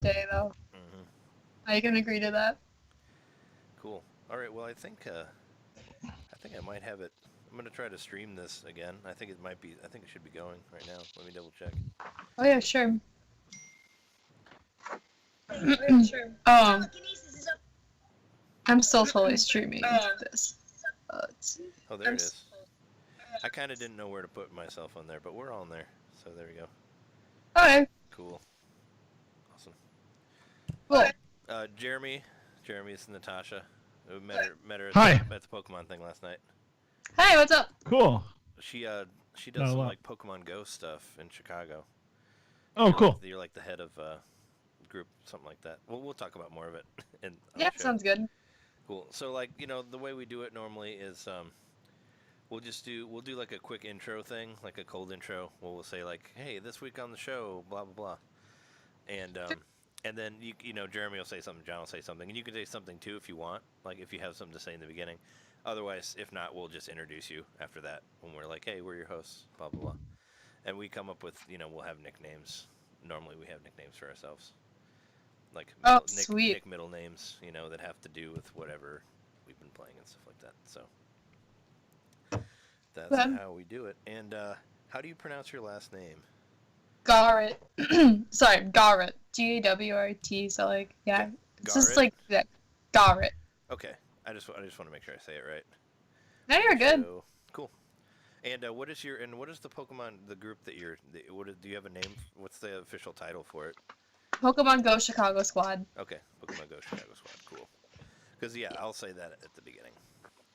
day, though. Mm-hmm. I can agree to that. Cool. All right. Well, I think I might have it. I'm gonna try to stream this again. I think it might be. I think it should be going right now. Let me double check. Oh yeah, sure. Sure. I'm still totally streaming this. Let's see. Oh, there it is. I kind of didn't know where to put myself on there, but we're on there. So there we go. Okay. Cool. Awesome. Cool. Jeremy. Jeremy is Natasha. We met her Hi. at the Pokemon thing last night. Hey, what's up? Cool. She does Not a some lot. like Pokemon Go stuff in Chicago. Oh, cool. You're like the head of group, something like that. We'll talk about more of it. On Yeah, the show. sounds good. Cool. So like the way we do it normally is we'll do like a quick intro thing, like a cold intro. We'll say like, hey, this week on the show, blah blah blah, and then Jeremy will say something, John will say something, and you can say something too if you want, like if you have something to say in the beginning. Otherwise, if not, we'll just introduce you after that when we're like, hey, we're your hosts, blah blah blah, and we come up with we'll have nicknames. Normally, we have nicknames for ourselves, like sweet. Nick middle names, that have to do with whatever we've been playing and stuff like that. So that's how we do it. And how do you pronounce your last name? Gawrit. Sorry, Gawrit. Gawrt. So like, yeah, it's just Gawrit? like that. Gawrit. Okay, I just want to make sure I say it right. No, you're good. So, cool. And what is the Pokemon, the group that do you have a name? What's the official title for it? Pokemon Go Chicago Squad. Okay, Pokemon Go Chicago Squad. Cool. Because I'll say that at the beginning.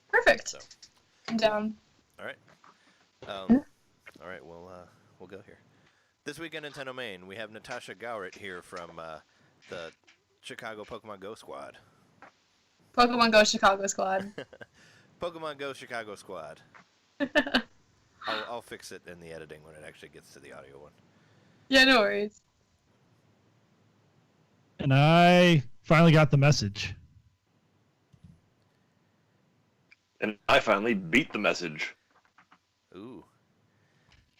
Perfect. So, I'm down. all right. All right. We'll go here. This week on Nintendomain, we have Natasha Gawrit here from the Chicago Pokemon Go Squad. Pokemon Go Chicago Squad. Pokemon Go Chicago Squad. I'll fix it in the editing when it actually gets to the audio one. Yeah, no worries. And I finally got the message. And I finally beat the message. Ooh,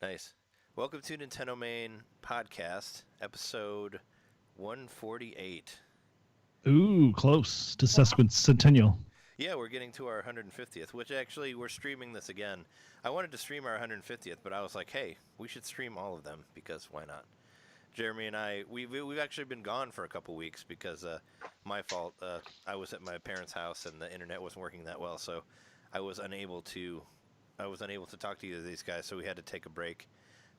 nice. Welcome to Nintendomain Podcast, episode 148. Ooh, close to sesquicentennial. Yeah, we're getting to our 150th, which actually we're streaming this again. I wanted to stream our 150th, but I was like, hey, we should stream all of them because why not? Jeremy and I, we've actually been gone for a couple weeks because my fault. I was at my parents' house and the internet wasn't working that well, so I was unable to talk to either of these guys. So we had to take a break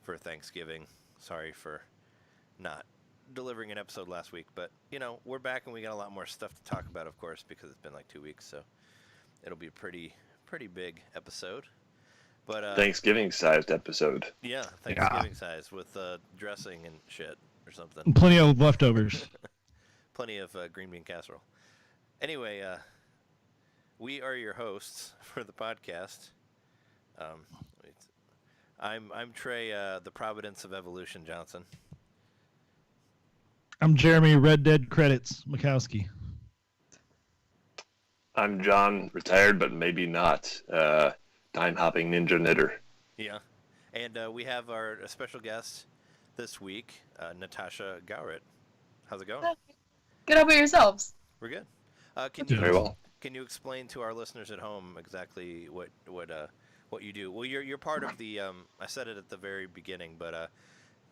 for Thanksgiving. Sorry for not delivering an episode last week, but we're back and we got a lot more stuff to talk about, of course, because it's been like 2 weeks, so it'll be a pretty big episode. But Thanksgiving-sized episode. yeah, Thanksgiving size with dressing and shit or something. And plenty of leftovers. Plenty of green bean casserole. Anyway, we are your hosts for the podcast. I'm Trey, the Providence of Evolution Johnson. I'm Jeremy Red Dead Credits Mikowski. I'm John, retired but maybe not. Time-hopping ninja knitter. Yeah, and we have our special guest this week, Natasha Gawrit. How's it going? Good. How about yourselves? We're good. Very well. Can you explain to our listeners at home exactly what you do? Well, you're part of the. I said it at the very beginning, but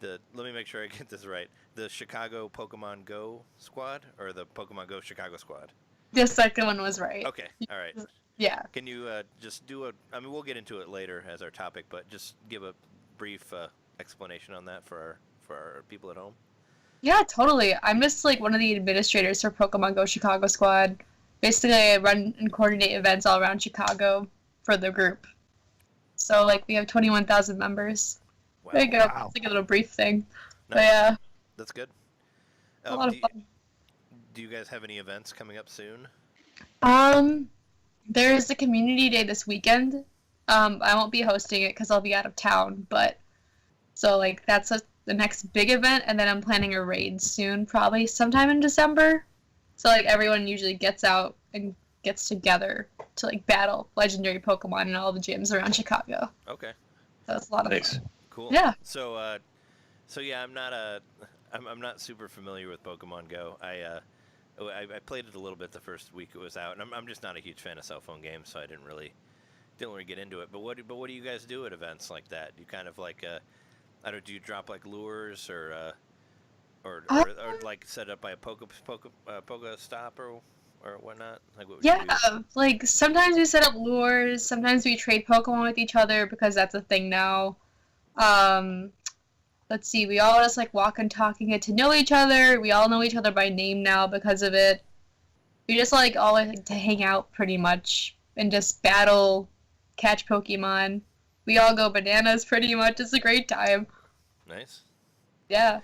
let me make sure I get this right. The Chicago Pokemon Go Squad or the Pokemon Go Chicago Squad? The second one was right. Okay. All right. Yeah. Can you just do we'll get into it later as our topic, but just give a brief explanation on that for our people at home? Yeah, totally. I'm just like one of the administrators for Pokemon Go Chicago Squad. Basically, I run and coordinate events all around Chicago for the group. So like we have 21,000 members. Wow. There you go. Wow. It's like a little brief thing. Nice. But yeah, That's good. a lot of fun. Do you guys have any events coming up soon? There's a community day this weekend. I won't be hosting it because I'll be out of town, but so like that's the next big event, and then I'm planning a raid soon, probably sometime in December. So like everyone usually gets out and gets together to like battle legendary Pokemon in all the gyms around Chicago. Okay. So it's a lot of Thanks. fun. Cool. Yeah. So yeah, I'm not I'm not super familiar with Pokemon Go. I played it a little bit the first week it was out, and I'm just not a huge fan of cell phone games, so I didn't really get into it. But what do you guys do at events like that? Do you kind of like I don't know, do you drop like lures or like set up by a Poke stop or whatnot? Like what would you do? Like sometimes we set up lures, sometimes we trade Pokemon with each other because that's a thing now. Let's see, we all just like walk and talk and get to know each other. We all know each other by name now because of it. We just like all like to hang out pretty much and just battle, catch Pokemon. We all go bananas pretty much. It's a great time. Nice. Yeah.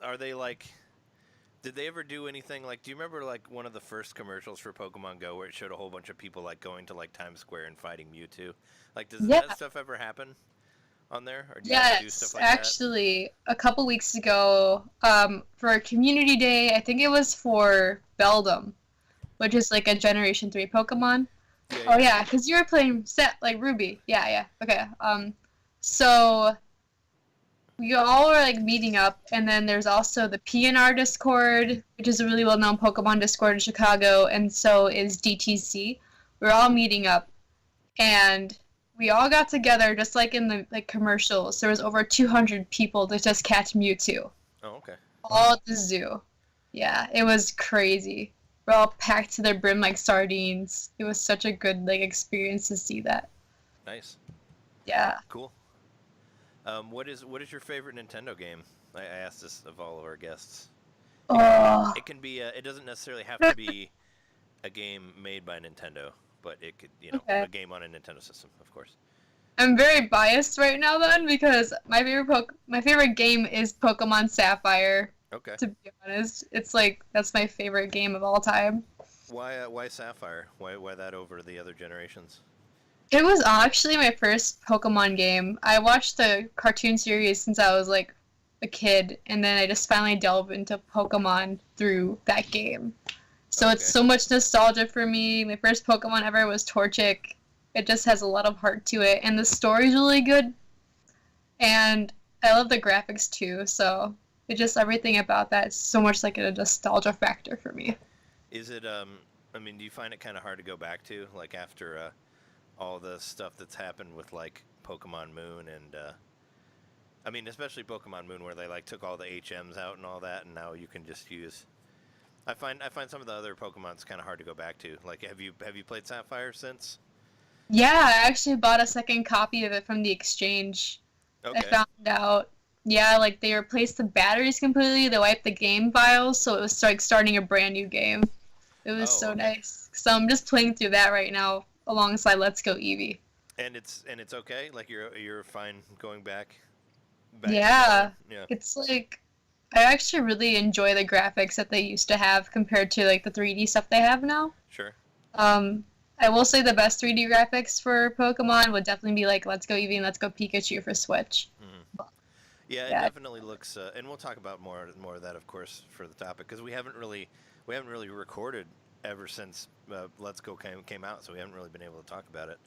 Are they like? Did they ever do anything like? Do you remember like one of the first commercials for Pokemon Go where it showed a whole bunch of people like going to like Times Square and fighting Mewtwo? Like, does that stuff ever happen on there? Or do you guys do stuff like actually, a couple weeks ago, for a community day, I think it was for Beldum, which is like a Generation 3 Pokemon. Yeah, Oh yeah, because you were playing like Ruby. Yeah. Okay. So we all were like meeting up, and then there's also the PNR Discord, which is a really well-known Pokemon Discord in Chicago, and so is DTC. We're all meeting up, and we all got together just like in the like commercials. There was over 200 people to just catch Mewtwo. Oh, okay. All at the zoo. Yeah, it was crazy. We're all packed to the brim like sardines. It was such a good like experience to see that. Nice. Yeah. Cool. What is your favorite Nintendo game? I asked this of all of our guests. It can be. It doesn't necessarily have to be a game made by Nintendo, but it could, a game on a Nintendo system, of course. I'm very biased right now then because my favorite game is Pokemon Sapphire. Okay. To be honest, it's like that's my favorite game of all time. Why Sapphire? Why that over the other generations? It was actually my first Pokemon game. I watched the cartoon series since I was like a kid, and then I just finally delved into Pokemon through that game. So It's so much nostalgia for me. My first Pokemon ever was Torchic. It just has a lot of heart to it, and the story's really good. And I love the graphics too, so it just everything about that is so much like a nostalgia factor for me. Is it I mean, do you find it kind of hard to go back to, like after all the stuff that's happened with like Pokemon Moon and I mean, especially Pokemon Moon, where they like took all the HMs out and all that, and now you can just use. I find some of the other Pokemon's kind of hard to go back to. Like, have you played Sapphire since? Yeah, I actually bought a second copy of it from the exchange. Okay. I found out. Yeah, like they replaced the batteries completely. They wiped the game files, so it was like starting a brand new game. It was so nice. So I'm just playing through that right now alongside Let's Go Eevee. And it's okay. Like you're fine going back. Yeah. Yeah. It's like I actually really enjoy the graphics that they used to have compared to like the 3D stuff they have now. Sure. I will say the best 3D graphics for Pokemon would definitely be like Let's Go Eevee and Let's Go Pikachu for Switch. Mm-hmm. Yeah, it definitely looks, and we'll talk about more of that, of course, for the topic, because we haven't really recorded ever since Let's Go came out, so we haven't really been able to talk about it.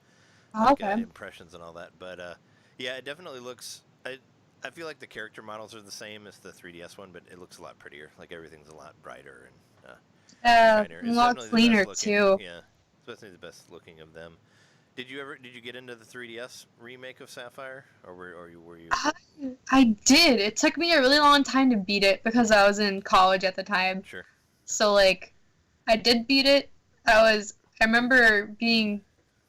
Okay. Impressions and all that, but yeah, it definitely looks. I feel like the character models are the same as the 3DS one, but it looks a lot prettier. Like everything's a lot brighter and shinier. A lot cleaner too. Yeah, it's definitely the best looking of them. Did you get into the 3DS remake of Sapphire, or were you? I did. It took me a really long time to beat it because I was in college at the time. Sure. So like, I did beat it. I remember being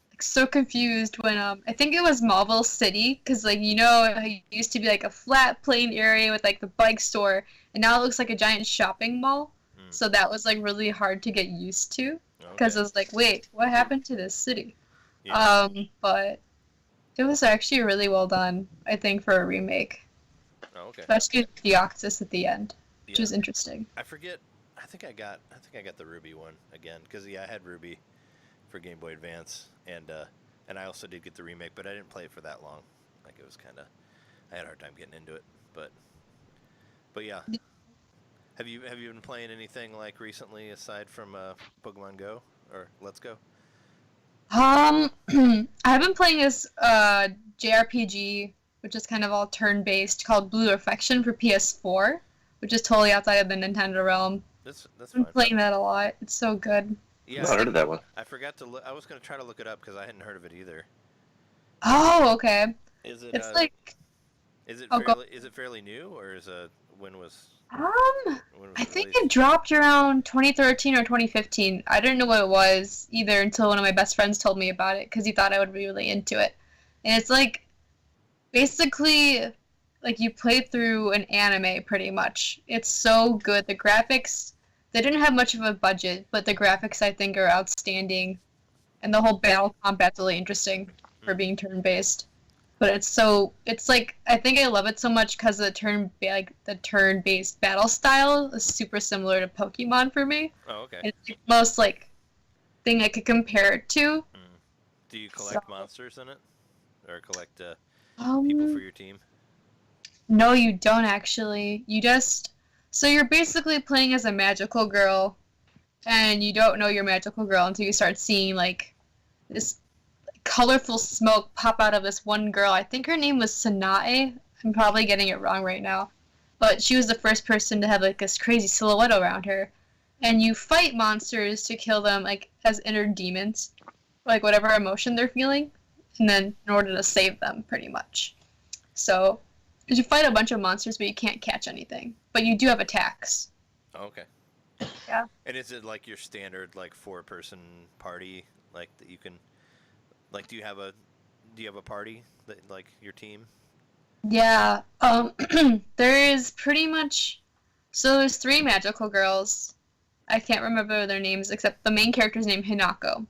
like so confused when I think it was Marvel City, because like it used to be like a flat plain area with like the bike store, and now it looks like a giant shopping mall. So that was like really hard to get used to because I was like, wait, what happened to this city? Yeah. But it was actually really well done, I think, for a remake. Oh, okay. Especially with the Deoxys at the end, which was interesting. I forget. I think I got the Ruby one again because I had Ruby for Game Boy Advance, and I also did get the remake, but I didn't play it for that long. Like it was kind of, I had a hard time getting into it, but yeah. Have you been playing anything like recently aside from Pokemon Go or Let's Go? I've been playing this JRPG, which is kind of all turn-based, called Blue Affection for PS4. which is totally outside of the Nintendo realm. That's I'm fine. playing that a lot. It's so good. Yeah, Not heard of that one. I forgot to look. I was gonna try to look it up because I hadn't heard of it either. Oh, okay. Is it? It's like Is it oh, go- fairly new, or when was I it think released? it dropped around 2013 or 2015. I didn't know what it was either until one of my best friends told me about it because he thought I would be really into it. And it's like basically like you play through an anime pretty much. It's so good. The graphics, they didn't have much of a budget, but the graphics I think are outstanding. And the whole battle combat's really interesting for being turn-based. But it's like I think I love it so much because the turn-based battle style is super similar to Pokemon for me. Oh, okay. It's the most like thing I could compare it to. Do you collect So- monsters in it, or collect people for your team? No, you don't actually. So you're basically playing as a magical girl, and you don't know you're a magical girl until you start seeing like this colorful smoke pop out of this one girl. I think her name was Sanae. I'm probably getting it wrong right now. But she was the first person to have like this crazy silhouette around her. And you fight monsters to kill them like as inner demons. Like whatever emotion they're feeling. And then in order to save them pretty much. So you fight a bunch of monsters but you can't catch anything. But you do have attacks. Oh, okay. Yeah. And is it like your standard like 4-person party like that you can like do you have a party that like your team? Yeah, there is pretty much, so there's 3 magical girls. I can't remember their names except the main character's named Hinako.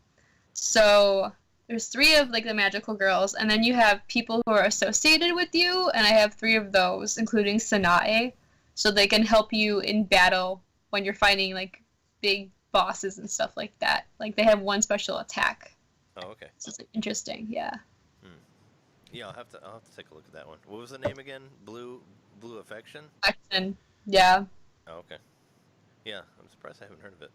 So there's 3 of like the magical girls, and then you have people who are associated with you, and I have 3 of those, including Sanae, so they can help you in battle when you're fighting like big bosses and stuff like that. Like they have one special attack. Oh, okay. So it's interesting, yeah. Yeah, I'll have to take a look at that one. What was the name again? Blue Affection? Action, yeah. Oh, okay. Yeah, I'm surprised I haven't heard of it.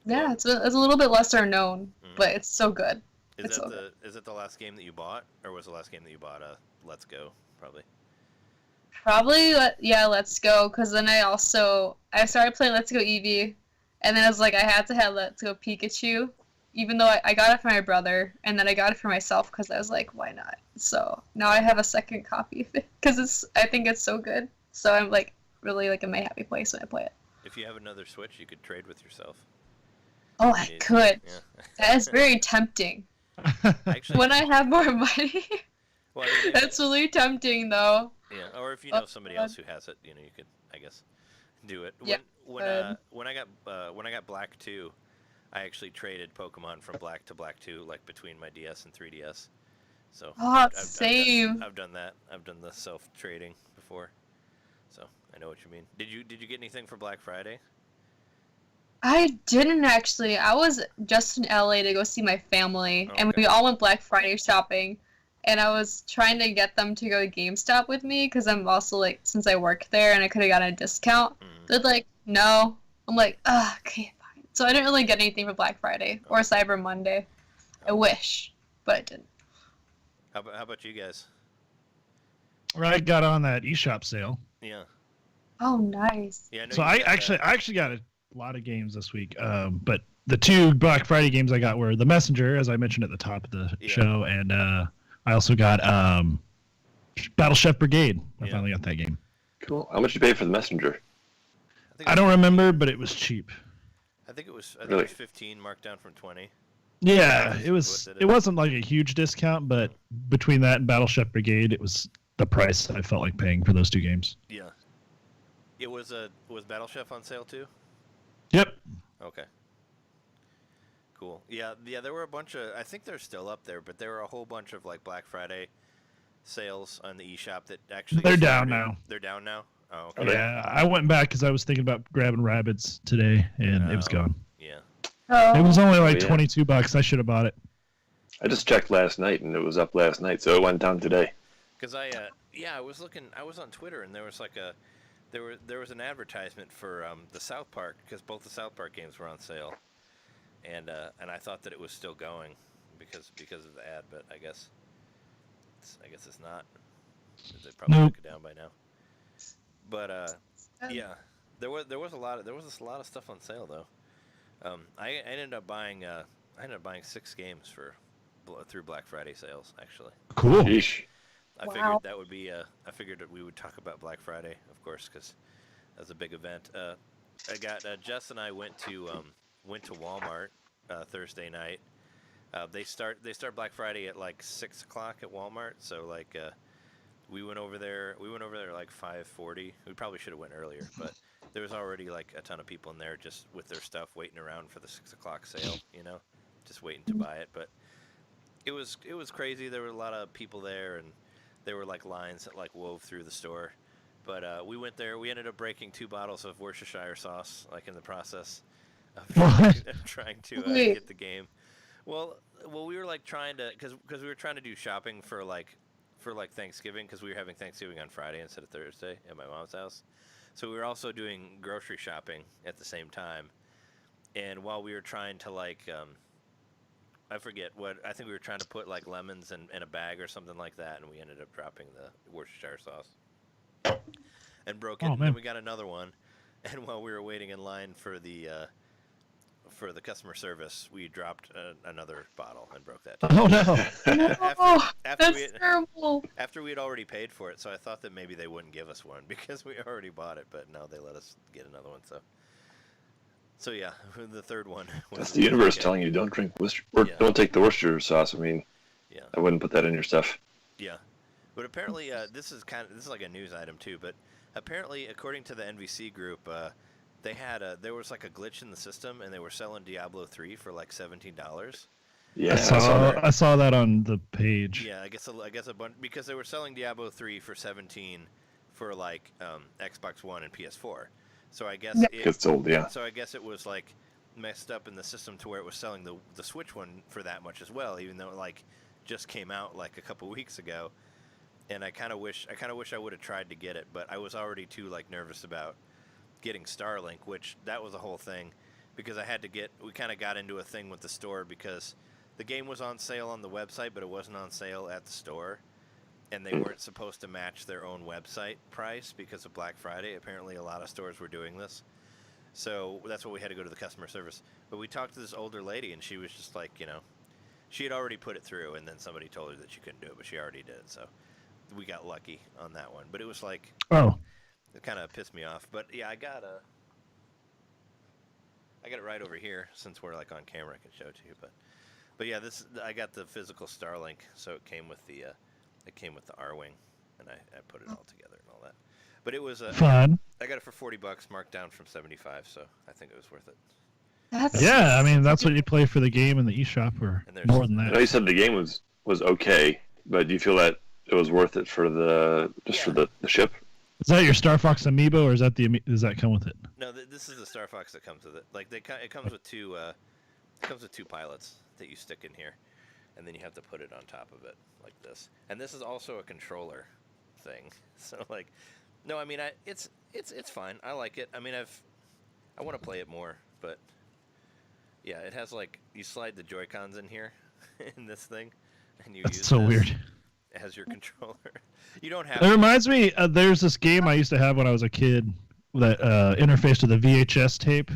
Yeah, it's a little bit lesser known, but it's so good. Is it the last game that you bought, or was the last game that you bought Let's Go? Probably. Yeah, Let's Go, because then I started playing Let's Go Eevee, and then I was like, I had to have Let's Go Pikachu, even though I got it for my brother, and then I got it for myself because I was like, why not? So now I have a second copy of it because I think it's so good. So I'm like really like in my happy place when I play it. If you have another Switch, you could trade with yourself. Oh, I could. Yeah. That is very tempting. Actually, When I have more money, well, I mean, that's really tempting though. yeah. Or if you know somebody else who has it, you could, I guess, do it. Yeah, When I got Black 2, I actually traded Pokemon from Black to Black 2, like between my DS and 3DS. So Same. I've done that. I've done the self-trading before, so I know what you mean. Did you get anything for Black Friday? I didn't actually. I was just in LA to go see my family, and Okay. we all went Black Friday shopping. And I was trying to get them to go to GameStop with me because I'm also like, since I work there and I could have gotten a discount. They're like, no. I'm like, okay, fine. So I didn't really get anything for Black Friday or Cyber Monday. I wish, but I didn't. How about you guys? I got on that eShop sale. Yeah. Oh, nice. Yeah. So I actually got a lot of games this week. But the 2 Black Friday games I got were The Messenger, as I mentioned at the top of the show, and I also got Battle Chef Brigade. I finally got that game. Cool. How much did you pay for the Messenger? I don't remember, but it was cheap. I think it was Really? 15, marked down from 20. Yeah, it was. It wasn't like a huge discount, but between that and Battle Chef Brigade, it was the price I felt like paying for those 2 games. Yeah. It was Battle Chef on sale too? Yep. Okay. Cool. Yeah, there were a bunch of, I think they're still up there, but there were a whole bunch of like Black Friday sales on the eShop that actually They're down started. now. They're down now? Oh, okay. Yeah, I went back because I was thinking about grabbing rabbits today, and it was gone. Yeah. Oh. It was only like yeah. $22. I should have bought it. I just checked last night and it was up last night, so it went down today. Because I was looking, I was on Twitter and there was like there was an advertisement for the South Park, because both the South Park games were on sale, and I thought that it was still going because of the ad, but I guess it's not. They probably took it down by now. But yeah, there was a lot of stuff on sale though. I ended up buying 6 games through Black Friday sales actually. Cool. Yeesh. I figured that would be I figured that we would talk about Black Friday, of course, because that's a big event. Jess and I went to Walmart Thursday night. They start Black Friday at like 6 o'clock at Walmart, so like we went over there at like 5:40. We probably should have went earlier, but there was already like a ton of people in there just with their stuff waiting around for the 6 o'clock sale, just waiting to buy it. But it was crazy. There were a lot of people there, and there were like lines that like wove through the store. But we went there. We ended up breaking 2 bottles of Worcestershire sauce, like in the process of trying to get the game. Well, we were like trying to, because we were trying to do shopping for Thanksgiving, because we were having Thanksgiving on Friday instead of Thursday at my mom's house. So we were also doing grocery shopping at the same time. And while we were trying to I forget what, I think we were trying to put like lemons in a bag or something like that, and we ended up dropping the Worcestershire sauce and broke it. And then we got another one, and while we were waiting in line for the customer service, we dropped another bottle and broke that too. Oh no! That's terrible. After we had already paid for it, so I thought that maybe they wouldn't give us one because we already bought it, but no, they let us get another one. So yeah, the third one. That's the universe telling you don't drink Worcester, or don't take the Worcestershire sauce. I mean, I wouldn't put that in your stuff. Yeah, but apparently this is like a news item too. But apparently, according to the NVC group, there was like a glitch in the system, and they were selling Diablo 3 for like $17. Yeah, I saw that on the page. Yeah, I guess a bunch, because they were selling Diablo 3 for $17 for like Xbox One and PS4. So I guess it's old, yeah. So I guess it was like messed up in the system to where it was selling the Switch one for that much as well, even though it like just came out like a couple weeks ago. And I kind of wish I would have tried to get it, but I was already too like nervous about getting Starlink, which that was a whole thing, because we kind of got into a thing with the store because the game was on sale on the website, but it wasn't on sale at the store. And they weren't supposed to match their own website price because of Black Friday. Apparently, a lot of stores were doing this. So that's why we had to go to the customer service. But we talked to this older lady, and she was just like, she had already put it through, and then somebody told her that she couldn't do it, but she already did. So we got lucky on that one. But it was like, it kind of pissed me off. But yeah, I got it right over here since we're like on camera. I can show it to you. But yeah, I got the physical Starlink, so it came with the R-Wing, and I put it all together and all that. But it was fun. I got it for $40, marked down from $75, so I think it was worth it. I mean that's what you play for the game and the eShop, or more than that. I know you said the game was okay, but do you feel that it was worth it for the ship? Is that your Star Fox amiibo, or does that come with it? No, this is the Star Fox that comes with it. Like it comes with two pilots that you stick in here, and then you have to put it on top of it like this. And this is also a controller thing. So like, no, I mean it's fine. I like it. I mean I want to play it more, but yeah, it has like you slide the Joy-Cons in here in this thing, and you use weird. As your controller. You don't have. It reminds me. There's this game I used to have when I was a kid that interfaced to the VHS tape,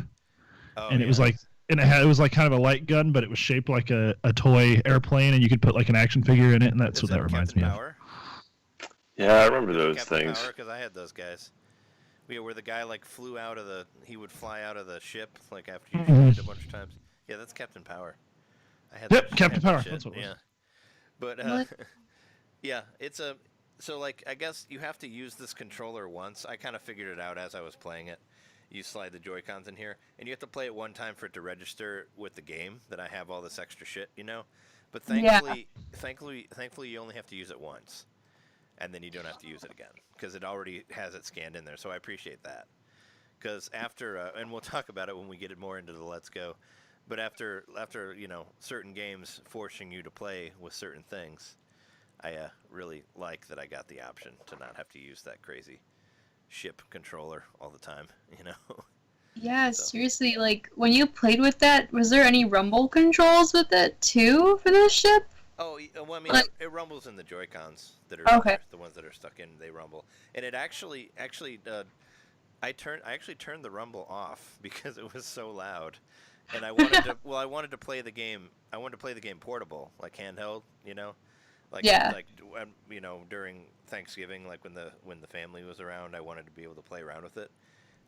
and it was like, and it was like kind of a light gun, but it was shaped like a toy airplane, and you could put like an action figure in it, and that's what that reminds me of. Yeah, I remember those things. Because I had those guys. Yeah, where the guy like he would fly out of the ship like after you shoot it a bunch of times. Yeah, that's Captain Power. I had Captain Power. That's what it was. Yeah, but yeah, so like I guess you have to use this controller once. I kind of figured it out as I was playing it. You slide the Joy-Cons in here, and you have to play it one time for it to register with the game that I have all this extra shit, But thankfully, you only have to use it once, and then you don't have to use it again because it already has it scanned in there. So I appreciate that. Because after, and we'll talk about it when we get it more into the Let's Go, but after certain games forcing you to play with certain things, I really like that I got the option to not have to use that crazy ship controller all the time, Yeah, so. Seriously, like, when you played with that, was there any rumble controls with it, too, for the ship? Oh, well, I mean, Like- it rumbles in the Joy-Cons that are Okay. the ones that are stuck in. They rumble, and it actually, I actually turned the rumble off because it was so loud, and I wanted to. Well, I wanted to play the game. I wanted to play the game portable, like handheld, Yeah. like during Thanksgiving, like when the family was around, I wanted to be able to play around with it,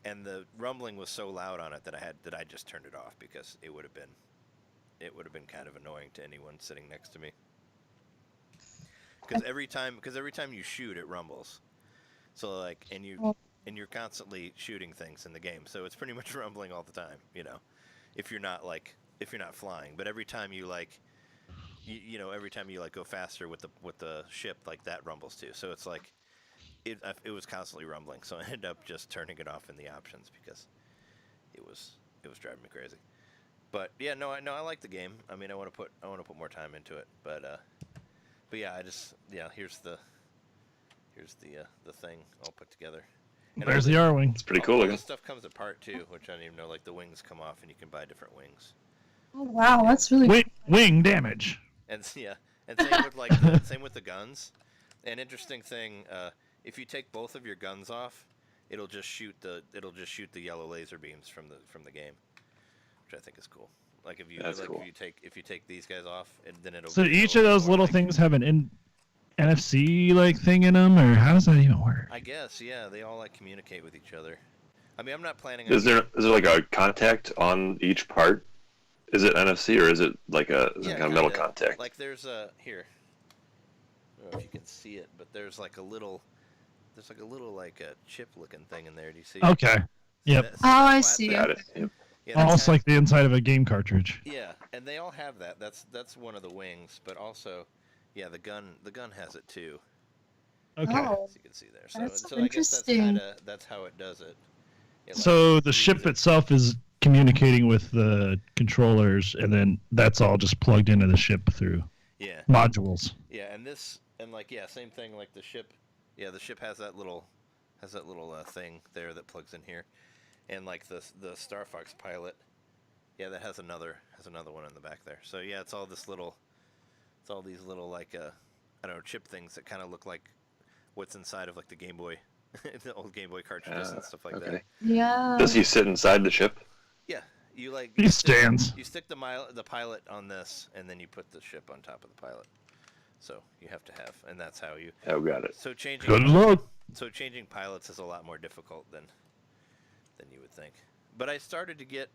and the rumbling was so loud on it that I just turned it off because it would have been kind of annoying to anyone sitting next to me. Because every time you shoot, it rumbles. So like, and you're constantly shooting things in the game, so it's pretty much rumbling all the time. If you're not flying, but every time you every time you go faster with the ship, like that rumbles too. So it's like it was constantly rumbling. So I ended up just turning it off in the options because it was driving me crazy. But yeah, no, I like the game. I mean, I want to put more time into it. But yeah, here's the thing all put together. And There's the R-wing. It's pretty cool all looking. this stuff comes apart too, which I didn't even know. Like the wings come off, and you can buy different wings. Oh wow, that's really Wing damage. And same with same with the guns. An interesting thing, if you take both of your guns off, it'll just shoot the yellow laser beams from the game, which I think is cool. Like if you cool. if you take these guys off, and then it'll. So each of those little things have an NFC thing in them, or how does that even work? I guess, yeah, they all communicate with each other. I mean, I'm not planning on. Is there like a contact on each part? Is it NFC or is it like a kind of metal contact? Like there's a here. I don't know if you can see it, but there's a little chip looking thing in there. Do you see? Okay. Yep. I see. Got it. Yep. Yeah, Almost like the inside of a game cartridge. Yeah, and they all have that. That's one of the wings, but also, yeah, the gun has it too. Okay. Oh, As you can see there. So, that's so I guess interesting. that's how it does it. So the ship itself is communicating with the controllers, and then that's all just plugged into the ship through modules. Yeah, and same thing like the ship. Yeah, the ship has that little thing there that plugs in here, and like the Star Fox pilot, yeah, that has another one in the back there. So yeah, it's all these little I don't know, chip things that kind of look like what's inside of like the Game Boy, the old Game Boy cartridges and stuff like that. Yeah. Does he sit inside the ship? Yeah, you He stands. You stick the pilot on this, and then you put the ship on top of the pilot. So you have to have, and that's how you. Oh, got it. So Good luck. changing pilots is a lot more difficult than you would think. But I started to get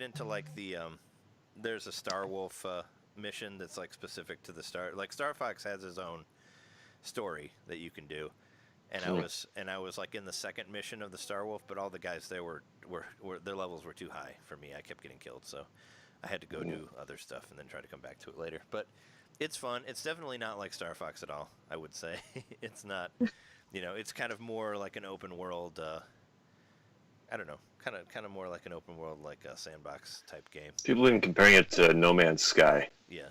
into like the there's a Star Wolf mission that's like specific to the Star. Like Star Fox has his own story that you can do. And I was like in the second mission of the Star Wolf, but all the guys there were their levels were too high for me. I kept getting killed, so I had to go do other stuff and then try to come back to it later. But it's fun. It's definitely not like Star Fox at all, I would say. It's not, it's kind of more like an open world. I don't know, kind of more like an open world, like a sandbox type game. People have been comparing it to No Man's Sky. Yeah.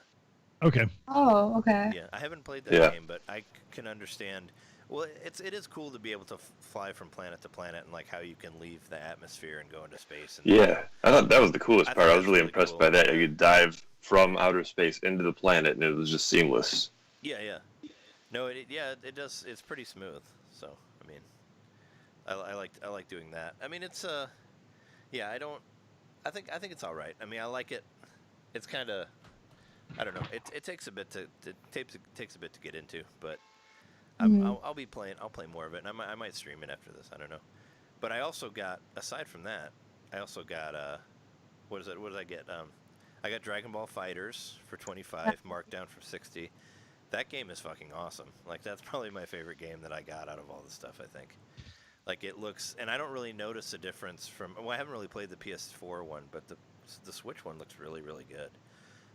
Okay. Oh, okay. Yeah, I haven't played that game, but I can understand. Well, it is cool to be able to fly from planet to planet and like how you can leave the atmosphere and go into space. And I thought that was the coolest part. I was really impressed cool. by that. You could dive from outer space into the planet, and it was just seamless. Yeah. No, it does. It's pretty smooth. So I mean, I like doing that. I mean, it's I think it's all right. I mean, I like it. It's kind of, I don't know. It takes a bit to get into, but. I'll play more of it, and I might stream it after this. I don't know, but I also got, aside from that, what did I get? I got Dragon Ball Fighters for $25, marked down from $60. That game is fucking awesome. Like that's probably my favorite game that I got out of all this stuff. I think, like it looks, and I don't really notice a difference from. Well, I haven't really played the PS4 one, but the Switch one looks really, really good.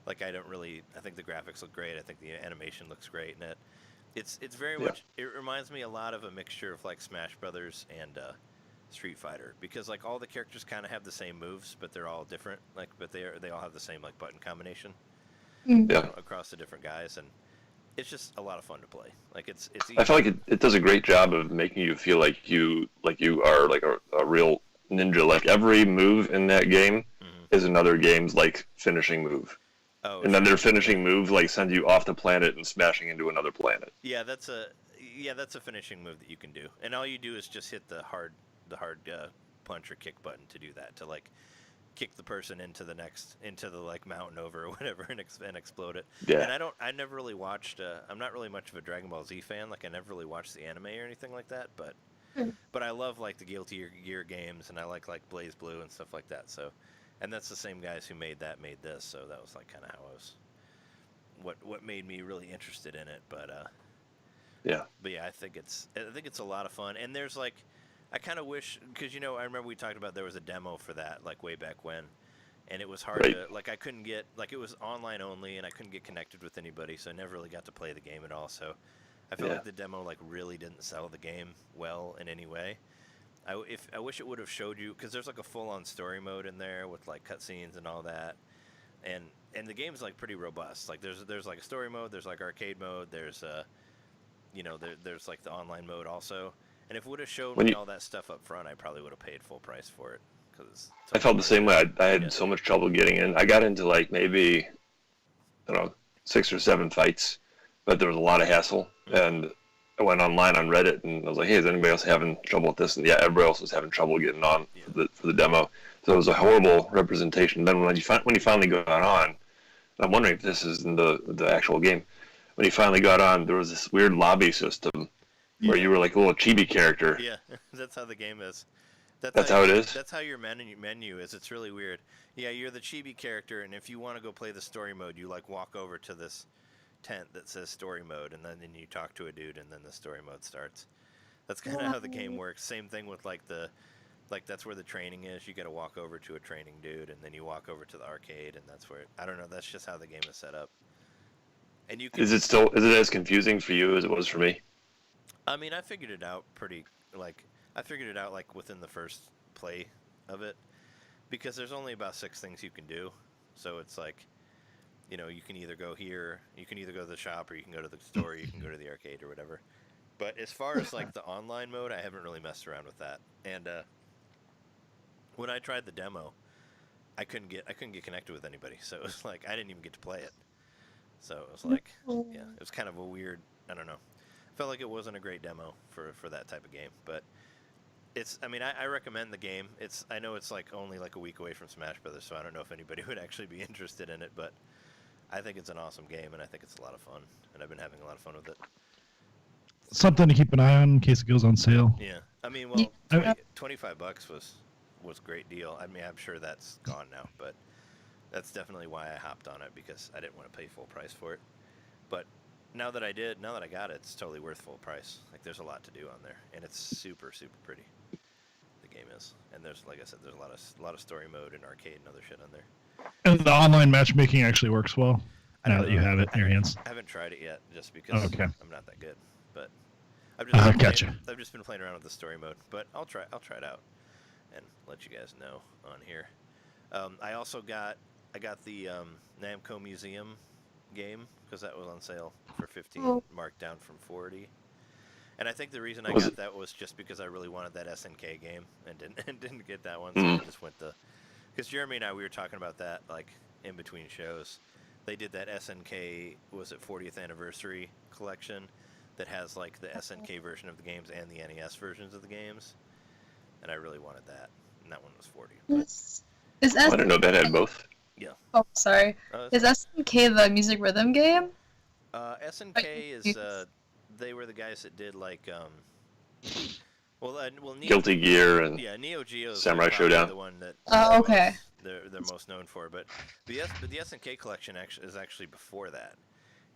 Like I think the graphics look great. I think the animation looks great, and it's very much. It reminds me a lot of a mixture of like Smash Brothers and Street Fighter, because like all the characters kind of have the same moves, but they're all different. Like, but they all have the same like button combination across the different guys, and it's just a lot of fun to play. Like it's. Easy. I feel like it does a great job of making you feel like you are like a real ninja. Like every move in that game is another game's like finishing move. Oh, and then their finishing move like sends you off the planet and smashing into another planet. Yeah, that's a finishing move that you can do, and all you do is just hit the hard punch or kick button to do that, to like kick the person into the like mountain over or whatever and explode it. Yeah. And I never really watched. I'm not really much of a Dragon Ball Z fan. Like I never really watched the anime or anything like that. But I love like the Guilty Gear games, and I like Blaze Blue and stuff like that. So, and that's the same guys who made this. So that was like kind of how I was. What made me really interested in it, but yeah. But yeah, I think it's a lot of fun, and there's like. I kind of wish, because, you know, I remember we talked about there was a demo for that, like, way back when, and it was hard to, like, I couldn't get, like, it was online only, and I couldn't get connected with anybody, so I never really got to play the game at all, so I feel like the demo, like, really didn't sell the game well in any way. I wish it would have showed you, because there's, like, a full-on story mode in there with, like, cutscenes and all that, and the game's, like, pretty robust. Like, there's like, a story mode, there's, like, arcade mode, there's, you know, there's, like, the online mode also. And if it would have showed me all that stuff up front, I probably would have paid full price for it. I felt the same way. I had so much trouble getting in. I got into like maybe, I don't know, 6 or 7 fights, but there was a lot of hassle. And I went online on Reddit and I was like, hey, is anybody else having trouble with this? And yeah, everybody else was having trouble getting on for the demo. So it was a horrible representation. Then when you finally got on, I'm wondering if this is in the actual game. When you finally got on, there was this weird lobby system. Where you were like a little chibi character. Yeah, that's how the game is. That's how it is? That's how your menu is. It's really weird. Yeah, you're the chibi character, and if you want to go play the story mode, you like walk over to this tent that says story mode, and then you talk to a dude, and then the story mode starts. That's kind of how the game works. Same thing with like that's where the training is. You got to walk over to a training dude, and then you walk over to the arcade, and that's where I don't know. That's just how the game is set up. And you can, is it as confusing for you as it was for me? I mean, I figured it out like within the first play of it, because there's only about 6 things you can do. So it's like, you know, you can either go here, you can either go to the shop, or you can go to the store, or you can go to the arcade or whatever. But as far as like the online mode, I haven't really messed around with that. And when I tried the demo, I couldn't get connected with anybody. So it was like I didn't even get to play it. So it was like, yeah, it was kind of a weird, I don't know. Felt like it wasn't a great demo for that type of game, but I mean, I recommend the game. I know it's like only like a week away from Smash Brothers, so I don't know if anybody would actually be interested in it, but I think it's an awesome game, and I think it's a lot of fun, and I've been having a lot of fun with it. Something to keep an eye on in case it goes on sale. Yeah, I mean, well, $25 was a great deal. I mean, I'm sure that's gone now, but that's definitely why I hopped on it, because I didn't want to pay full price for it. But now that I got it, it's totally worth full price. Like, there's a lot to do on there, and it's super, super pretty. The game is, and there's, like I said, there's a lot of story mode and arcade and other shit on there. And the online matchmaking actually works well. Now that you have it in your hands. I haven't tried it yet, just because I'm not that good. But I've just been playing around with the story mode. But I'll try it out, and let you guys know on here. I also got the Namco Museum game, because that was on sale for $15, marked down from $40. And I think the reason I got that was just because I really wanted that SNK game and didn't get that one, so I just went because Jeremy and I, we were talking about that like in between shows. They did that SNK, was it 40th anniversary collection that has like the SNK version of the games and the NES versions of the games, and I really wanted that, and that one was $40. I don't know that had both. Yeah. Oh, sorry. Is SNK the music rhythm game? SNK is they were the guys that did like Guilty Gear and Neo Geo Samurai Showdown. The one that okay. They're most known for, but the SNK collection is actually before that.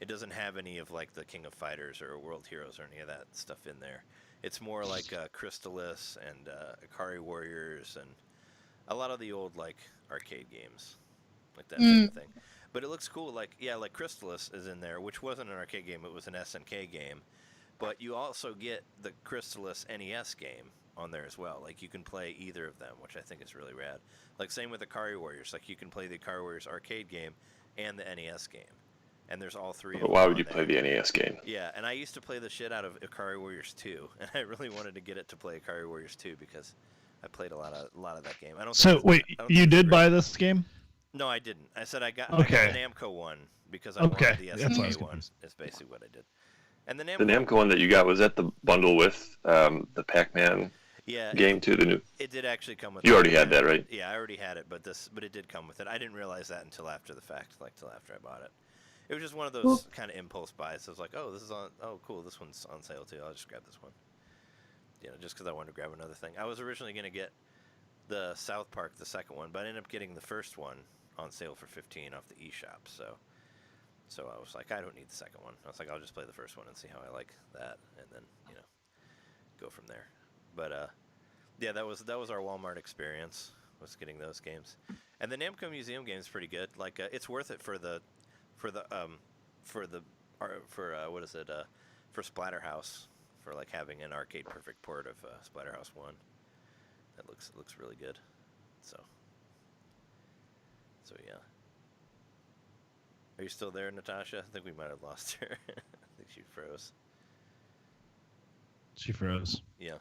It doesn't have any of like the King of Fighters or World Heroes or any of that stuff in there. It's more like Crystallis and Ikari Warriors and a lot of the old like arcade games. Like that type of thing. But it looks cool, like Crystallis is in there, which wasn't an arcade game, it was an SNK game. But you also get the Crystallis NES game on there as well. Like, you can play either of them, which I think is really rad. Like, same with Ikari Warriors. Like, you can play the Ikari Warriors arcade game and the NES game. And there's all three of them. Why would you play the NES game? Yeah, and I used to play the shit out of Ikari Warriors 2, and I really wanted to get it to play Ikari Warriors 2 because I played a lot of that game. You did buy this game? No, I didn't. I said I got the Namco one because I wanted the SNK one. Is basically what I did. And the Namco one that you got, was that the bundle with the Pac-Man game too? The new. It did actually come with. You already had that, right? Yeah, I already had it, but it did come with it. I didn't realize that until after the fact, like till after I bought it. It was just one of those kind of impulse buys. I was like, oh, this is on. Oh, cool, this one's on sale too. I'll just grab this one. You know, just because I wanted to grab another thing. I was originally going to get the South Park, the second one, but I ended up getting the first one on sale for $15 off the eShop. So I was like, I don't need the second one. I was like, I'll just play the first one and see how I like that, and then go from there. But yeah, that was our Walmart experience, was getting those games. And the Namco Museum game is pretty good. Like it's worth it for Splatterhouse, for like having an arcade perfect port of Splatterhouse 1. That looks really good. So yeah. Are you still there, Natasha? I think we might have lost her. I think she froze. She froze. Yeah.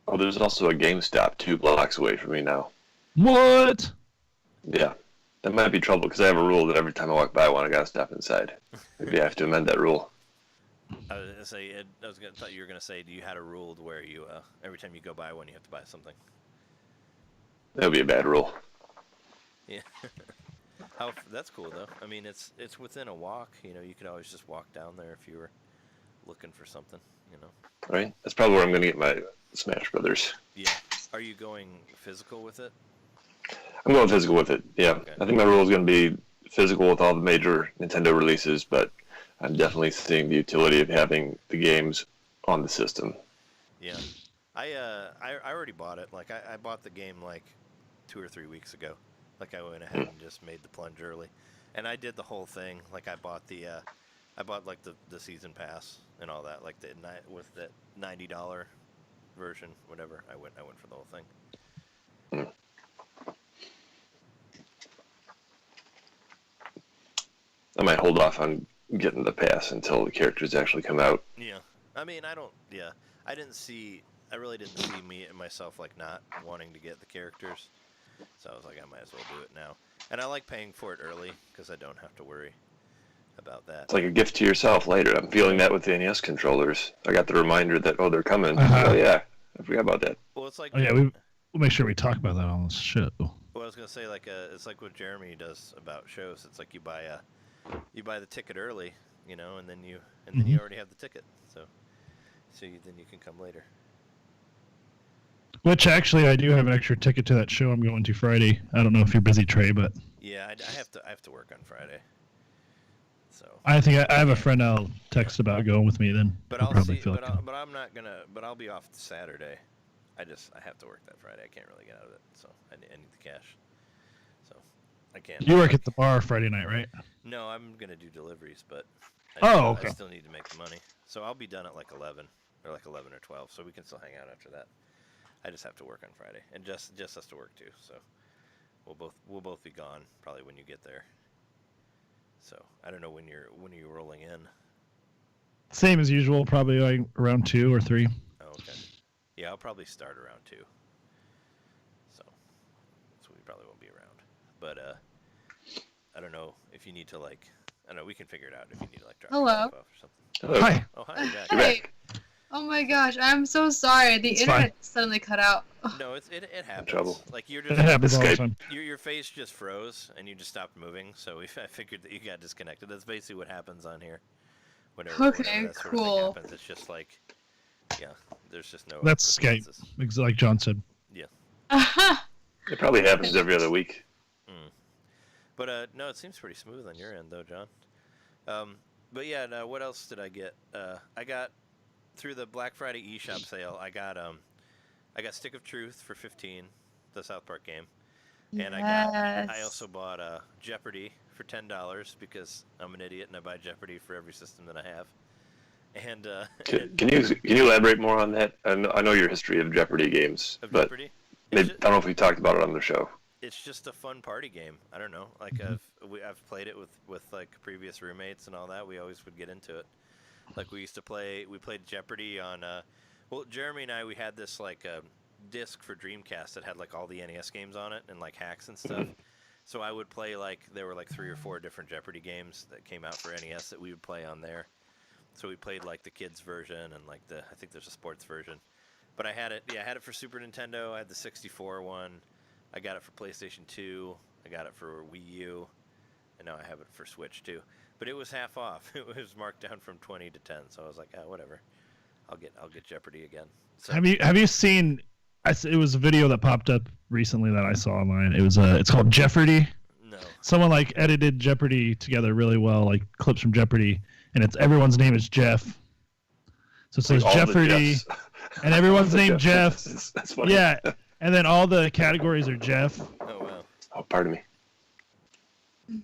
Oh, there's also a GameStop 2 blocks away from me now. What? Yeah. That might be trouble because I have a rule that every time I walk by one, I gotta stop inside. Maybe I have to amend that rule. I was gonna say, thought you were gonna say, do you had a rule where you every time you go by one, you have to buy something? That would be a bad rule. Yeah. That's cool though. I mean, it's within a walk. You know, you could always just walk down there if you were looking for something. You know. Right. That's probably where I'm gonna get my Smash Brothers. Yeah. Are you going physical with it? I'm going physical with it. Yeah. Okay. I think my rule is going to be physical with all the major Nintendo releases, but I'm definitely seeing the utility of having the games on the system. Yeah. I already bought it. Like I bought the game like 2 or 3 weeks ago. Like I went ahead and just made the plunge early, and I did the whole thing. Like I bought like the season pass and all that. Like with the $90 version, whatever. I went for the whole thing. I might hold off on getting the pass until the characters actually come out. Yeah. I mean, I really didn't see myself like not wanting to get the characters. So I was like, I might as well do it now. And I like paying for it early because I don't have to worry about that. It's like a gift to yourself later. I'm feeling that with the NES controllers. I got the reminder that, they're coming. Oh, yeah. I forgot about that. Well, it's like... Oh, yeah, we'll make sure we talk about that on the show. Well, I was going to say, like, it's like what Jeremy does about shows. It's like you buy the ticket early, you know, and then you already have the ticket. So then you can come later. Which actually, I do have an extra ticket to that show I'm going to Friday. I don't know if you're busy, Trey, but yeah, I have to work on Friday. So I think I have a friend I'll text about going with me. Then but I'll see. But I'm not gonna. But I'll be off Saturday. I have to work that Friday. I can't really get out of it. So I need the cash. So I can't. You work at the bar Friday night, right? No, I'm gonna do deliveries, but okay. I still need to make the money. So I'll be done at like 11 or 12. So we can still hang out after that. I just have to work on Friday, and just has to work too. So we'll both be gone probably when you get there. So I don't know when you're rolling in. Same as usual, probably like around 2 or 3. Oh, okay. Yeah, I'll probably start around 2. So we probably won't be around. But I don't know if you need to like. I don't know. We can figure it out if you need to like drop yourself off or something. Hello. Hi. Oh, hi. You're back. Hey. Oh my gosh, I'm so sorry. The internet suddenly cut out. No, it happens. Trouble. Like you're It just happens all the time. your face just froze and you just stopped moving. So I figured that you got disconnected. That's basically what happens on here. Whenever that sort of thing happens, it's just like, yeah, there's just no. That's Skype, like John said. Yeah. It probably happens every other week. But no, it seems pretty smooth on your end though, John. But yeah, no, what else did I get? I got through the Black Friday eShop sale. I got Stick of Truth for $15, the South Park game. And I also bought Jeopardy for $10 because I'm an idiot and I buy Jeopardy for every system that I have. And can you elaborate more on that? I know your history of Jeopardy games, but Jeopardy? I don't know if we talked about it on the show. It's just a fun party game. I don't know. Like I've played it with like previous roommates and all that. We always would get into it. Like we played Jeopardy on. Well, Jeremy and I, we had this like disc for Dreamcast that had like all the NES games on it and like hacks and stuff. So I would play there were like 3 or 4 different Jeopardy games that came out for NES that we would play on there. So we played like the kids version and like I think there's a sports version. But I had it for Super Nintendo. I had the 64 one. I got it for PlayStation 2. I got it for Wii U. And now I have it for Switch too. But it was half off. It was marked down from 20 to 10. So I was like, whatever. I'll get Jeopardy again. So, have you seen? It was a video that popped up recently that I saw online. It's called Jeopardy. No. Someone like edited Jeopardy together really well, like clips from Jeopardy, and everyone's name is Jeff. So it says Jeopardy, and everyone's named Jeff. That's funny. Yeah, and then all the categories are Jeff. Oh wow. Oh, pardon me.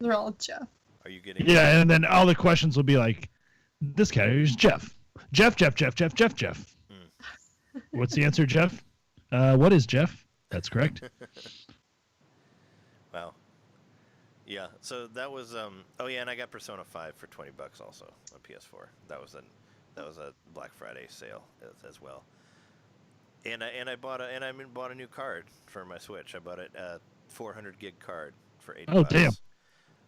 They're all Jeff. Are you getting? Yeah, and then all the questions will be like, this category is Jeff. Jeff. What's the answer, Jeff? What is Jeff? That's correct. Wow. Yeah. So that was Oh yeah, and I got Persona 5 for $20 also on PS4. That was a Black Friday sale as well. And I bought a new card for my Switch. I bought a 400 gig card for $80. Oh damn.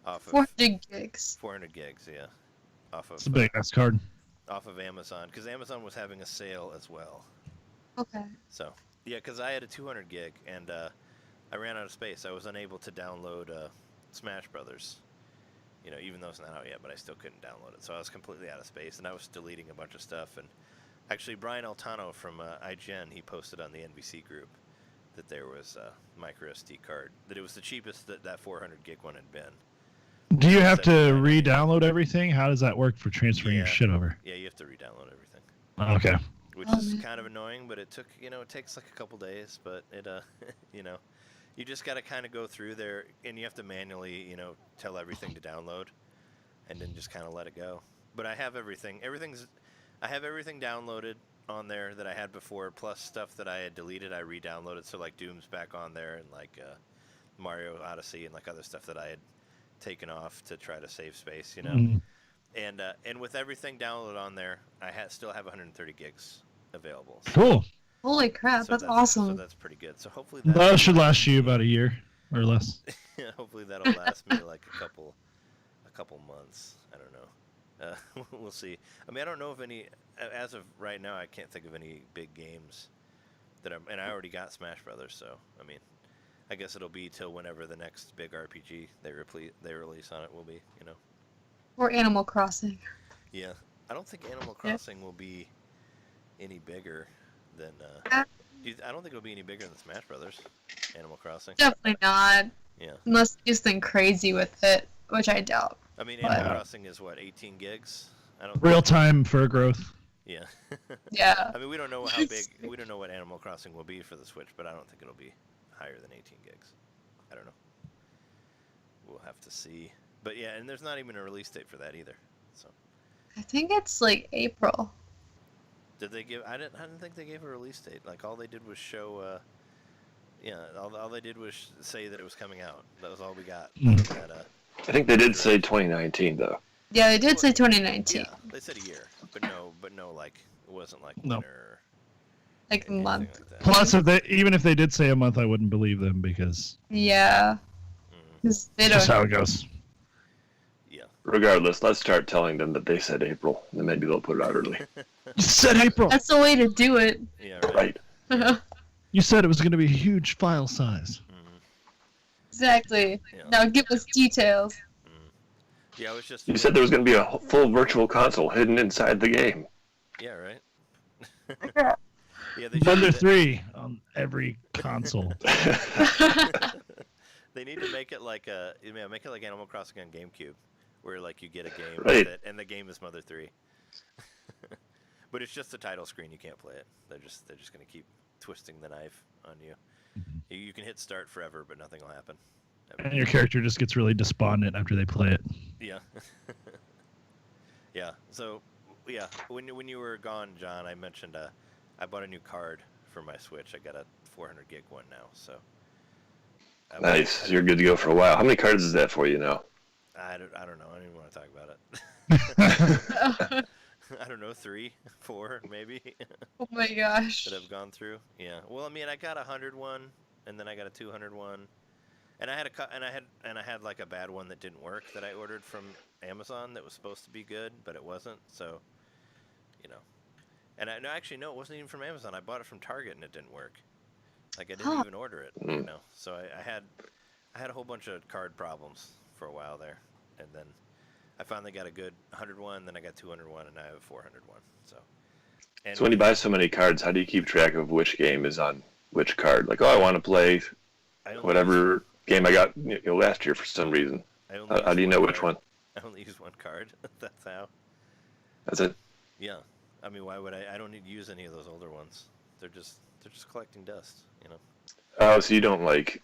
Off of 400 gigs. 400 gigs, yeah. It's a big ass card. Off of Amazon, because Amazon was having a sale as well. Okay. So, yeah, because I had a 200 gig, and I ran out of space. I was unable to download Smash Brothers. You know, even though it's not out yet, but I still couldn't download it. So I was completely out of space, and I was deleting a bunch of stuff. And actually, Brian Altano from IGN, he posted on the NVC group that there was a micro SD card, that it was the cheapest that 400 gig one had been. Do you have to re-download everything? How does that work for transferring your shit over? Yeah, you have to re-download everything. Okay. Which is kind of annoying, but it takes like a couple days, but it, you just got to kind of go through there, and you have to manually, tell everything to download, and then just kind of let it go. But I have everything. I have everything downloaded on there that I had before, plus stuff that I had deleted, I re-downloaded, so like Doom's back on there, and like Mario Odyssey, and like other stuff that I had taken off to try to save space, and with everything downloaded on there, I still have 130 gigs available. So, cool. Holy crap, so that's awesome. So that's pretty good. So hopefully that should last you about a year or less. Hopefully that'll last me like a couple months. I don't know. We'll see. I mean, I don't know if any, as of right now, I can't think of any big games and I already got Smash Brothers, so I mean, I guess it'll be till whenever the next big RPG they release on it will be, Or Animal Crossing. Yeah, I don't think Animal Crossing will be any bigger than. I don't think it'll be any bigger than Smash Brothers. Animal Crossing. Definitely not. Yeah. Unless you do something crazy with it, which I doubt. I mean, Animal Crossing is what, 18 gigs? Real time for growth. Yeah. Yeah. I mean, we don't know how big. We don't know what Animal Crossing will be for the Switch, but I don't think it'll be higher than 18 gigs. I don't know. We'll have to see. But yeah, and there's not even a release date for that either. So. I think it's like April. Did they give? I didn't think they gave a release date. Like all they did was show. All they did was say that it was coming out. That was all we got. I think they did say 2019 though. Yeah, they did say 2019. Yeah, they said a year, but no, like it wasn't like No. winter. Like a month. Like that. Plus, even if they did say a month, I wouldn't believe them because Yeah. 'Cause they that's just don't. how it goes. Yeah. Regardless, let's start telling them that they said April, and then maybe they'll put it out early. You said April. That's the way to do it. Yeah. Right. You said it was going to be a huge file size. Exactly. Yeah. Now give us details. Yeah, it was just. You said there was going to be a full virtual console hidden inside the game. Yeah, right. Yeah. Yeah, they Thunder should. 3 on every console. They need to make it like Animal Crossing on GameCube, where like you get a game Right. with it, and the game is Mother 3. But it's just the title screen. You can't play it. They're just gonna keep twisting the knife on you. You can hit start forever, but nothing will happen. And your character just gets really despondent after they play it. Yeah. Yeah. So, yeah, when you were gone, John, I mentioned I bought a new card for my Switch. I got a 400 gig one now, so. Nice. You're good to go for a while. How many cards is that for you now? I don't know. I don't even want to talk about it. I don't know, 3, 4, maybe. Oh my gosh. That I've gone through. Yeah. Well, I mean, I got a 100 one, and then I got a 200 one, and I had like a bad one that didn't work that I ordered from Amazon that was supposed to be good, but it wasn't. So, you know. And actually, no, it wasn't even from Amazon. I bought it from Target, and it didn't work. Like I didn't even order it. You know. So I had a whole bunch of card problems for a while there, and then I finally got a good 101, then I got 201, and now I have a 401. So when you buy so many cards, how do you keep track of which game is on which card? Like, I want to play whatever game I got last year for some reason. How do you know which one? I only use one card. That's how. That's it? Yeah. I mean, why would I? I don't need to use any of those older ones. They're just collecting dust, you know. Oh, so you don't like...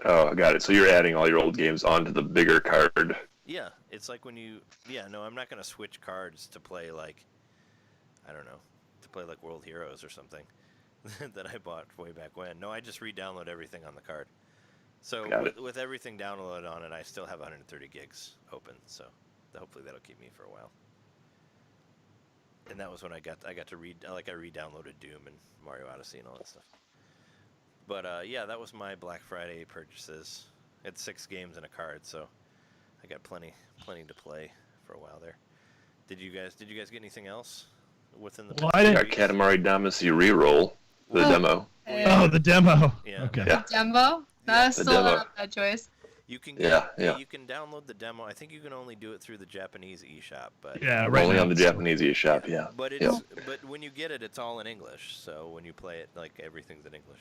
Oh, I got it. So you're adding all your old games onto the bigger card. Yeah, it's like when you... Yeah, no, I'm not going to switch cards to play, like... I don't know. To play, like, World Heroes or something that I bought way back when. No, I just re-download everything on the card. So with everything downloaded on it, I still have 130 gigs open. So hopefully that'll keep me for a while. And that was when I got to re-downloaded Doom and Mario Odyssey and all that stuff. But yeah, that was my Black Friday purchases. I had 6 games and a card, so I got plenty to play for a while there. Did you guys get anything else within the? Well, I got Katamari Damacy Reroll, the demo. Oh, the demo. Yeah. Okay. The demo? That's still not that choice. You can you can download the demo. I think you can only do it through the Japanese eShop, but only on the Japanese eShop. Yeah. But but when you get it, it's all in English. So when you play it, like everything's in English.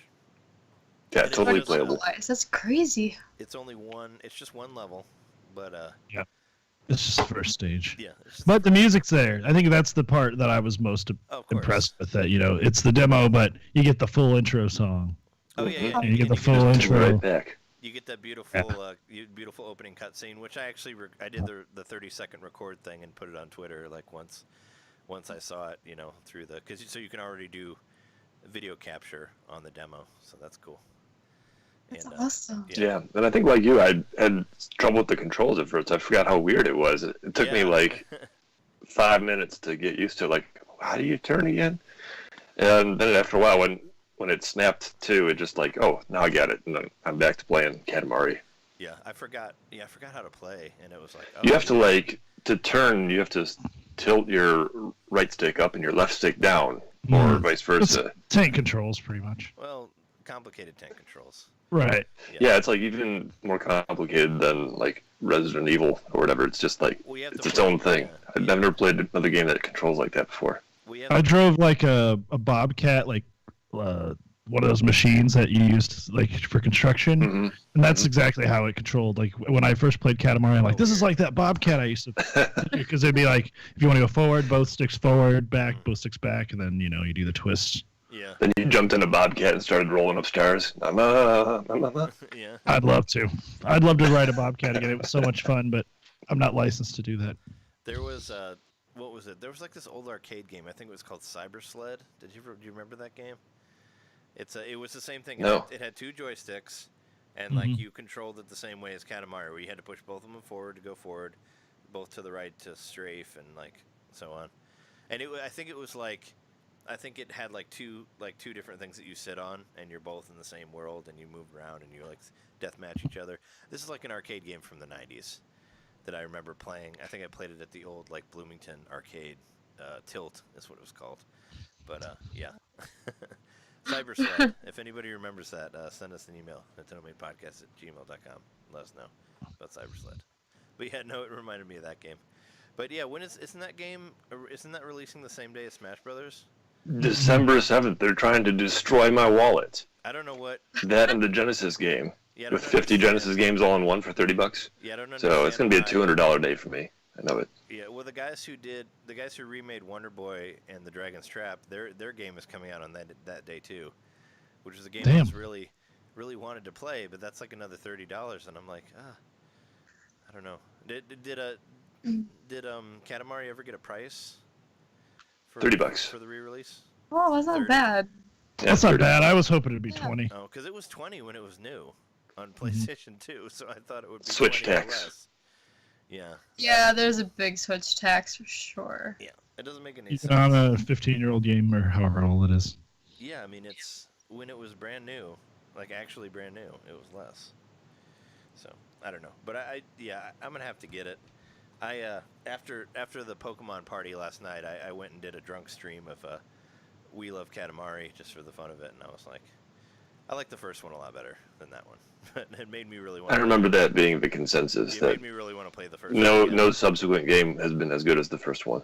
Yeah, totally playable. That's crazy. It's only one. It's just one level, but yeah, it's just the first stage. Yeah. But the music's there. I think that's the part that I was most impressed with. That it's the demo, but you get the full intro song. Oh yeah. And you get the full intro. Right back. You get that beautiful opening cutscene, which I actually I did the 30-second record thing and put it on Twitter like once I saw it, through so you can already do video capture on the demo, so that's cool. That's awesome. Yeah, and I think like you, I had trouble with the controls at first. I forgot how weird it was. It took me like 5 minutes to get used to like, how do you turn again? And then after a while, when it snapped to, it just like, oh, now I get it, and then I'm back to playing Katamari. Yeah, I forgot how to play, and it was like, you have to to turn, you have to tilt your right stick up and your left stick down, or vice versa. It's tank controls, pretty much. Well, complicated tank controls. Right. Yeah, it's like even more complicated than like Resident Evil or whatever. It's just like it's its own thing. I've never played another game that controls like that before. I drove like a Bobcat, like one of those machines that you used like for construction, and that's exactly how it controlled. Like when I first played Katamari, I'm like, this is like that Bobcat I used to, because it'd be like if you want to go forward, both sticks forward, back, both sticks back, and then you do the twists. Yeah. Then you jumped in a Bobcat and started rolling up stairs. Yeah. I'd love to. I'd love to ride a Bobcat again. It was so much fun, but I'm not licensed to do that. There was what was it? There was like this old arcade game. I think it was called Cyber Sled. Do you remember that game? It was the same thing. No. It had 2 joysticks, and like you controlled it the same way as Katamari, where you had to push both of them forward to go forward, both to the right to strafe, and like so on. And I think it had like two different things that you sit on, and you're both in the same world, and you move around, and you like deathmatch each other. This is like an arcade game from the 90s that I remember playing. I think I played it at the old like Bloomington arcade. Tilt is what it was called. But yeah. Cyber Sled. If anybody remembers that, send us an email, Nintendomain Podcast at gmail.com. Let us know about Cyber Sled. But yeah, no, it reminded me of that game. But yeah, isn't that releasing the same day as Smash Brothers? December 7th. They're trying to destroy my wallet. I don't know what. That and the Genesis game. With 50 Genesis games all in one for $30. Yeah, I don't know. So it's going to be a $200 day for me. I know it. Yeah, well, the guys who remade Wonder Boy and the Dragon's Trap, their game is coming out on that day too. which is a game I Damn. was really wanted to play, but that's like another $30, and I'm like, I don't know. Did Katamari ever get a price? For $30 for the re-release. Oh, that's not 30. bad. Yeah, That's not 30. bad. I was hoping it'd be Yeah. 20. Oh, because it was 20 when it was new on PlayStation 2, so I thought it would be Switch 20 or tax. less. Yeah. Yeah, there's a big Switch tax for sure. Yeah. It doesn't make any Even sense. on a 15-year-old game or however old it is. Yeah, I mean, it's when it was brand new, like actually brand new, it was less. So I don't know, but I'm gonna have to get it. I after the Pokemon party last night, I went and did a drunk stream of We Love Katamari just for the fun of it, and I was like, I like the first one a lot better than that one. But it made me really want. I remember that being the consensus It that made me really want to play the first. no one. no subsequent game has been as good as the first one.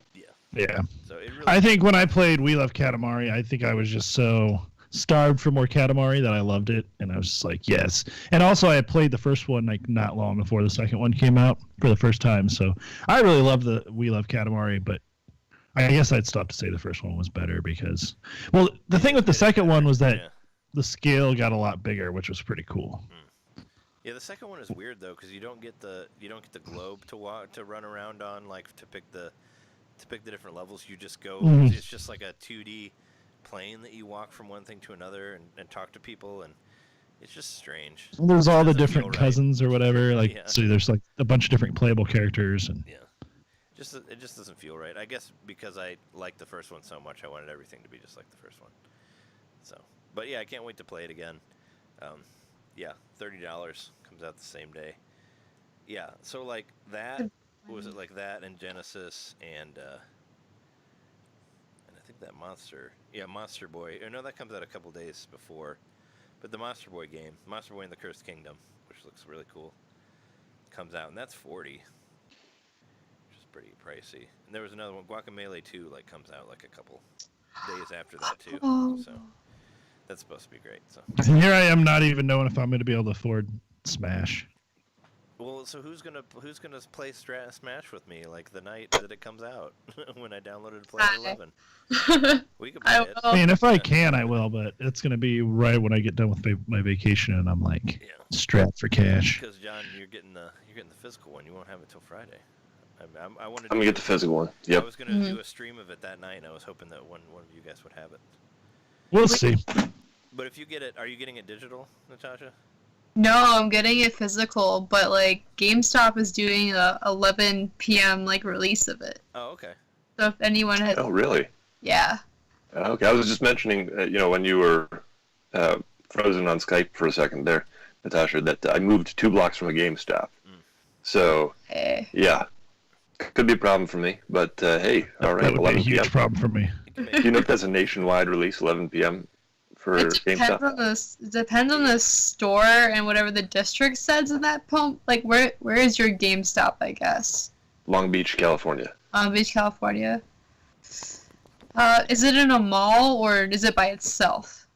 Yeah. So it really. I think when I played We Love Katamari, I think I was just so starved for more Katamari that I loved it, and I was just like, yes. And also, I had played the first one like not long before the second one came out for the first time, so I really love the We Love Katamari. But I guess I'd still have to say the first one was better because, well, the thing with the second one was that Yeah. the scale got a lot bigger, which was pretty cool. Yeah, the second one is weird though because you don't get the globe to run around on, like to pick the different levels. You just go. Mhm. It's just like a 2D plane that you walk from one thing to another and talk to people, and it's just strange. And there's all the Doesn't feel different right. cousins or whatever. Like, Yeah. so there's like a bunch of different playable characters, and Yeah, it just doesn't feel right. I guess because I liked the first one so much, I wanted everything to be just like the first one. So, but yeah, I can't wait to play it again. Yeah, $30 comes out the same day. Yeah, so like that was it like that and Genesis and I think that Monster Boy. Oh, no, that comes out a couple days before. But the Monster Boy game, Monster Boy in the Cursed Kingdom, which looks really cool, comes out, and that's $40, which is pretty pricey. And there was another one, Guacamelee 2, like comes out like a couple days after that too. Oh. So that's supposed to be great. So and here I am not even knowing if I'm going to be able to afford Smash. well, so who's gonna play Smash with me like the night that it comes out when I downloaded Player 11? We could play I it. I mean, if I can, I will, but it's going to be right when I get done with my vacation, and I'm like Yeah. strapped for cash. Because John, you're getting the physical one. You won't have it till Friday. I wanted. I'm gonna get the physical one. I Yep. was gonna do a stream of it that night, and I was hoping that one of you guys would have it. We'll see. But if you get it, are you getting it digital, Natasha? No, I'm getting it physical, but like GameStop is doing a 11 p.m. like release of it. Oh, okay. So if anyone has, Oh, really? yeah, Okay. I was just mentioning, when you were frozen on Skype for a second there, Natasha, that I moved 2 blocks from a GameStop. So, hey, yeah, could be a problem for me. But hey, all right, That would be a 11 huge p.m. problem for me. You can Do make you know if that's a nationwide release, 11 p.m. for it depends GameStop? on the store and whatever the district says in that pump. Like where is your GameStop? I guess Long Beach, California. Long Beach, California. Is it in a mall or is it by itself?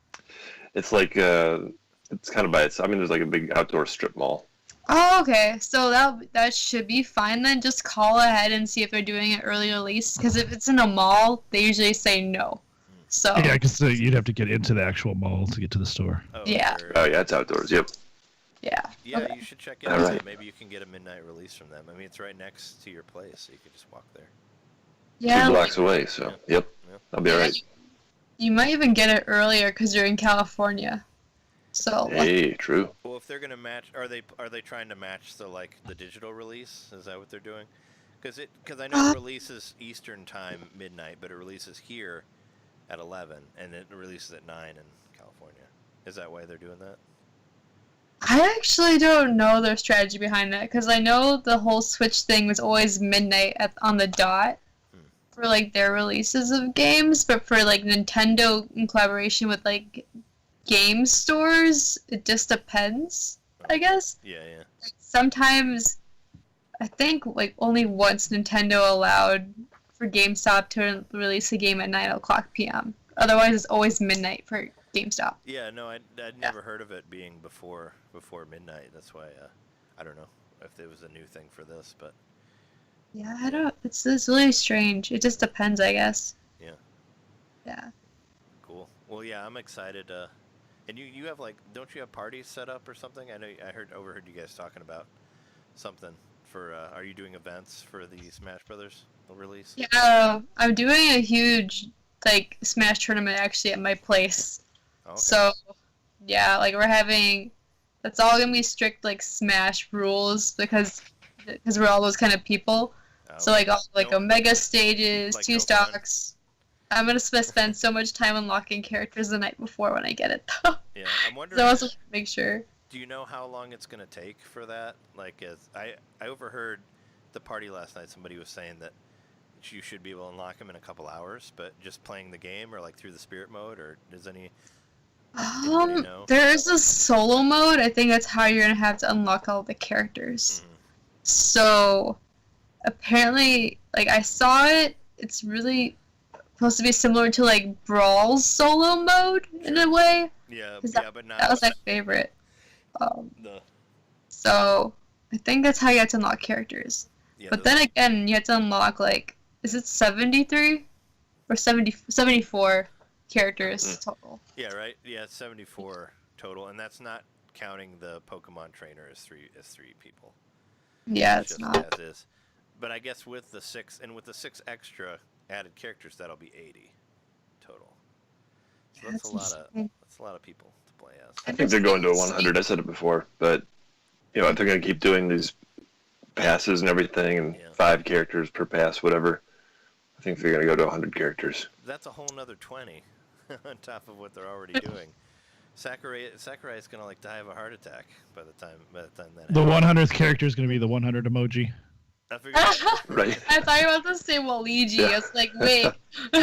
It's like it's kind of by itself. I mean, there's like a big outdoor strip mall. Oh, okay. So that should be fine then. Just call ahead and see if they're doing an early release. Because if it's in a mall, they usually say no. So Yeah, because you'd have to get into the actual mall to get to the store. Oh, Yeah. sure. Oh yeah, it's outdoors. Yep. yeah. Yeah, Okay. you should check it All out. right. Maybe you can get a midnight release from them. I mean, it's right next to your place, so you could just walk there. 2 Yeah. blocks away. So yep, Yeah. I'll be all right. You might even get it earlier because you're in California. So Hey, true. Well, if they're gonna match, are they trying to match the digital release? Is that what they're doing? Because I know it releases Eastern time midnight, but it releases here at 11, and it releases at 9 in California. Is that why they're doing that? I actually don't know their strategy behind that because I know the whole Switch thing was always midnight on the dot for like their releases of games, but for like Nintendo in collaboration with like game stores, it just depends, I guess. Yeah, yeah. Sometimes, I think like only once Nintendo allowed for GameStop to release a game at 9:00 p.m. Otherwise, it's always midnight for GameStop. Yeah, no, I'd never heard of it being before midnight. That's why I don't know if it was a new thing for this, but Yeah, I don't. It's really strange. It just depends, I guess. Yeah. Yeah. cool. Well, yeah, I'm excited. And you have like, don't you have parties set up or something? I know overheard you guys talking about something for. Are you doing events for the Smash Brothers release? Yeah, I'm doing a huge like Smash tournament actually at my place. Okay. So yeah, like we're having. That's all gonna be strict like Smash rules because we're all those kind of people. So like all like Omega stages, like 2 stocks. I'm gonna spend so much time unlocking characters the night before when I get it though. Yeah, I'm wondering. So I also make sure. Do you know how long it's gonna take for that? Like, as I overheard the party last night, somebody was saying that you should be able to unlock them in a couple hours, but just playing the game or like through the spirit mode, or does any? Know? There's a solo mode. I think that's how you're gonna have to unlock all the characters. Mm-hmm. So apparently, like I saw it. It's really supposed to be similar to like Brawl's solo mode in a way. Yeah, but not. That was my favorite. So I think that's how you have to unlock characters. Yeah, but then again, you have to unlock like, is it 73 or 74 characters total? Yeah, right. Yeah, 74 total, and that's not counting the Pokemon trainer as three people. Yeah, it's not. As is. But I guess with the 6 extra added characters, that'll be 80 total. So that's a lot of people to play as. I think they're going to 100. I said it before, but if they're going to keep doing these passes and everything, and 5 characters per pass, whatever, I think they're going to go to 100 characters. That's a whole nother 20 on top of what they're already doing. Sakurai is going to like die of a heart attack by the time that the 100th character is going to be the 100 emoji. I figured. Right. I thought you were about to say Waluigi. Yeah. I was like, wait. The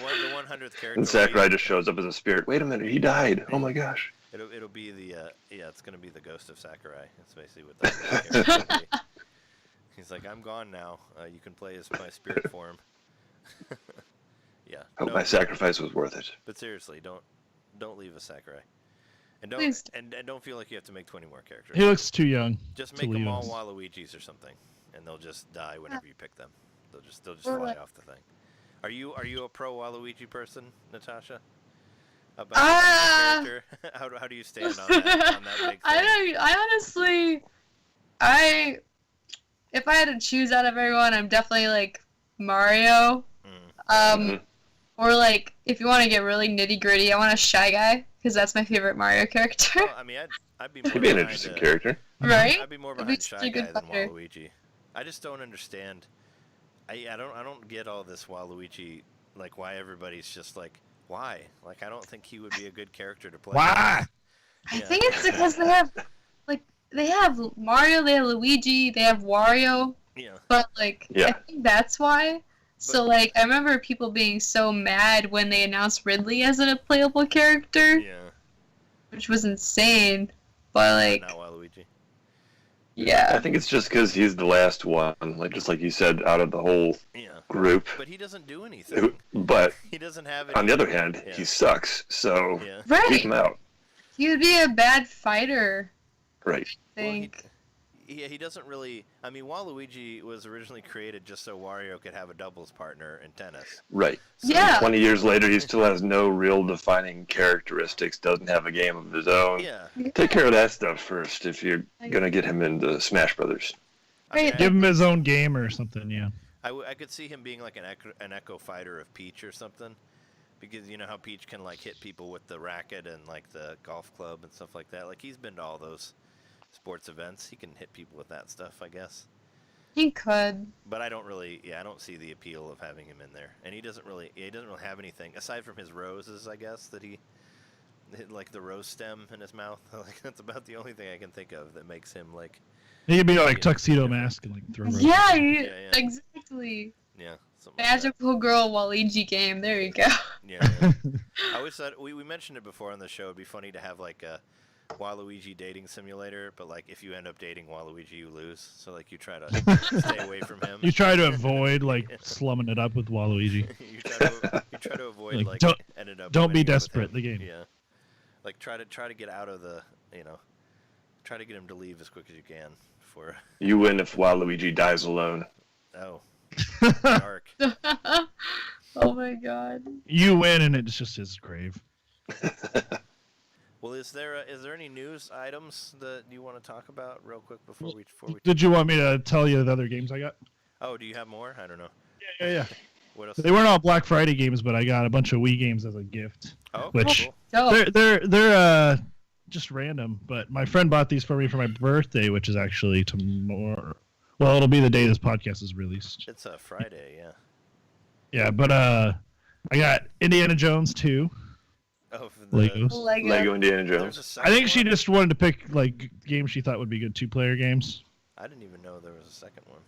100th character. And Sakurai just shows up as a spirit. Wait a minute, he died. Oh my gosh. It'll be the it's gonna be the ghost of Sakurai. That's basically what that character will be. He's like, I'm gone now. You can play as my spirit form. Yeah. Hope my sacrifice was worth it. But seriously, don't leave a Sakurai. And don't feel like you have to make 20 more characters. He looks too young. Just make them all Waluigis or something, and they'll just die whenever you pick them. They'll just fly off the thing. Are you a pro Waluigi person, Natasha? About character? How do you stand on that big thing? I honestly, if I had to choose out of everyone, I'm definitely like Mario. Or like, if you want to get really nitty gritty, I want a Shy Guy because that's my favorite Mario character. Well, I mean, I'd be more. He'd be an interesting character, right? I'd be more behind Shy Guy than Waluigi. I just don't understand. I don't get all this Waluigi, like why everybody's just like, why? Like I don't think he would be a good character to play. Why? I think it's because they have Mario, they have Luigi, they have Wario. Yeah. But I think that's why. So like I remember people being so mad when they announced Ridley as a playable character. Yeah. Which was insane. But like not Waluigi. Yeah. I think it's just because he's the last one, just like you said, out of the whole group. But he doesn't do anything. But he doesn't have it. On the other hand, he sucks. So keep him out. He would be a bad fighter. Right. I think. Well, he doesn't really. I mean, Waluigi was originally created just so Wario could have a doubles partner in tennis. Right. So 20 years later, he still has no real defining characteristics. Doesn't have a game of his own. Yeah. Take care of that stuff first if you're gonna get him into Smash Brothers. Right. Give him his own game or something. Yeah. I could see him being like an Echo Fighter of Peach or something, because you know how Peach can like hit people with the racket and like the golf club and stuff like that. Like he's been to all those sports events. He can hit people with that stuff, I guess. He could. But I don't see the appeal of having him in there. And he doesn't really have anything aside from his roses, I guess, that he like the rose stem in his mouth. Like that's about the only thing I can think of that makes him like he could be like Tuxedo Mask and like throw roses. Yeah, exactly. Yeah. Magical Girl Waluigi game. There you go. Yeah. I always thought we mentioned it before on the show. It'd be funny to have like a Waluigi dating simulator, but like if you end up dating Waluigi, you lose. So like you try to stay away from him. You try to avoid like slumming it up with Waluigi. you try to avoid like ended up. Don't be desperate. The game. Yeah. Like try to get out of the try to get him to leave as quick as you can before. You win if Waluigi dies alone. Oh. Dark. Oh my god. You win and it's just his grave. Well, is there any news items that you want to talk about real quick before we? Did you want me to tell you the other games I got? Oh, do you have more? I don't know. Yeah. What else? They weren't all Black Friday games, but I got a bunch of Wii games as a gift. Oh, which cool. they're just random. But my friend bought these for me for my birthday, which is actually tomorrow. Well, it'll be the day this podcast is released. It's a Friday, yeah. Yeah, but I got Indiana Jones 2. Oh, Lego Indiana Jones. I think she just wanted to pick like games she thought would be good 2-player games. I didn't even know there was a second one.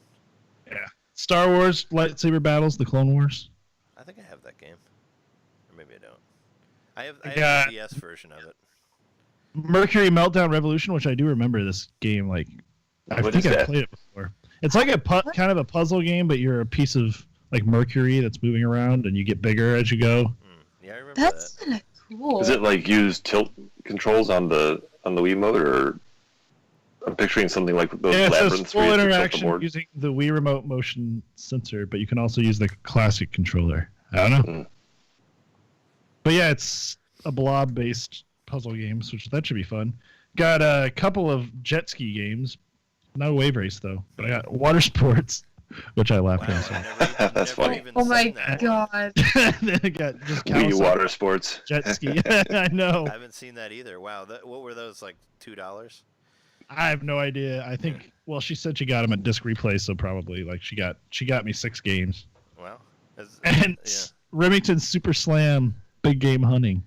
Yeah. Star Wars lightsaber battles, the Clone Wars. I think I have that game. Or maybe I don't. I have the DS version of it. Mercury Meltdown Revolution, which I do remember this game. Like, I think I played it before. It's like a kind of a puzzle game, but you're a piece of like Mercury that's moving around, and you get bigger as you go. Yeah, I remember That's that. kind of cool. Is it like use tilt controls on the Wiimote, or I'm picturing something like those Yeah, it says labyrinths full where you tilt the interaction board. using the Wii Remote motion sensor, but you can also use the classic controller. I don't know. Mm. But yeah, it's a blob-based puzzle games, which that should be fun. Got a couple of jet ski games. Not a wave race, though. But I got water sports, which I laughed at. That's funny. Oh my god. Then I got just Wii Kawasaki water sports. jet ski. I know. I haven't seen that either. Wow, what were those, like $2? I have no idea. I think. Well, she said she got them at Disc Replay, so probably like she got me 6 games. Wow. And Yeah. Remington Super Slam Big Game Hunting.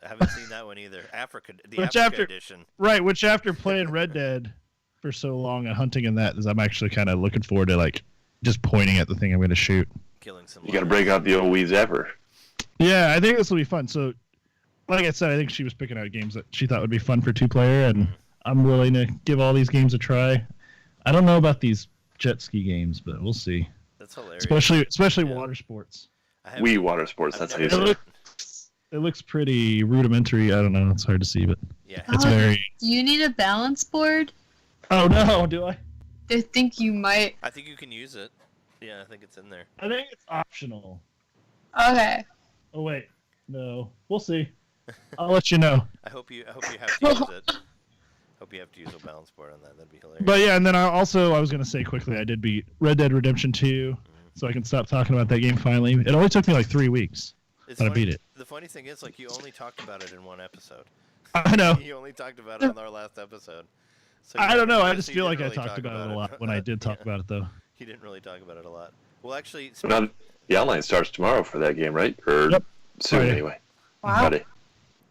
I haven't seen that one either. The Which Africa after- edition. Right, which after playing Red Dead for so long and hunting in that, is I'm actually kind of looking forward to like just pointing at the thing I'm going to shoot. Killing some. You got to break out the old Wii Zapper. Yeah, I think this will be fun. So, like I said, I think she was picking out games that she thought would be fun for 2-player, and I'm willing to give all these games a try. I don't know about these jet ski games, but we'll see. That's hilarious. Especially Yeah. water sports. Wii water sports. I've That's how you never say done it. It looks pretty rudimentary. I don't know. It's hard to see, but Yeah. it's Oh, very. Do you need a balance board? Oh no, do I? I think you might. I think you can use it. Yeah, I think it's in there. I think it's optional. Okay. Oh wait, no. We'll see. I'll let you know. I hope you have to use it. Hope you have to use a balance board on that. That'd be hilarious. But yeah, and then I was going to say quickly, I did beat Red Dead Redemption 2, so I can stop talking about that game finally. It only took me like 3 weeks, It's but I funny- beat it. The funny thing is, like, you only talked about it in one episode. I know. You only talked about it on our last episode. So I don't know. I so just you feel didn't like I really talked talk about it a lot when I did talk about it, though. You didn't really talk about it a lot. Well, actually, Now, the online starts tomorrow for that game, right? Or Yep. soon, Friday. anyway. Wow. Friday.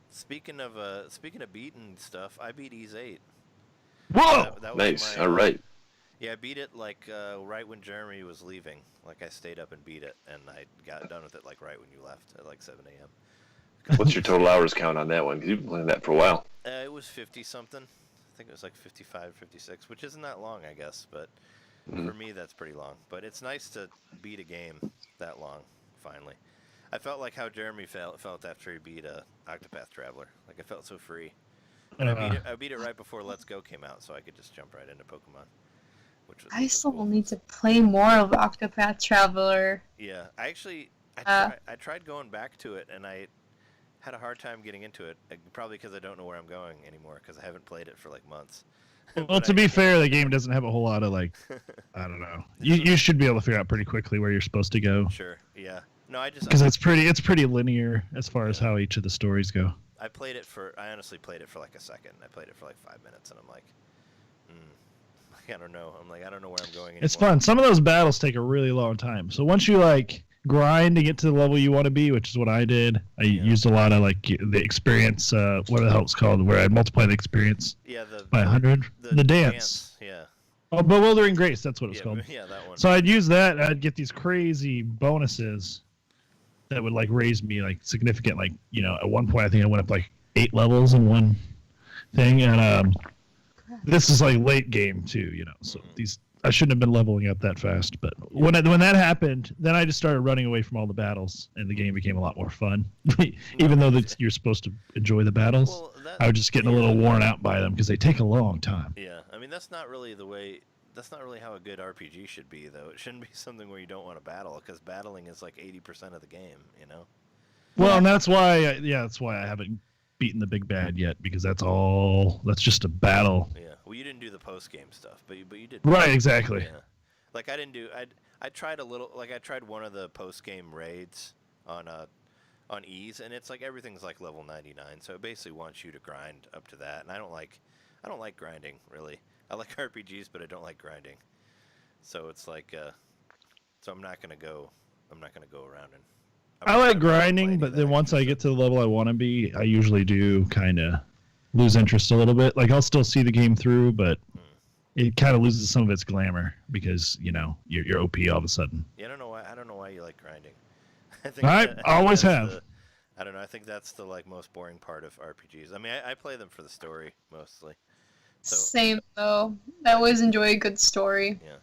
speaking of beating stuff, I beat Ys 8. Whoa! That was Nice. my, All right. Yeah, I beat it like right when Jeremy was leaving. Like I stayed up and beat it, and I got done with it like right when you left at like 7 a.m. What's your total hours count on that one? 'Cause you've been playing that for a while. It was 50 something. I think it was like 55, 56, which isn't that long, I guess. But for me, that's pretty long. But it's nice to beat a game that long. Finally, I felt like how Jeremy felt after he beat Octopath Traveler. Like I felt so free. And I beat it right before Let's Go came out, so I could just jump right into Pokemon. I still need to play more of Octopath Traveler. Yeah, I tried going back to it, and I had a hard time getting into it. Probably because I don't know where I'm going anymore, because I haven't played it for like months. Well, to be fair, the game doesn't have a whole lot of like, I don't know. You should be able to figure out pretty quickly where you're supposed to go. Sure. Yeah. No, Because it's pretty linear as far as how each of the stories go. I honestly played it for like a second. I played it for like 5 minutes, and I'm like, I don't know. I don't know where I'm going anymore. It's fun. Some of those battles take a really long time. So once you like grind to get to the level you want to be, which is what I did, I used a lot of like the experience. What the hell it's called? Where I multiply the experience by 100. The dance. Yeah. Oh, Bewildering Grace. That's what it's called. Yeah, that one. So I'd use that. I'd get these crazy bonuses that would like raise me like significant. Like at one point I think I went up like 8 levels in one thing, and this is like late game too. So these I shouldn't have been leveling up that fast. But when that happened, then I just started running away from all the battles, and the game became a lot more fun. Even though you're supposed to enjoy the battles, Well, I was just getting a little worn out by them because they take a long time. Yeah, I mean that's not really how a good RPG should be, though. It shouldn't be something where you don't want to battle, because battling is like 80% of the game. Well, and that's why I haven't beaten the big bad yet because that's just a battle. Yeah. Well, you didn't do the post game stuff, but you did. Right, exactly. Yeah. Like I tried a little. Like I tried one of the post game raids on ease, and it's like everything's like level 99, so it basically wants you to grind up to that, and I don't like grinding really. I like RPGs, but I don't like grinding. So it's like, so I'm not gonna go around and. I like grinding, but then once I get to the level I want to be, I usually do kind of lose interest a little bit. Like I'll still see the game through, but it kind of loses some of its glamour because you're OP all of a sudden. Yeah, I don't know why you like grinding. I always have. I don't know. I think that's the most boring part of RPGs. I mean, I play them for the story mostly. So, same though. I always enjoy a good story. Yeah,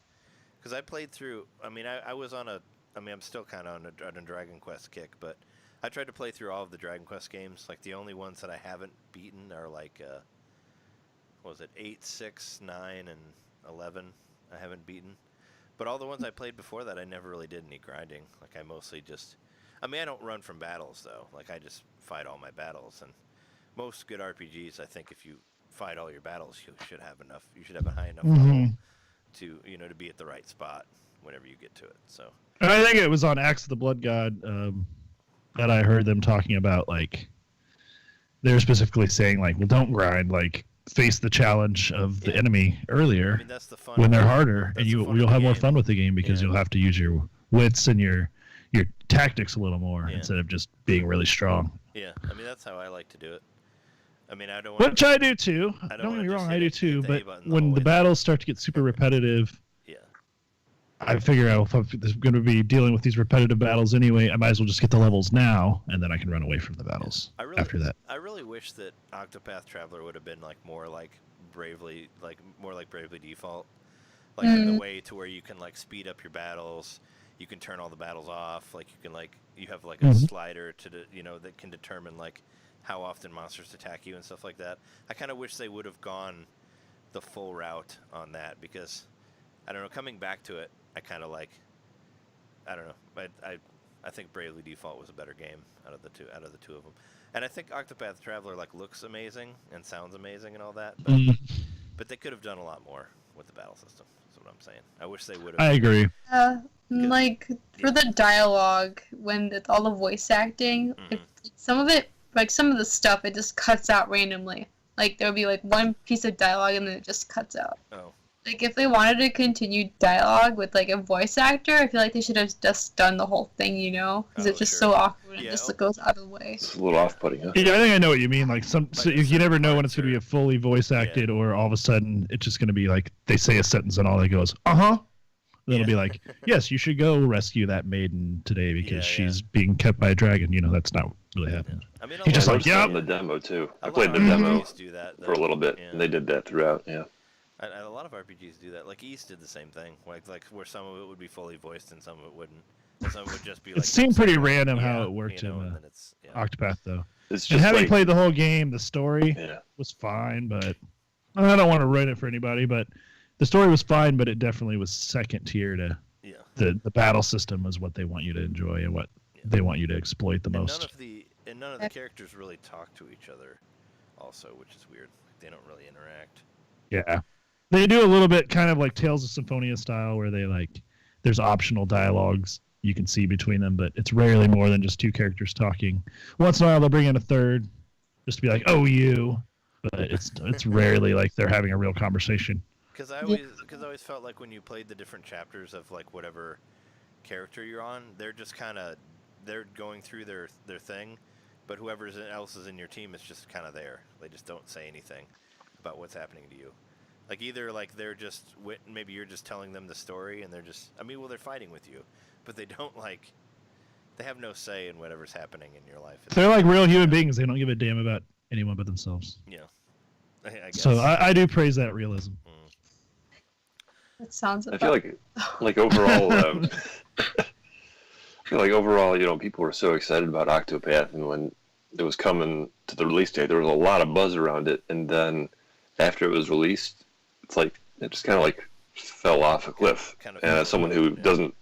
because I played through. I mean, I was on a. I mean, I'm still kind of on a Dragon Quest kick, but I tried to play through all of the Dragon Quest games. Like the only ones that I haven't beaten are like, what was it, 8, 6, 9, and 11. I haven't beaten, but all the ones I played before that, I never really did any grinding. Like I mostly just. I mean, I don't run from battles though. Like I just fight all my battles, and most good RPGs, I think, if you fight all your battles, you should have enough. You should have a high enough level to to be at the right spot whenever you get to it. So. I think it was on Axe of the Blood God that I heard them talking about, like, they're specifically saying, like, well, don't grind, like, face the challenge of the enemy earlier. I mean, that's the fun when they're harder, and you'll have more game. fun with the game because you'll have to use your wits and your tactics a little more instead of just being really strong. Yeah, I mean, that's how I like to do it. I mean, I don't. Which I do too. Don't get me wrong, I do too. But when the battles start to get super repetitive. I figure out if I'm going to be dealing with these repetitive battles anyway, I might as well just get the levels now, and then I can run away from the battles after that. I really wish that Octopath Traveler would have been more like Bravely Default, like in the way to where you can speed up your battles, you can turn all the battles off, you can you have a slider to that can determine how often monsters attack you and stuff like that. I kind of wish they would have gone the full route on that because I don't know. Coming back to it, I kind of I don't know. I think Bravely Default was a better game out of the two of them, and I think Octopath Traveler looks amazing and sounds amazing and all that, but they could have done a lot more with the battle system. That's what I'm saying. I wish they would have. I agree. For the dialogue, when it's all the voice acting, some of it, some of the stuff, it just cuts out randomly. There would be one piece of dialogue and then it just cuts out. Oh. If they wanted to continue dialogue with a voice actor, I feel like they should have just done the whole thing, because it's just so awkward and just goes out of the way. It's a little off-putting, huh? Yeah, I think I know what you mean. You never know when it's going to be a fully voice acted, or all of a sudden it's just going to be they say a sentence and all they go is Then it'll be yes, you should go rescue that maiden today because she's being kept by a dragon. That's not really happening. I mean, he's just in the demo too. I played the demo for a little bit, and they did that throughout. Yeah. A lot of RPGs do that. East did the same thing. Where some of it would be fully voiced and some of it wouldn't. And some would just be it seemed pretty random how it worked in Octopath, though. It's just and having played the whole game, the story was fine, but I don't want to ruin it for anybody, but the story was fine, but it definitely was second tier to the battle system was what they want you to enjoy and what they want you to exploit the most. None of the characters really talk to each other also, which is weird. They don't really interact. Yeah. They do a little bit kind of like Tales of Symphonia style where they there's optional dialogues you can see between them, but it's rarely more than just two characters talking. Once in a while they'll bring in a third just to be oh, you. But it's rarely they're having a real conversation. Because I always felt when you played the different chapters of whatever character you're on, they're just they're going through their thing, but whoever else is in your team is just kind of there. They just don't say anything about what's happening to you. Either they're just maybe you're just telling them the story and they're just they're fighting with you, but they don't they have no say in whatever's happening in your life. They're real human beings. They don't give a damn about anyone but themselves. Yeah, I guess. So I do praise that realism. That sounds. I feel overall. I feel overall, people were so excited about Octopath, and when it was coming to the release date, there was a lot of buzz around it, and then after it was released, it's it just kind of fell off a cliff. And as someone who doesn't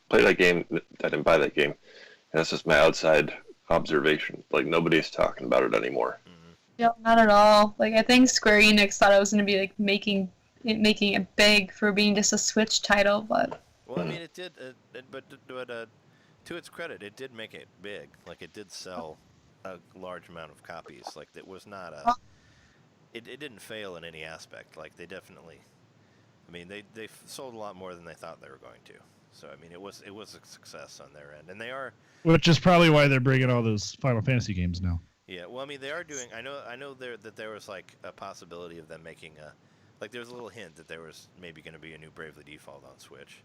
play that game, I didn't buy that game, and that's just my outside observation. Nobody's talking about it anymore. Yeah, not at all. Like, I think Square Enix thought it was going to be, like, making it big for being just a Switch title, but... Well, I mean, it did, but to its credit, it did make it big. Like, it did sell a large amount of copies. Like, it was not a... It didn't fail in any aspect. Like, they definitely... I mean, they sold a lot more than they thought they were going to. So, I mean, it was a success on their end. And they are... Which is probably why they're bringing all those Final Fantasy games now. Yeah, well, I mean, they are doing... I know that there was, like, a possibility of them making a... Like, there was a little hint that there was maybe going to be a new Bravely Default on Switch.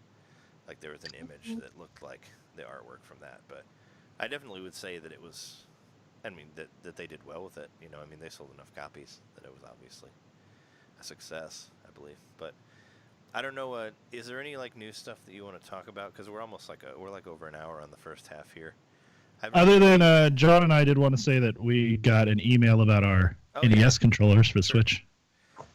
Like, there was an image that looked like the artwork from that. But I definitely would say that it was... I mean, that they did well with it. You know, I mean, they sold enough copies that it was obviously a success, I believe. But I don't know. Is there any, like, new stuff that you want to talk about? Because we're almost like we're like over an hour on the first half here. Other than John and I did want to say that we got an email about our NES controllers for Switch.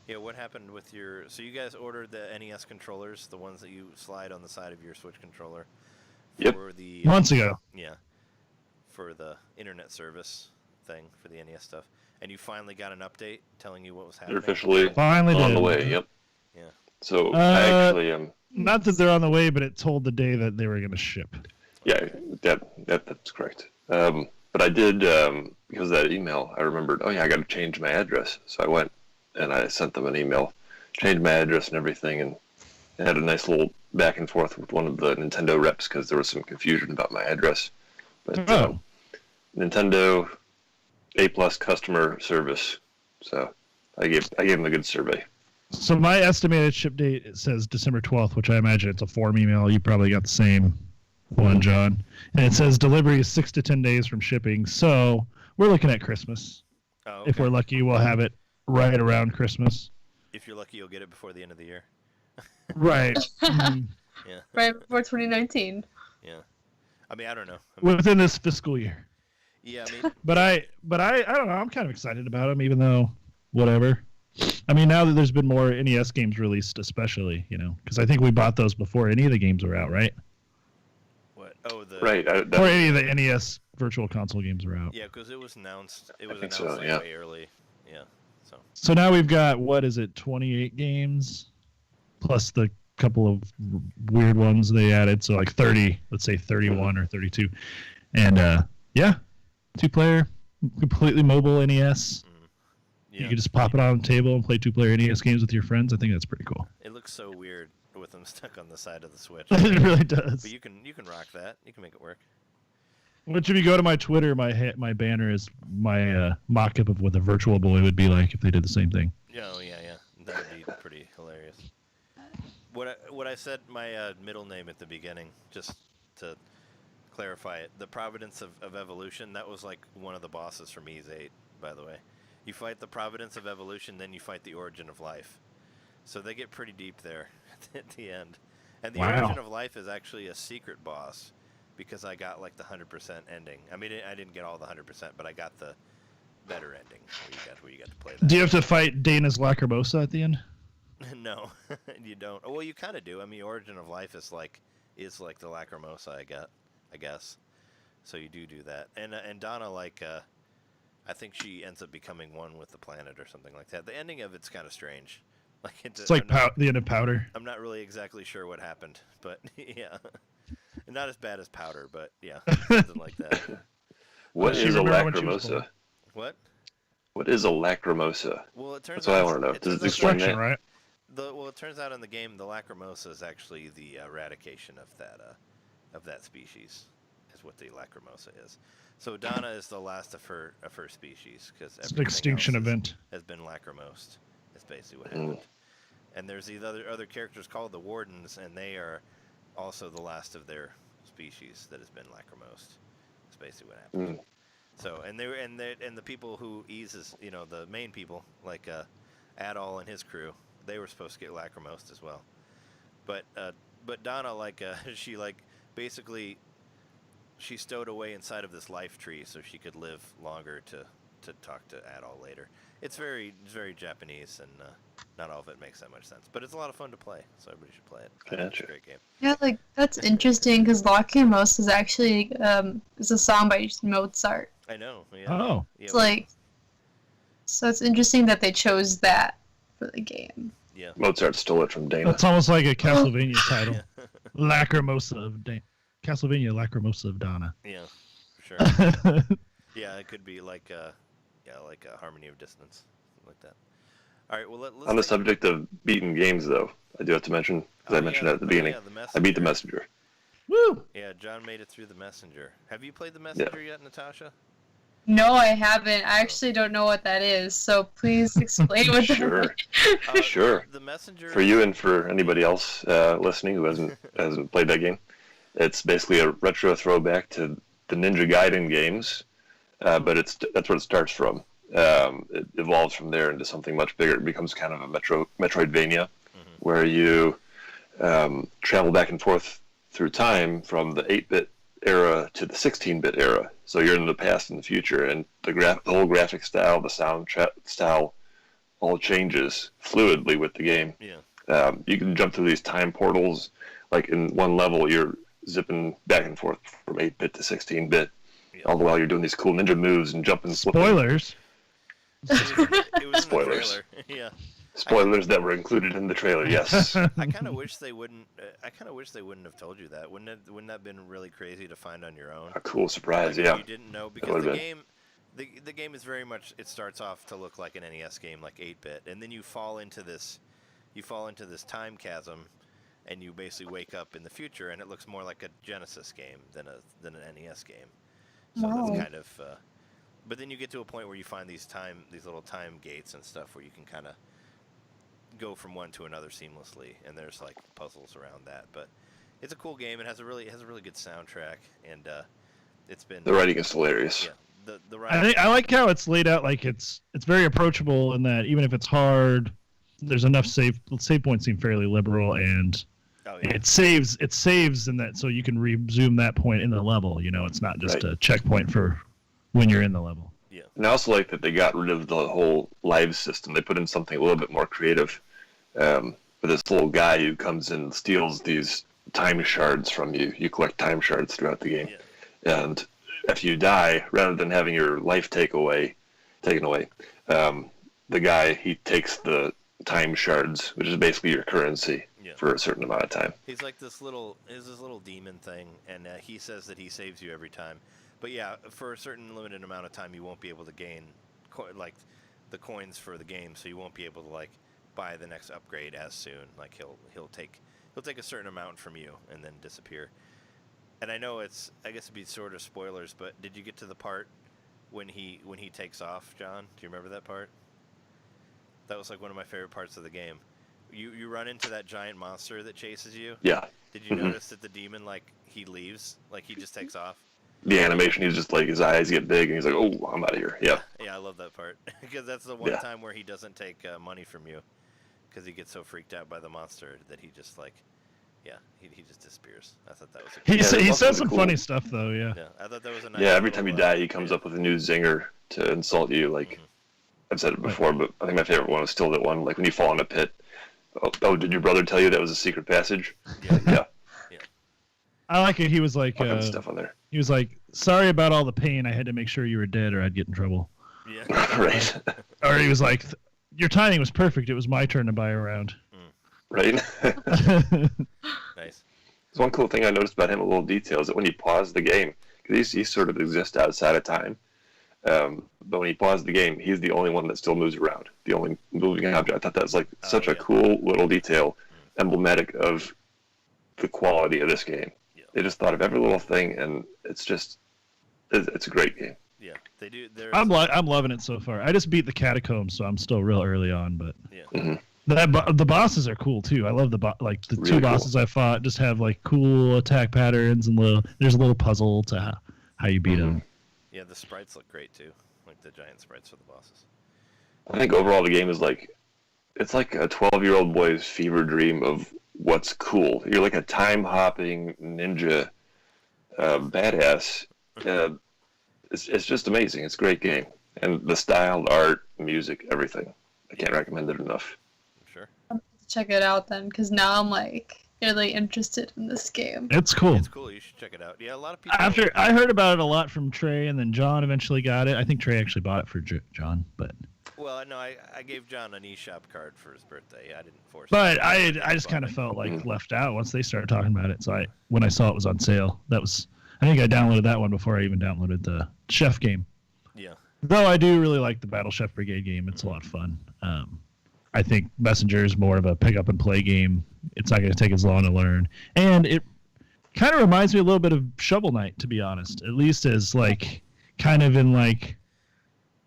Yeah, what happened with your... So you guys ordered the NES controllers, the ones that you slide on the side of your Switch controller? For the... Months ago. Yeah. For the internet service thing, for the NES stuff. And you finally got an update telling you what was happening? They're officially finally on the way, yep. Yeah. So I actually am... Not that they're on the way, but it told the day that they were going to ship. Yeah, that's correct. But I did, because of that email, I remembered, I got to change my address. So I went and I sent them an email, changed my address and everything, and had a nice little back and forth with one of the Nintendo reps because there was some confusion about my address. But Nintendo A+ customer service. So I gave them a good survey. So my estimated ship date, it says December 12th, which I imagine it's a form email. You probably got the same one, John. And it says delivery is 6 to 10 days from shipping. So we're looking at Christmas. Oh, okay. If we're lucky, we'll have it right around Christmas. If you're lucky, you'll get it before the end of the year. Right. Yeah. Right before 2019. Yeah. I mean, I don't know. I mean, Within this fiscal year. yeah, I mean... But I don't know. I'm kind of excited about them, even though whatever. I mean, now that there's been more NES games released, especially, because I think we bought those before any of the games were out, right? What? Oh, the... Right. Or any of the NES Virtual Console games were out. Yeah, because it was announced. It was I think announced so, like yeah. way early. Yeah. So now we've got, 28 games, plus the couple of weird ones they added. So like 30, let's say 31 or 32. And 2-player, completely mobile NES. Yeah. You can just pop it on the table and play 2-player NES games with your friends. I think that's pretty cool. It looks so weird with them stuck on the side of the Switch. It really does. But you can rock that. You can make it work. Which, if you go to my Twitter, my banner is my mock-up of what the Virtual Boy would be like if they did the same thing. Oh, yeah. That would be pretty hilarious. What I said my middle name at the beginning, just to clarify it, the Providence of Evolution, that was like one of the bosses from Ys 8, by the way. You fight the Providence of Evolution, then you fight the Origin of Life. So they get pretty deep there at the end. And the Origin of Life is actually a secret boss, because I got like the 100% ending. I mean, I didn't get all the 100%, but I got the better ending where you got to play that. Do you have to fight Dana's Lacrimosa at the end? No, you don't. Well, you kind of do. I mean, Origin of Life is like the Lacrimosa I guess. So you do that. And Donna, like, I think she ends up becoming one with the planet or something like that. The ending of it's kind of strange. Like it's like the end of Powder. I'm not really exactly sure what happened, but yeah. Not as bad as Powder, but yeah, something like that. What is a Lacrimosa? What? What is a Lacrimosa? Well, it turns That's what I want to know. Does it explain that? Right? Well, it turns out in the game, the Lacrimosa is actually the eradication of that species, is what the Lacrimosa is. So Donna is the last of her species, because it's an extinction event. Has been lacrimosed. That's basically what happened. And there's these other characters called the Wardens, and they are also the last of their species that has been lacrimosed. That's basically what happened. So, and the people who eases, the main people, like Adol and his crew, they were supposed to get lacrimosed as well. But Donna, like, she, like, basically, she stowed away inside of this life tree so she could live longer to talk to Adol later. It's very Japanese, and not all of it makes that much sense. But it's a lot of fun to play, so everybody should play it. It's a great game. Yeah, like, that's interesting, because Lacrimosa is actually is a song by Mozart. I know. Yeah. Oh. Yeah, it's like, So it's interesting that they chose that for the game. Yeah. Mozart stole it from Dana. It's almost like a Castlevania title. Lacrimosa of Castlevania Lacrimosa of Dana. Yeah, for sure. Yeah, it could be like a Harmony of Dissonance, something like that. All right, well, let's On the subject of beating games, though, I do have to mention, because I mentioned that at the beginning, I beat the Messenger. Woo! Yeah, John made it through the Messenger. Have you played the Messenger yet, Natasha? No, I haven't. I actually don't know what that is, so please explain what Sure. that is. Sure. The Messenger... For you and for anybody else listening who hasn't played that game, it's basically a retro throwback to the Ninja Gaiden games, but that's where it starts from. It evolves from there into something much bigger. It becomes kind of a Metroidvania, where you travel back and forth through time from the 8-bit era to the 16-bit era. So you're in the past and the future, and the whole graphic style, the sound style, all changes fluidly with the game. Yeah. You can jump through these time portals. Like in one level, you're zipping back and forth from 8-bit to 16-bit, all the while you're doing these cool ninja moves and jumping. Spoilers. It was Spoilers. in the trailer. Yeah. Spoilers that were included in the trailer. Yes. I kind of wish they wouldn't. Have told you that. Wouldn't that have been really crazy to find on your own? A cool surprise. Like, Yeah. You didn't know because the game is very much. It starts off to look like an NES game, like 8-bit, and then you fall into this time chasm, and you basically wake up in the future, and it looks more like a Genesis game than an NES game. So Wow. that's kind of. But then you get to a point where you find these little time gates and stuff where you can kind of go from one to another seamlessly, and there's like puzzles around that. But it's a cool game. It has a really good soundtrack, and it's been The writing is hilarious. Yeah, the writing. I like how it's laid out. Like it's very approachable in that even if it's hard, there's enough save points seem fairly liberal, and it saves in that, so you can resume that point in the level. You know, it's not just a checkpoint for when you're in the level. Yeah. And I also like that they got rid of the whole live system. They put in something a little bit more creative. With this little guy who comes in and steals these time shards from you. You collect time shards throughout the game. Yeah. And if you die, rather than having your life taken away, the guy, he takes the time shards, which is basically your currency for a certain amount of time. He's like this little demon thing, and he says that he saves you every time. But yeah, for a certain limited amount of time, you won't be able to gain like the coins for the game, so you won't be able to like buy the next upgrade as soon. Like he'll take a certain amount from you and then disappear. And I know I guess it'd be sort of spoilers, but did you get to the part when he takes off, John? Do you remember that part? That was like one of my favorite parts of the game. You run into that giant monster that chases you. Yeah. Did you notice that the demon, like, he leaves? Like, he just takes off? The animation, he's just like, his eyes get big, and he's like, oh, I'm out of here. Yeah. Yeah, I love that part. Because that's the one time where he doesn't take money from you. Because he gets so freaked out by the monster that he just, like, he just disappears. I thought that was a cool... He says some funny stuff, though, yeah. I thought that was a nice... Yeah, every time you die, he comes up with a new zinger to insult you. Like, I've said it before, but I think my favorite one was still that one, like when you fall in a pit. Oh, did your brother tell you that was a secret passage? Yeah. I like it. He was like, stuff on there. He was like, sorry about all the pain. I had to make sure you were dead or I'd get in trouble. Yeah. Right. Or he was like, your timing was perfect. It was my turn to buy a round. Right. Nice. There's one cool thing I noticed about him, a little detail, is that when he paused the game, because he sort of exists outside of time, but when he paused the game, he's the only one that still moves around, the only moving object. I thought that was like such a cool little detail, emblematic of the quality of this game. Yeah. They just thought of every little thing, and it's a great game. Yeah, they do. I'm loving it so far. I just beat the catacombs, so I'm still real early on, but the bosses are cool too. I love the really two bosses I fought just have like cool attack patterns, and there's a little puzzle to how you beat them. Yeah, the sprites look great too, like the giant sprites for the bosses. I think overall the game is it's like a 12-year-old boy's fever dream of what's cool. You're like a time-hopping ninja badass. It's just amazing. It's a great game. And the style, the art, music, everything. I can't recommend it enough. Sure. I'll check it out then, because now I'm like really interested in this game. It's cool. It's cool. You should check it out. Yeah, a lot of people. I heard about it a lot from Trey, and then John eventually got it. I think Trey actually bought it for John, but Well, no, I gave John an eShop card for his birthday. I didn't force But him. I just kind of felt like left out once they started talking about it. So when I saw it was on sale, I think I downloaded that one before I even downloaded the Chef game. Yeah. Though I do really like the Battle Chef Brigade game. It's a lot of fun. I think Messenger is more of a pick up and play game. It's not going to take as long to learn. And it kind of reminds me a little bit of Shovel Knight, to be honest. At least as like kind of in like,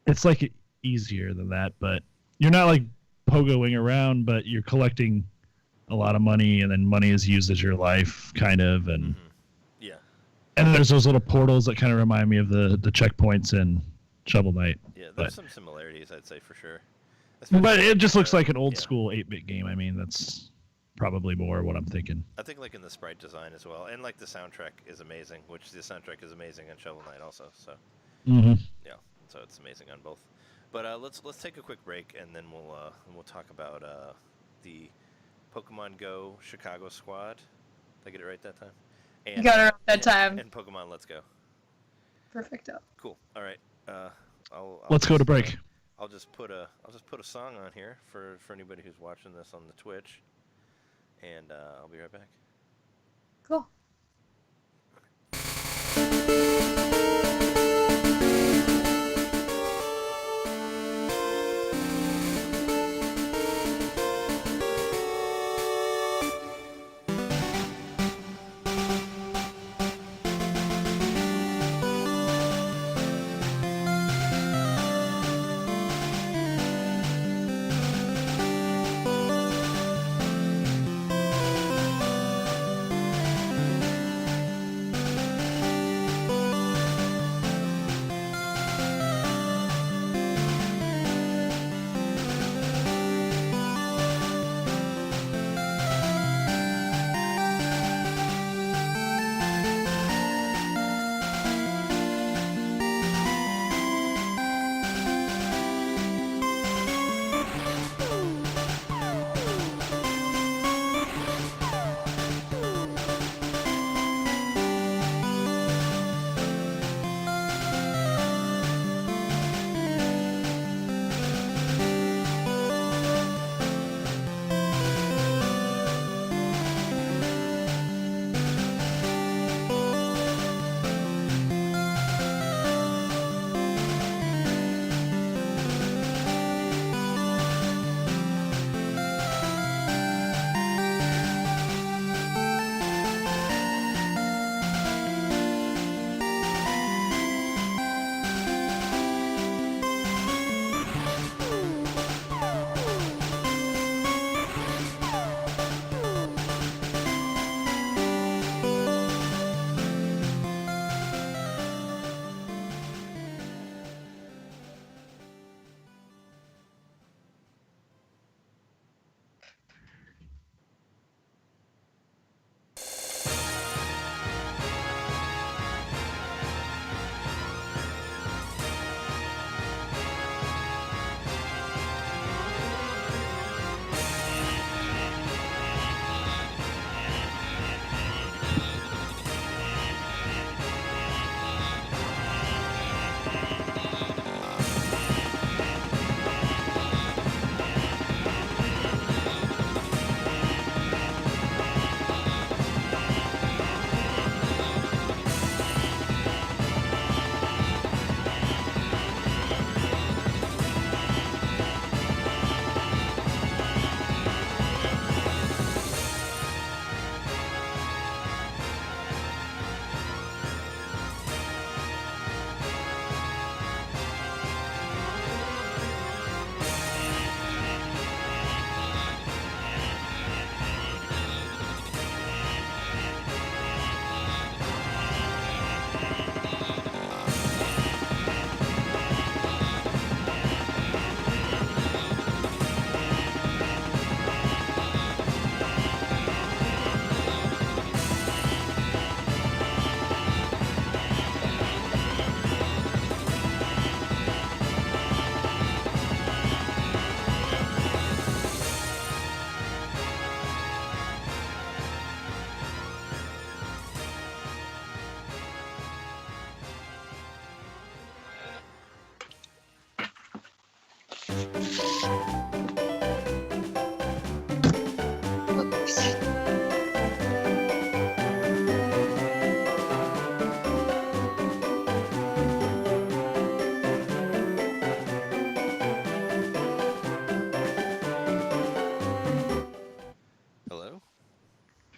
it's like easier than that, but you're not like pogoing around, but you're collecting a lot of money, and then money is used as your life, kind of. And yeah. And then there's those little portals that kind of remind me of the checkpoints in Shovel Knight. Yeah, there's some similarities, I'd say, for sure. But it just looks like an old school 8-bit game. I mean, that's probably more what I'm thinking. I think like in the sprite design as well, and like the soundtrack is amazing, which the soundtrack is amazing on Shovel Knight also. So yeah, so it's amazing on both. But let's take a quick break, and then we'll talk about the Pokemon Go Chicago Squad. Did I get it right that time? And, you got it right that time. And Pokemon Let's Go. Perfecto. Cool. All right. Let's go to break. I'll just put a song on here for anybody who's watching this on the Twitch, and I'll be right back. Cool.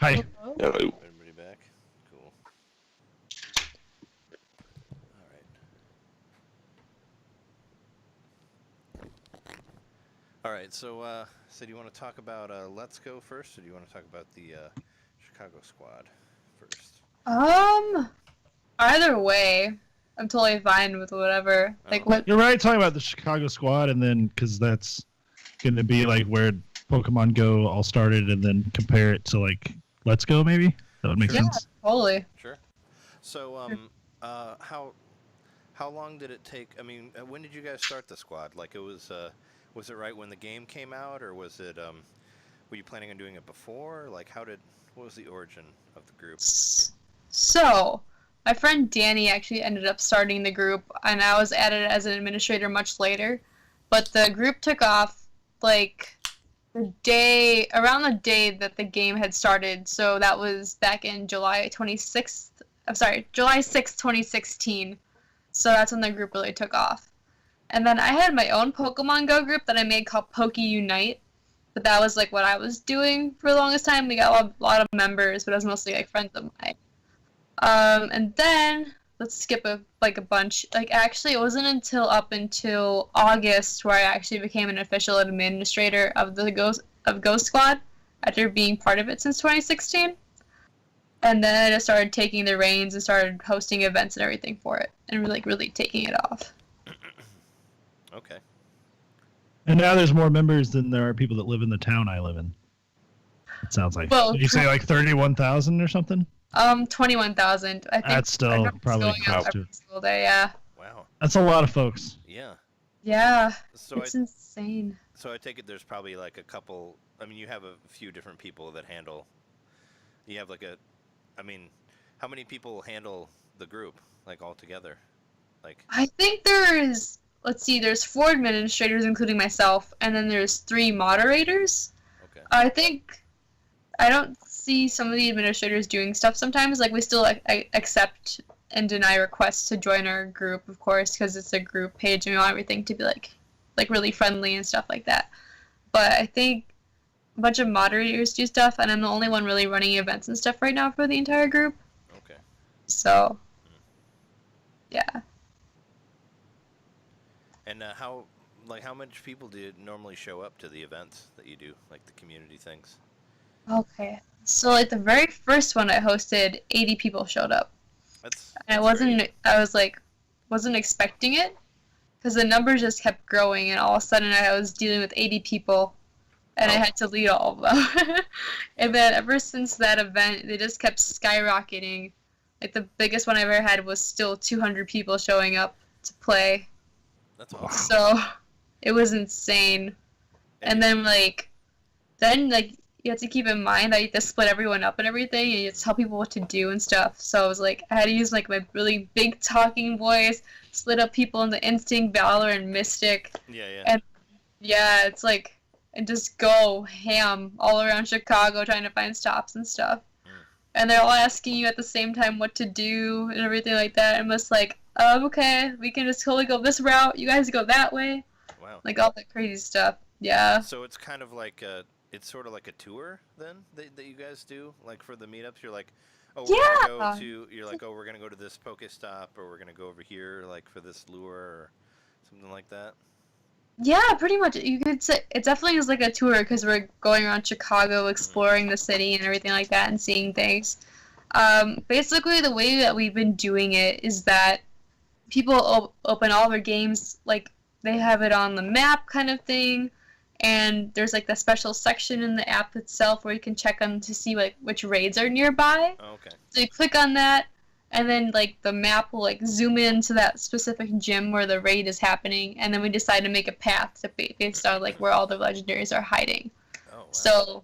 Hi. Yeah, Everybody back? Cool. Alright, so do you want to talk about Let's Go first, or do you want to talk about the Chicago squad first? Either way, I'm totally fine with whatever. Like, what? You're right, talking about the Chicago squad, and then, because that's going to be, like, where Pokemon Go all started, and then compare it to, like, Let's Go, maybe? That would make sense. Totally. Sure. So, how long did it take? I mean, when did you guys start the squad? Like, was it right when the game came out, or was it, were you planning on doing it before? Like, what was the origin of the group? So, my friend Danny actually ended up starting the group, and I was added as an administrator much later. But the group took off, like, around the day that the game had started. So that was back in July 6th, 2016. So that's when the group really took off. And then I had my own Pokemon Go group that I made called Poke Unite. But that was, like, what I was doing for the longest time. We got a lot of members, but it was mostly, like, friends of mine. And then, let's skip a bunch. Like, actually, it wasn't until August where I actually became an official administrator of the Ghost Squad after being part of it since 2016. And then I just started taking the reins and started hosting events and everything for it, and really taking it off. Okay. And now there's more members than there are people that live in the town I live in. It sounds like. Well, Did you say like 31,000 or something? 21,000. I think That's still probably going out close to. every single day. Yeah. Wow. That's a lot of folks. Yeah. Yeah. So it's insane. So I take it there's probably like a couple. I mean, you have a few different people that handle. You have like how many people handle the group like all together? Like. I think there's. Let's see. There's 4 administrators, including myself, and then there's 3 moderators. Okay. I don't see some of the administrators doing stuff sometimes. Like, we still accept and deny requests to join our group, of course, because it's a group page and we want everything to be like really friendly and stuff like that. But I think a bunch of moderators do stuff, and I'm the only one really running events and stuff right now for the entire group. Okay. So, yeah. And how much people do normally show up to the events that you do, like the community things? Okay. So, like, the very first one I hosted, 80 people showed up. And I wasn't expecting it, because the numbers just kept growing, and all of a sudden I was dealing with 80 people, and I had to lead all of them. And then ever since that event, they just kept skyrocketing. Like, the biggest one I ever had was still 200 people showing up to play. That's awesome. So, it was insane. And then you have to keep in mind that you have to split everyone up and everything, and you have to tell people what to do and stuff. So I was like, I had to use like my really big talking voice, split up people into Instinct, Valor, and Mystic. Yeah. And yeah, it's like, and just go ham all around Chicago trying to find stops and stuff. And they're all asking you at the same time what to do and everything like that. I'm just like, okay, we can just totally go this route. You guys go that way. Wow. Like all that crazy stuff. Yeah. So it's kind of like it's sort of like a tour then that you guys do, like for the meetups. You're like, oh, we're gonna go to this Pokestop, or we're gonna go over here, like for this lure or something like that. Yeah, pretty much. You could say it definitely is like a tour, because we're going around Chicago, exploring the city and everything like that, and seeing things. Basically, the way that we've been doing it is that people open all their games, like they have it on the map kind of thing, and there's like the special section in the app itself where you can check on to see like which raids are nearby. Oh, okay. So you click on that, and then like the map will like zoom into that specific gym where the raid is happening, and then we decide to make a path based on like where all the legendaries are hiding. Oh, wow. So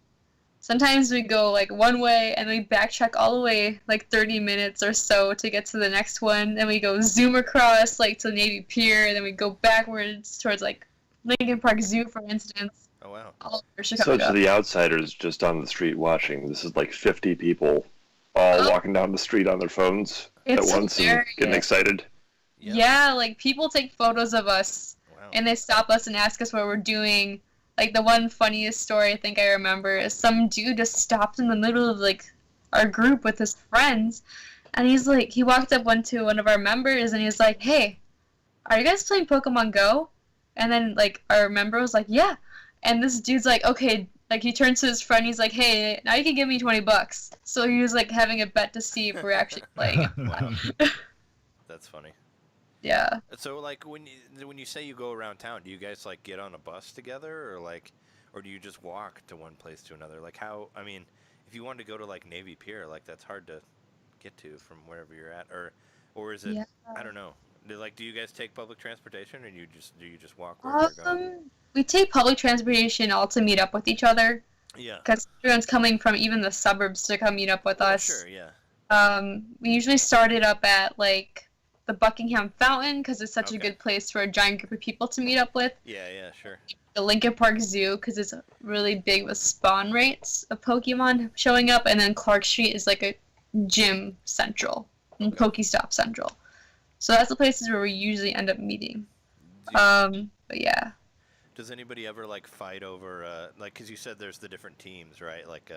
sometimes we go like one way and we backtrack all the way like 30 minutes or so to get to the next one. Then we go zoom across like to Navy Pier, and then we go backwards towards like Lincoln Park Zoo, for instance. Oh, wow. All over Chicago. So to the outsiders just on the street watching, this is like 50 people all walking down the street on their phones at once and getting excited. Yeah, like people take photos of us. Wow. And they stop us and ask us what we're doing. like the one funniest story I think I remember is some dude just stopped in the middle of like our group with his friends, and he's like, he walked up to one of our members and he's like, "Hey, are you guys playing Pokemon Go?" And then like our member was like, "Yeah," and this dude's like, "Okay." Like he turns to his friend, he's like, "Hey, now you can give me $20." So he was like having a bet to see if we're actually playing. Wow. That's funny. Yeah. So like when you say you go around town, do you guys like get on a bus together or do you just walk to one place to another? Like how, I mean, if you wanted to go to like Navy Pier, like that's hard to get to from wherever you're at, or is it, Yeah. I don't know. Do you guys take public transportation, or do you just walk where you're going? We take public transportation all to meet up with each other. Yeah. Because everyone's coming from even the suburbs to come meet up with us. Sure, yeah. We usually started up at like the Buckingham Fountain because it's such a good place for a giant group of people to meet up with. Yeah, sure. The Lincoln Park Zoo because it's really big with spawn rates of Pokemon showing up, and then Clark Street is like a gym central and Pokestop central. So that's the places where we usually end up meeting. But yeah. Does anybody ever like fight over like, because you said there's the different teams, right? Like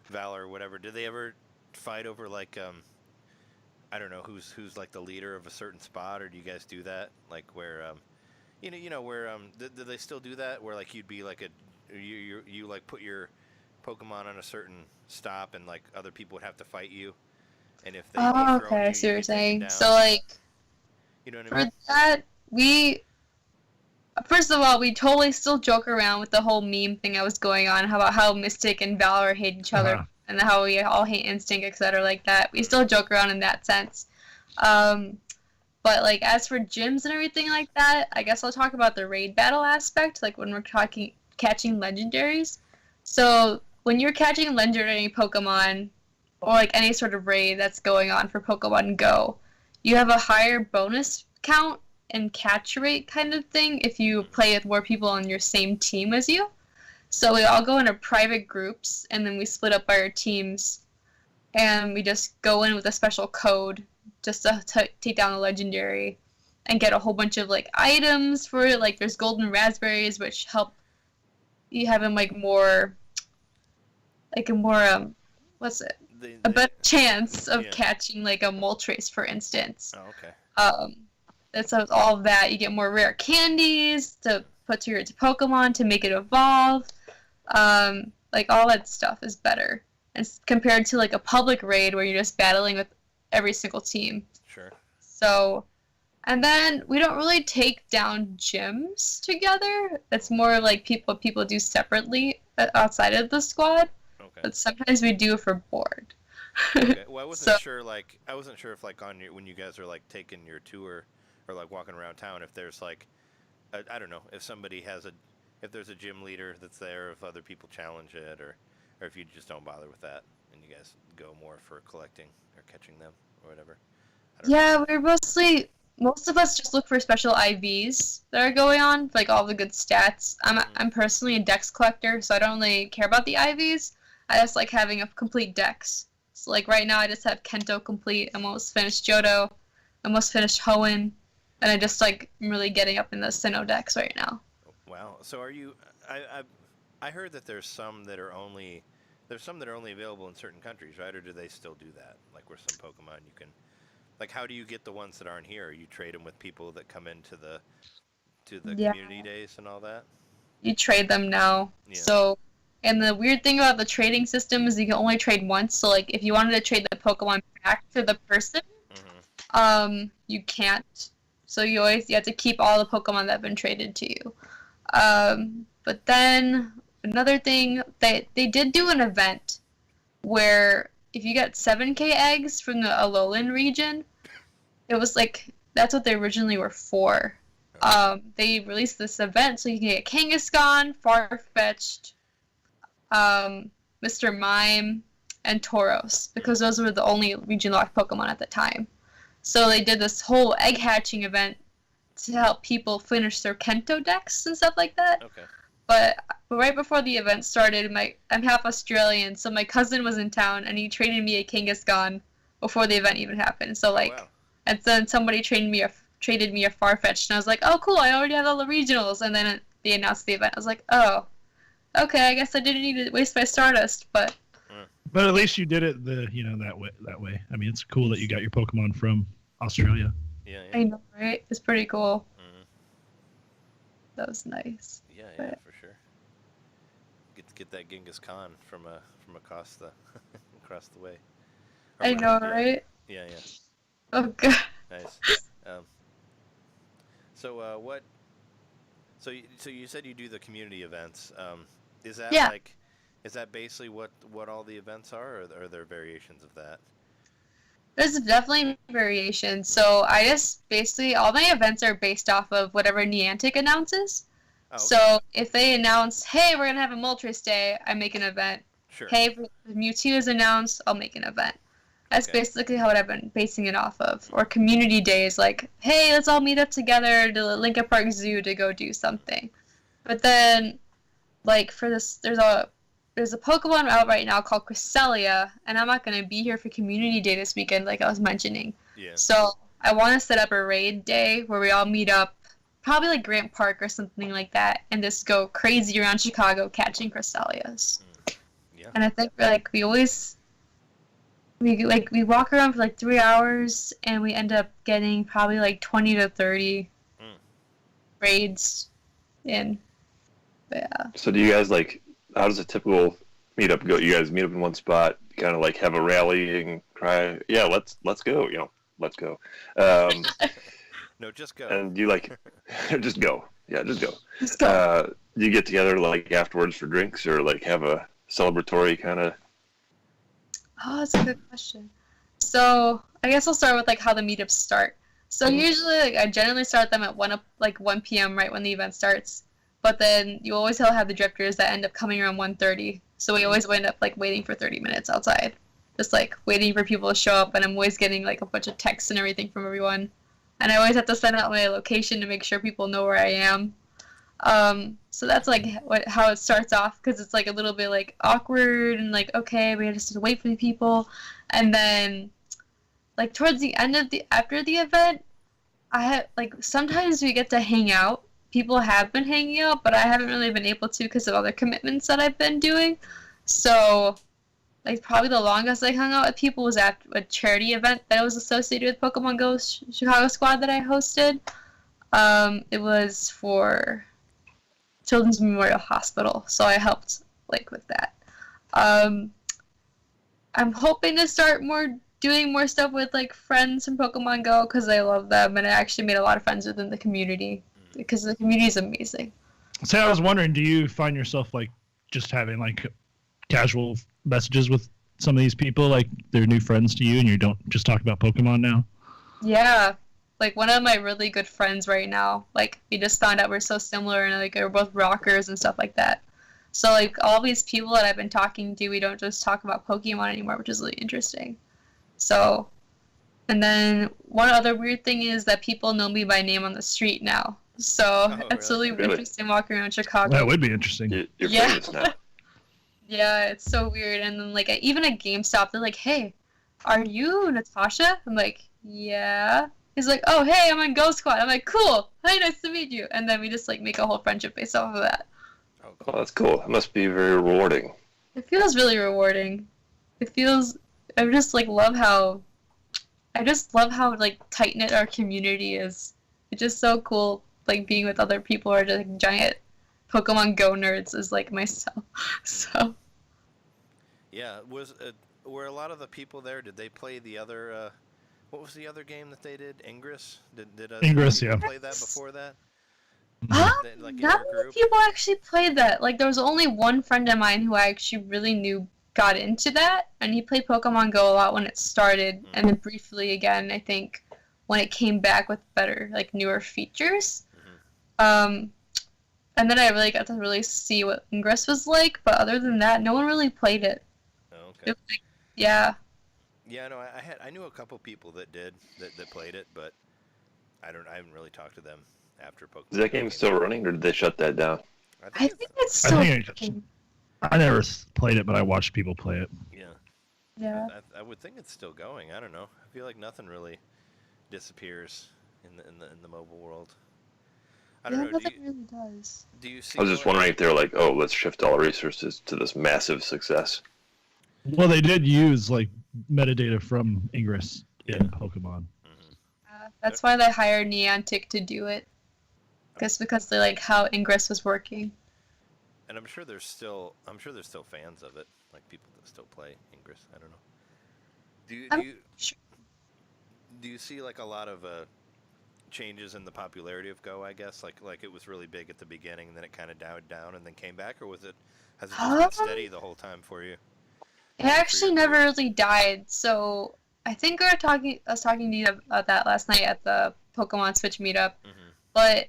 Valor or whatever. Do they ever fight over like I don't know who's like the leader of a certain spot, or do you guys do that like where you know where do they still do that where like you'd be like you like put your Pokemon on a certain stop and like other people would have to fight you, and if they okay, I see what you're saying. So like you know what for I mean? that first of all, we totally still joke around with the whole meme thing that was going on about how Mystic and Valor hate each other and how we all hate Instinct, etc. like that. We still joke around in that sense. But like as for gyms and everything like that, I guess I'll talk about the raid battle aspect, like when we're catching legendaries. So when you're catching legendary Pokemon or like any sort of raid that's going on for Pokemon Go, you have a higher bonus count and catch rate kind of thing if you play with more people on your same team as you. So we all go into private groups and then we split up by our teams and we just go in with a special code just to take down a legendary and get a whole bunch of like items for it. Like there's golden raspberries which help you have a more what's it? A better chance of catching like a Moltres, for instance. Oh, okay. And so with all of that, you get more rare candies to put to your Pokemon to make it evolve. Like all that stuff is better, and compared to like a public raid where you're just battling with every single team. Sure. So, and then we don't really take down gyms together. It's more like people do separately outside of the squad. Okay. But sometimes we do for board. Okay. Well, I wasn't sure if like when you guys are like taking your tour or like walking around town, if there's like I don't know, if somebody if there's a gym leader that's there, if other people challenge it, or if you just don't bother with that and you guys go more for collecting or catching them or whatever. We're most of us just look for special IVs that are going on, like all the good stats. I'm personally a dex collector, so I don't really care about the IVs. I just like having a complete dex. So like right now I just have Kento complete, I'm almost finished Johto, almost finished Hoenn, and I just like I'm really getting up in the Sinnoh decks right now. Wow. So are you? I heard that there's some that are only available in certain countries, right? Or do they still do that? Like where some Pokemon you can, like how do you get the ones that aren't here? You trade them with people that come into the community days and all that. You trade them now. Yeah. So, and the weird thing about the trading system is you can only trade once. So like if you wanted to trade the Pokemon back to the person, you can't. So you have to keep all the Pokemon that have been traded to you. But then another thing, they did do an event where if you got 7K eggs from the Alolan region, it was like, that's what they originally were for. They released this event so you can get Kangaskhan, Farfetch'd, Mr. Mime, and Tauros, because those were the only region locked Pokemon at the time. So they did this whole egg hatching event to help people finish their Kento decks and stuff like that. Okay. But right before the event started, I'm half Australian, so my cousin was in town and he traded me a Kangaskhan before the event even happened. So like, and then somebody traded me a Farfetch'd, and I was like, oh cool, I already have all the regionals. And then they announced the event. I was like, oh, okay, I guess I didn't need to waste my Stardust, but at least you did it that way. I mean, it's cool that you got your Pokemon from Australia. Yeah. I know, right? It's pretty cool. Mm-hmm. That was nice. Yeah, but... for sure. Get that Genghis Khan from across the across the way. I know, right? Yeah. Oh god. Nice. So what? So you said you do the community events. Is that is that basically what all the events are, or are there variations of that? There's definitely variations. So I just basically all my events are based off of whatever Niantic announces. Oh, okay. So if they announce, hey, we're gonna have a Moltres Day, I make an event. Sure. Hey, if Mewtwo is announced, I'll make an event. That's basically what I've been basing it off of. Or community days, like, hey, let's all meet up together to Lincoln Park Zoo to go do something. But then, like, for this, there's a Pokemon out right now called Cresselia, and I'm not going to be here for community day this weekend, like I was mentioning. Yeah. So I want to set up a raid day where we all meet up, probably like Grant Park or something like that, and just go crazy around Chicago catching Cresselias. Yeah. And I think we walk around for like 3 hours, and we end up getting probably like 20 to 30 raids in. But yeah. So do you guys how does a typical meetup go? You guys meet up in one spot, kind of like have a rallying cry. Yeah, let's go. Let's go. No, just go. And you just go. Yeah, just go. Just go. Do you get together afterwards for drinks, or have a celebratory kind of? Oh, that's a good question. So I guess I'll start with how the meetups start. So usually I generally start them at 1 p.m. right when the event starts. But then you always have the drifters that end up coming around 1:30. So we always end up waiting for 30 minutes outside. Just waiting for people to show up, and I'm always getting a bunch of texts and everything from everyone. And I always have to send out my location to make sure people know where I am. So that's how it starts off, because it's a little bit awkward and okay, we just have to wait for the people. And then towards the end of after the event, I have sometimes we get to hang out. People have been hanging out, but I haven't really been able to because of other commitments that I've been doing. So probably the longest I hung out with people was at a charity event that was associated with Pokemon Go Chicago Squad that I hosted. It was for Children's Memorial Hospital, so I helped with that. I'm hoping to start doing more stuff with friends from Pokemon Go, because I love them, and I actually made a lot of friends within the community, because the community is amazing. So I was wondering, do you find yourself just having casual messages with some of these people, they're new friends to you, and you don't just talk about Pokemon now? Yeah. One of my really good friends right now, we just found out we're so similar, and we're both rockers and stuff like that. So all these people that I've been talking to, we don't just talk about Pokemon anymore, which is really interesting. So, and then one other weird thing is that people know me by name on the street now. So it's really interesting walking around Chicago. That would be interesting. You're famous now. Yeah, it's so weird. And then even at GameStop, they're like, "Hey, are you Natasha?" I'm like, "Yeah." He's like, "Oh, hey, I'm on Go Squad." I'm like, "Cool. Hi, nice to meet you." And then we just make a whole friendship based off of that. Oh, that's cool. It must be very rewarding. It feels really rewarding. I just love how tight knit our community is. It's just so cool. Being with other people who are just giant Pokemon Go nerds is myself. So. Yeah, were a lot of the people there? Did they play the other? What was the other game that they did? Ingress? Did Ingress? Yeah. Play that before that? Not many people actually played that. There was only one friend of mine who I actually really knew got into that, and he played Pokemon Go a lot when it started, and then briefly again, I think, when it came back with better, newer features. And then I really got to see what Ingress was like, but other than that, no one really played it. Oh, okay. Yeah. Yeah, no, I knew a couple people that did that played it, but I haven't really talked to them after Pokemon. Is that game still running, or did they shut that down? I think it's still running. I never played it, but I watched people play it. Yeah. Yeah. I would think it's still going. I don't know. I feel like nothing really disappears in the mobile world. I don't know. That really does. Do you see? I was just wondering if they were like, oh, let's shift all our resources to this massive success. Well, they did use like metadata from Ingress in Pokemon. That's why they hired Niantic to do it. Just because they like how Ingress was working. And I'm sure there's still fans of it, like people that still play Ingress. I don't know. Do you see like a lot of changes in the popularity of Go? I guess like it was really big at the beginning, and then it kind of died down, and then came back, or has it just been steady the whole time for you? It actually never really died. So I think I was talking to you about that last night at the Pokemon Switch meetup. But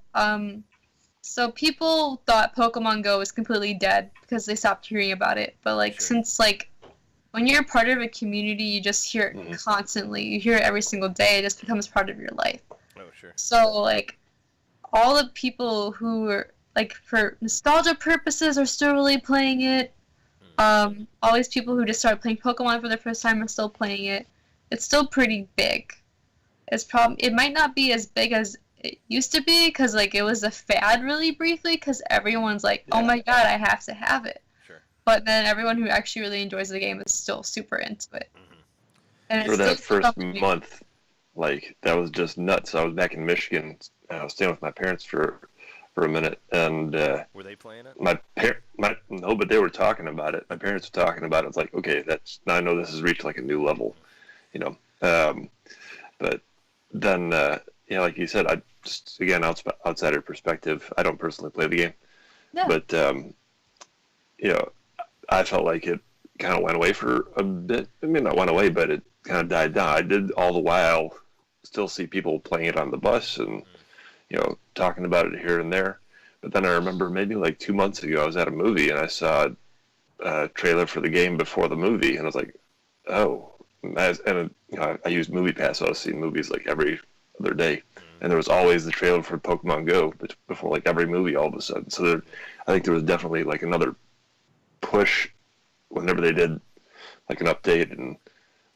so people thought Pokemon Go was completely dead because they stopped hearing about it. But like since like when you're part of a community, you just hear it constantly. You hear it every single day. It just becomes part of your life. Oh, sure. So like all the people who are like for nostalgia purposes are still really playing it. All these people who just started playing Pokemon for the first time are still playing it. It's still pretty big. It might not be as big as it used to be because like it was a fad really briefly because everyone's like, oh my god, I have to have it. Sure. But then everyone who actually really enjoys the game is still super into it. And for that first month, like that was just nuts. I was back in Michigan. I was staying with my parents for a minute, and were they playing it? No, but they were talking about it. My parents were talking about it. It's like, okay, now I know this has reached like a new level, you know. But then, like you said, I just again outsider perspective. I don't personally play the game, but I felt like it kind of went away for a bit. I mean, not went away, but it kind of died down. I did all the while still see people playing it on the bus and talking about it here and there. But then I remember maybe like 2 months ago, I was at a movie and I saw a trailer for the game before the movie, and I was like, oh. I used MoviePass, so I was seeing movies like every other day, and there was always the trailer for Pokemon Go before like every movie all of a sudden. So I think there was definitely like another push whenever they did like an update and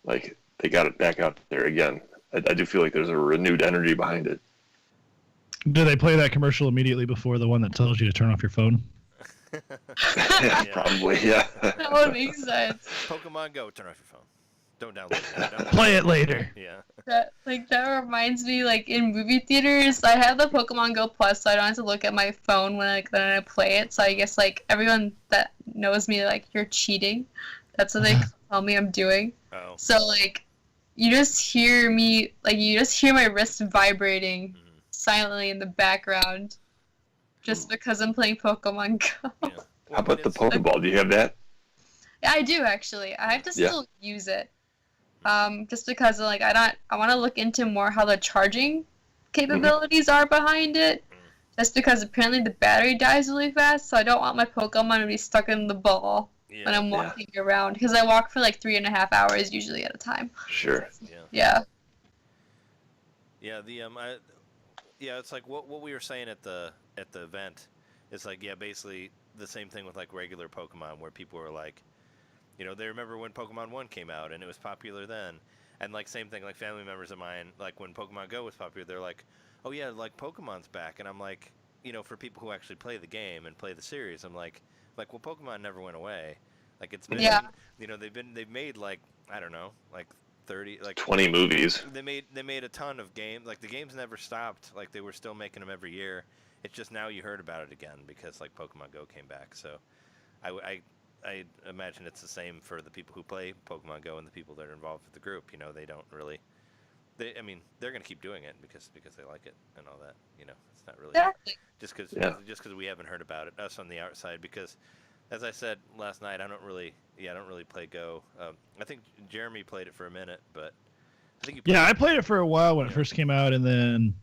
like they got it back out there again. I do feel like there's a renewed energy behind it. Do they play that commercial immediately before the one that tells you to turn off your phone? Probably, yeah. That would make sense. Pokemon Go, turn off your phone. Don't download it. Play it later. Yeah. That reminds me, like in movie theaters, I have the Pokemon Go Plus, so I don't have to look at my phone when I play it. So I guess like everyone that knows me, like, you're cheating. That's what they tell me I'm doing. Oh. So like, you just hear my wrist vibrating silently in the background, just because I'm playing Pokemon Go. Yeah. How about the Pokeball? Do you have that? Yeah, I do actually. I have to still use it. Just because like I want to look into more how the charging capabilities are behind it. Just because apparently the battery dies really fast, so I don't want my Pokemon to be stuck in the ball when I'm walking around. Because I walk for like 3.5 hours usually at a time. Sure. Yeah. Yeah. It's like what we were saying at the event. It's like basically the same thing with like regular Pokemon, where people were like, they remember when Pokemon 1 came out and it was popular then. And like same thing, like family members of mine, like when Pokemon Go was popular, they're like, oh yeah, like Pokemon's back. And I'm like, for people who actually play the game and play the series, I'm like, well, Pokemon never went away. Like it's been, they've made like, I don't know, like 30, like 20 movies. They made a ton of games. Like the games never stopped. Like they were still making them every year. It's just now you heard about it again because like Pokemon Go came back. So I imagine it's the same for the people who play Pokemon Go and the people that are involved with the group. They don't really. They're going to keep doing it because they like it and all that. It's not really just because we haven't heard about it, us on the outside. Because, as I said last night, I don't really play Go. I think Jeremy played it for a minute, but I think I played it for a while when it first came out, and then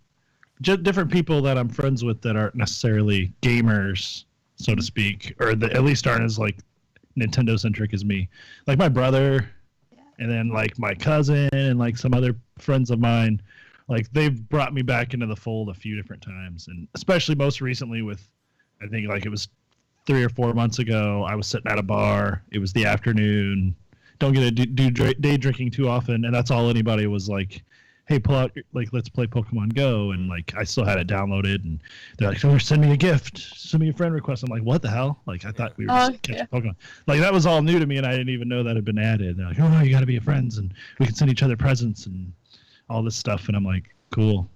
just different people that I'm friends with that aren't necessarily gamers, so to speak, or at least aren't as like Nintendo centric as me. Like my brother, and then like my cousin, and like some other friends of mine, like they've brought me back into the fold a few different times, and especially most recently with, I think like it was 3 or 4 months ago, I was sitting at a bar. It was the afternoon. Don't get to do day drinking too often, and that's all anybody was like hey, pull out, like, let's play Pokemon Go. And, like, I still had it downloaded. And they're like, oh, send me a gift. Send me a friend request. I'm like, what the hell? Like, I thought we were just catching Pokemon. Like, that was all new to me, and I didn't even know that had been added. And they're like, oh, no, you got to be friends, and we can send each other presents and all this stuff. And I'm like, cool.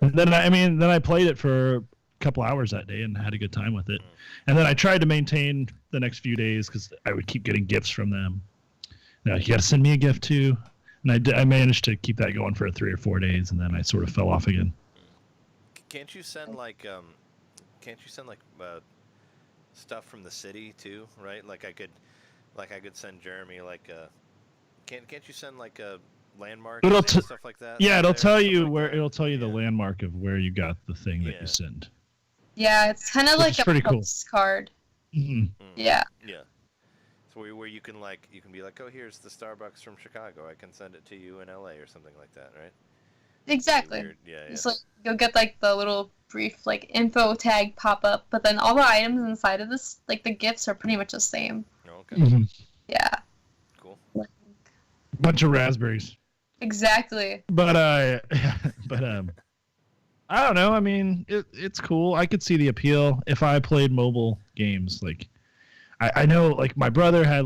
And then, I played it for a couple hours that day and had a good time with it. And then I tried to maintain the next few days because I would keep getting gifts from them. They're like, you got to send me a gift, too. And I managed to keep that going for 3 or 4 days, and then I sort of fell off again. Can't you send stuff from the city too, right? Like I could send Jeremy can't you send like a landmark and stuff like that? Yeah, it'll tell you where the landmark of where you got the thing that you send. Yeah, it's kind of like a postcard. Cool. Mm-hmm. Yeah. Yeah. So where you can be like, oh, here's the Starbucks from Chicago. I can send it to you in LA or something like that, right? Exactly. Yeah. It's like you'll get like the little brief like info tag pop up, but then all the items inside of this, like the gifts, are pretty much the same. Oh, okay. Mm-hmm. Yeah. Cool. Bunch of raspberries. Exactly. But I don't know. I mean, it's cool. I could see the appeal if I played mobile games. Like, I know, like my brother had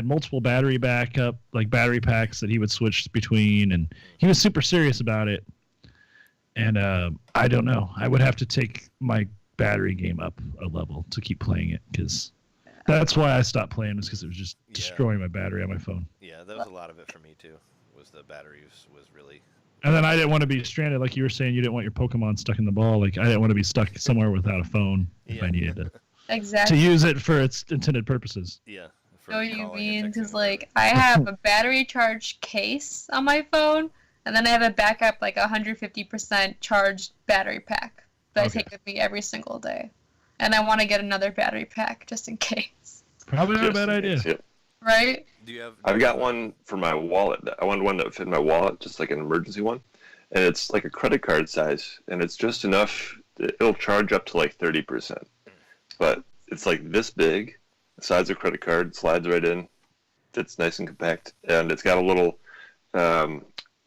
multiple battery backup, like battery packs that he would switch between, and he was super serious about it. And I don't know. I would have to take my battery game up a level to keep playing it, because that's why I stopped playing, was because it was just destroying my battery on my phone. Yeah, that was a lot of it for me too. Was the battery was really. And then I didn't want to be stranded, like you were saying. You didn't want your Pokemon stuck in the ball. Like, I didn't want to be stuck somewhere without a phone if I needed to. Exactly. To use it for its intended purposes. Yeah. know what you mean, because like I have a battery charge case on my phone, and then I have a backup like 150% charged battery pack that I take with me every single day, and I want to get another battery pack just in case. Probably not a bad idea. Yep. Right? I've got one for my wallet. I wanted one that would fit in my wallet, just like an emergency one, and it's like a credit card size, and it's just enough. It'll charge up to like 30%, but it's like this big, the size of a credit card, slides right in. It's nice and compact, and it's got a little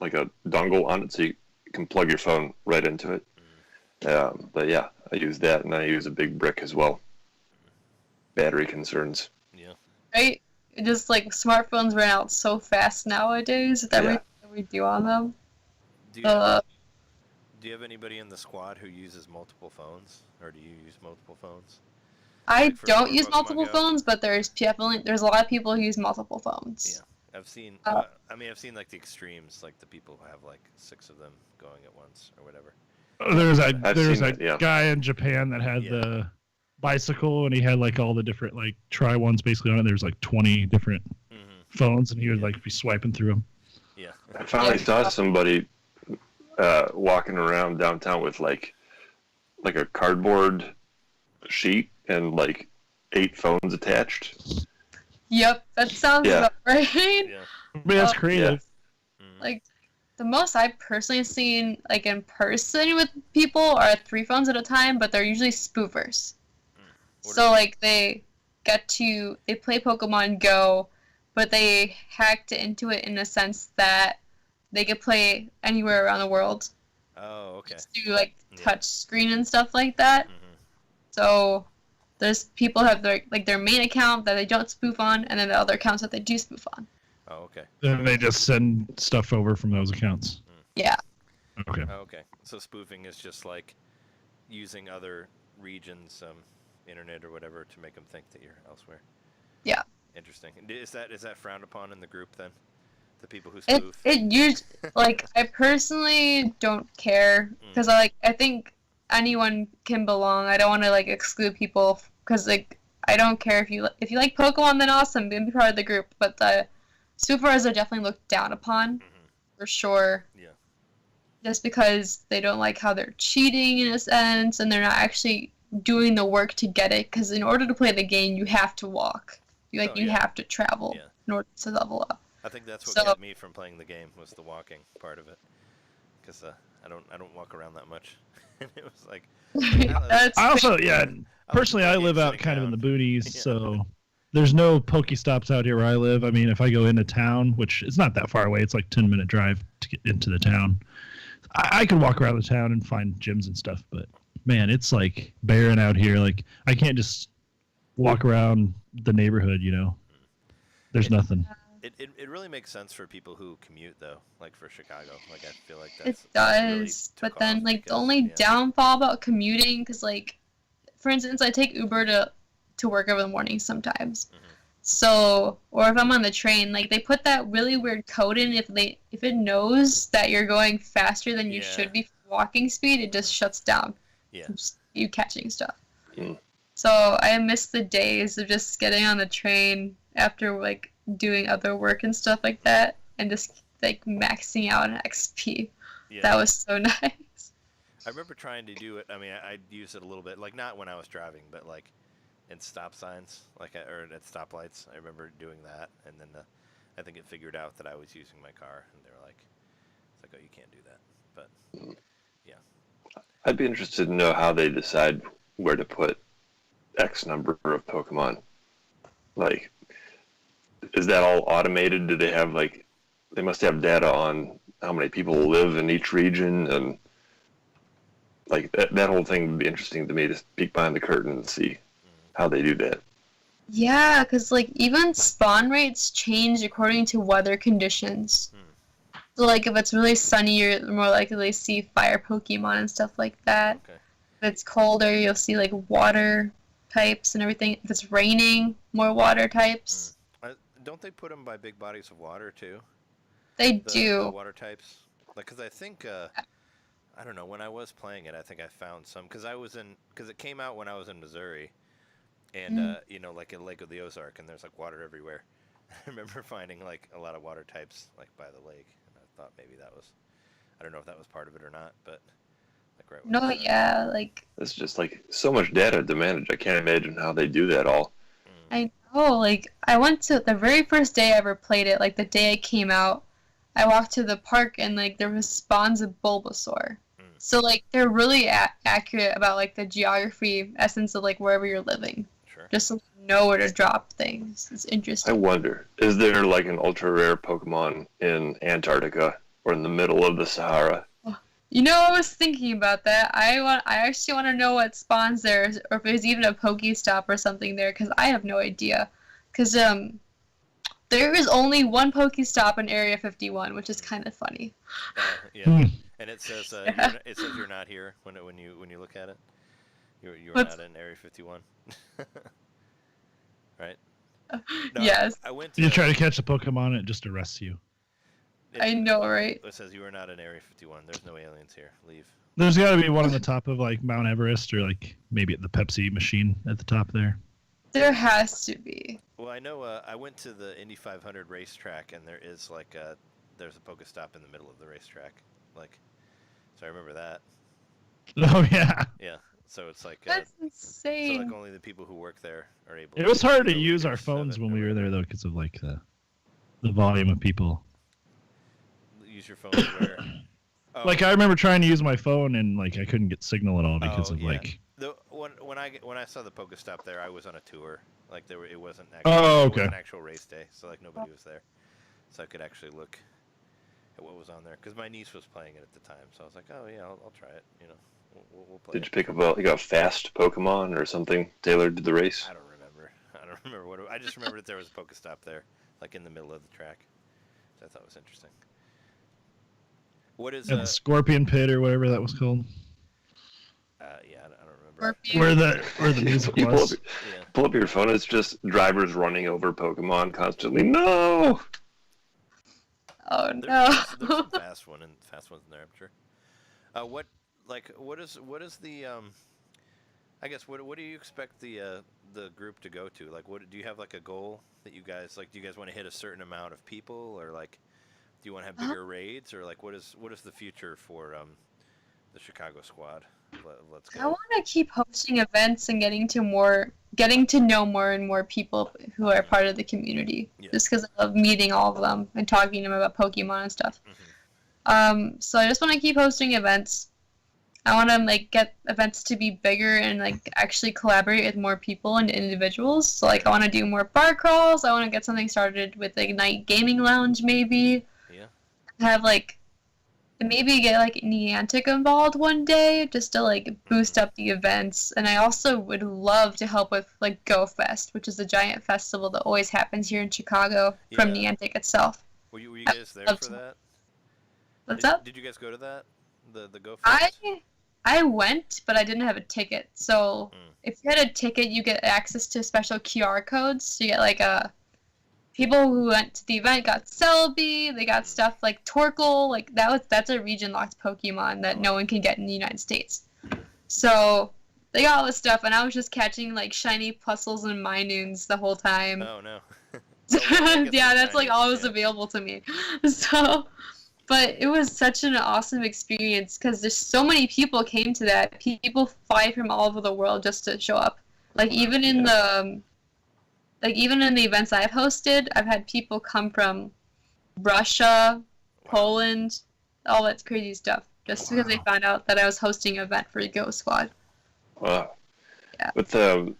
like a dongle on it, so you can plug your phone right into it. But yeah, I use that, and I use a big brick as well. Battery concerns. Yeah. Right? It just like smartphones run out so fast nowadays with everything that we do on them. Do you have anybody in the squad who uses multiple phones, or do you use multiple phones? I don't use multiple phones, but there's a lot of people who use multiple phones. Yeah, I've seen. I've seen like the extremes, like the people who have like 6 of them going at once or whatever. There's a guy in Japan that had the bicycle, and he had like all the different like try ones basically on it. There's like 20 different phones, and he would like be swiping through them. Yeah, I finally saw somebody walking around downtown with like a cardboard sheet and like 8 phones attached. Yep, that sounds about right. Yeah. I mean, that's creative. Yeah. Like, the most I've personally seen, like, in person with people are 3 phones at a time, but they're usually spoofers. So, like, they play Pokemon Go, but they hacked into it in a sense that they could play anywhere around the world. Oh, okay. Just do, like, touch screen and stuff like that. So there's people who have their main account that they don't spoof on, and then the other accounts that they do spoof on. Oh, okay. Then they just send stuff over from those accounts. Yeah. Okay. Oh, okay. So spoofing is just like using other regions' internet or whatever to make them think that you're elsewhere. Yeah. Interesting. Is that frowned upon in the group then? The people who spoof. I personally don't care because I think anyone can belong. I don't want to like exclude people because like I don't care if you like Pokemon, then awesome, be part of the group. But the spoofers are definitely looked down upon for sure. Yeah. Just because they don't like how they're cheating in a sense, and they're not actually doing the work to get it. Because in order to play the game, you have to walk. You have to travel in order to level up. I think that's what got me from playing the game was the walking part of it. Because I don't walk around that much. And it was like... personally, I live out kind of in the boonies, so there's no Pokestops out here where I live. I mean, if I go into town, which it's not that far away, it's like 10-minute drive to get into the town. I could walk around the town and find gyms and stuff, but man, it's like barren out here. Like I can't just walk around the neighborhood, you know. There's nothing. It really makes sense for people who commute though, like for Chicago. Like I feel like It that's does, really but then like the because, only yeah. downfall about commuting, because like, for instance, I take Uber to work over the morning sometimes. Mhm. So, or if I'm on the train, like they put that really weird code in. If it knows that you're going faster than you Yeah. should be walking speed, it just shuts down. Yeah. From you catching stuff. Yeah. So I miss the days of just getting on the train after like doing other work and stuff like that, and just like maxing out an XP. Yeah. That was so nice. I remember trying to do it. I mean, I used it a little bit, like not when I was driving, but like in stop signs, or at stoplights. I remember doing that, and then I think it figured out that I was using my car, and they were like, "It's like, oh, you can't do that." But yeah, I'd be interested to know how they decide where to put X number of Pokemon. Like, is that all automated? Do they have like, they must have data on how many people live in each region, and like that whole thing would be interesting to me to peek behind the curtain and see how they do that. Yeah, because like even spawn rates change according to weather conditions. So like if it's really sunny, you're more likely to see fire Pokemon and stuff like that. okay. If it's colder, you'll see like water types and everything. If it's raining, more water types. Don't they put them by big bodies of water too? They The do. water types, like, because I think I don't know, when I was playing it, I think I found some, because it came out when I was in Missouri, and you know, like in Lake of the Ozark, and there's like water everywhere. I remember finding like a lot of water types like by the lake, and I thought maybe that was, I don't know if that was part of it or not, but like right. No, yeah, like It's just like so much data to manage. I can't imagine how they do that all. I know, like I went to the very first day I ever played it, like the day it came out, I walked to the park and like there was spawns of Bulbasaur. So like they're really accurate about like the geography essence of like wherever you're living. Sure. Just to know where to drop things. It's I interesting. wonder, is there like an ultra rare Pokemon in Antarctica or in the middle of the Sahara? You know, I was thinking about that. I actually want to know what spawns there, or if there's even a Pokestop or something there, because I have no idea. Because there is only one Pokestop in Area 51, which is kind of funny. Yeah, and it says it says you're not here when you look at it. You're not in Area 51. Right? No, Yes. I went to. You try to catch a Pokemon, it just arrests you. I know, right? It says you are not in Area 51. There's no aliens here. Leave. There's got to be one on the top of like Mount Everest, or like maybe at the Pepsi machine at the top there. There has to be. Well, I know. I went to the Indy 500 racetrack, and there is like there's a Pokestop in the middle of the racetrack. Like, so I remember that. Oh yeah. Yeah. So it's like That's so insane. like only the people who work there are able. It was hard to go use Area our phones 7 when or we were whatever. there though, because of like the volume of people. Use your phone to where? Oh, Like I remember trying to use my phone and like I couldn't get signal at all because of yeah. like. When I saw the Pokestop there, I was on a tour. Like it wasn't actually, Oh, it okay. was an actual race day, so like nobody was there, so I could actually look at what was on there. Because my niece was playing it at the time, so I was like, oh yeah, I'll try it. You know, we'll play. Did you it. pick up a fast Pokemon or something tailored to the race? I don't remember what. I just remember that there was a Pokestop there, like in the middle of the track. So I thought it was interesting. What is At the Scorpion Pit or whatever that was called. yeah, I don't remember. Scorpion. Where the music You was. Yeah. pull up your phone, it's just drivers running over Pokemon constantly. No! Oh There's no. some fast ones in there, I'm sure. What is the I guess what do you expect the group to go to? Like, what do you have like a goal that you guys like? Do you guys want to hit a certain amount of people, or like, do you want to have bigger raids, or like what is the future for the Chicago squad? Let's go. I want to keep hosting events and getting to know more and more people who are part of the community. Yeah. Just because I love meeting all of them and talking to them about Pokemon and stuff. Mhm. So I just want to keep hosting events. I want to like get events to be bigger and like actually collaborate with more people and individuals. So like I want to do more bar crawls. I want to get something started with like night gaming lounge maybe. Yeah. Have like maybe get like Niantic involved one day just to like boost up the events. And I also would love to help with like Go Fest, which is a giant festival that always happens here in Chicago from Niantic itself. Were you guys there for that? What's up? Did you guys go to that? The Go Fest? I went, but I didn't have a ticket. So if you had a ticket, you get access to special QR codes. So you get like people who went to the event got Celebi. They got stuff like Torkoal. Like that's a region locked Pokemon that no one can get in the United States. So they got all this stuff, and I was just catching like shiny Puzzles and Minoons the whole time. Oh no. Yeah, that's like all was available to me. So. But it was such an awesome experience because there's so many people came to that. People fly from all over the world just to show up. Like even in the events I've hosted, I've had people come from Russia, Poland, all that crazy stuff, just because they found out that I was hosting an event for the Go Squad. Wow. Yeah. With the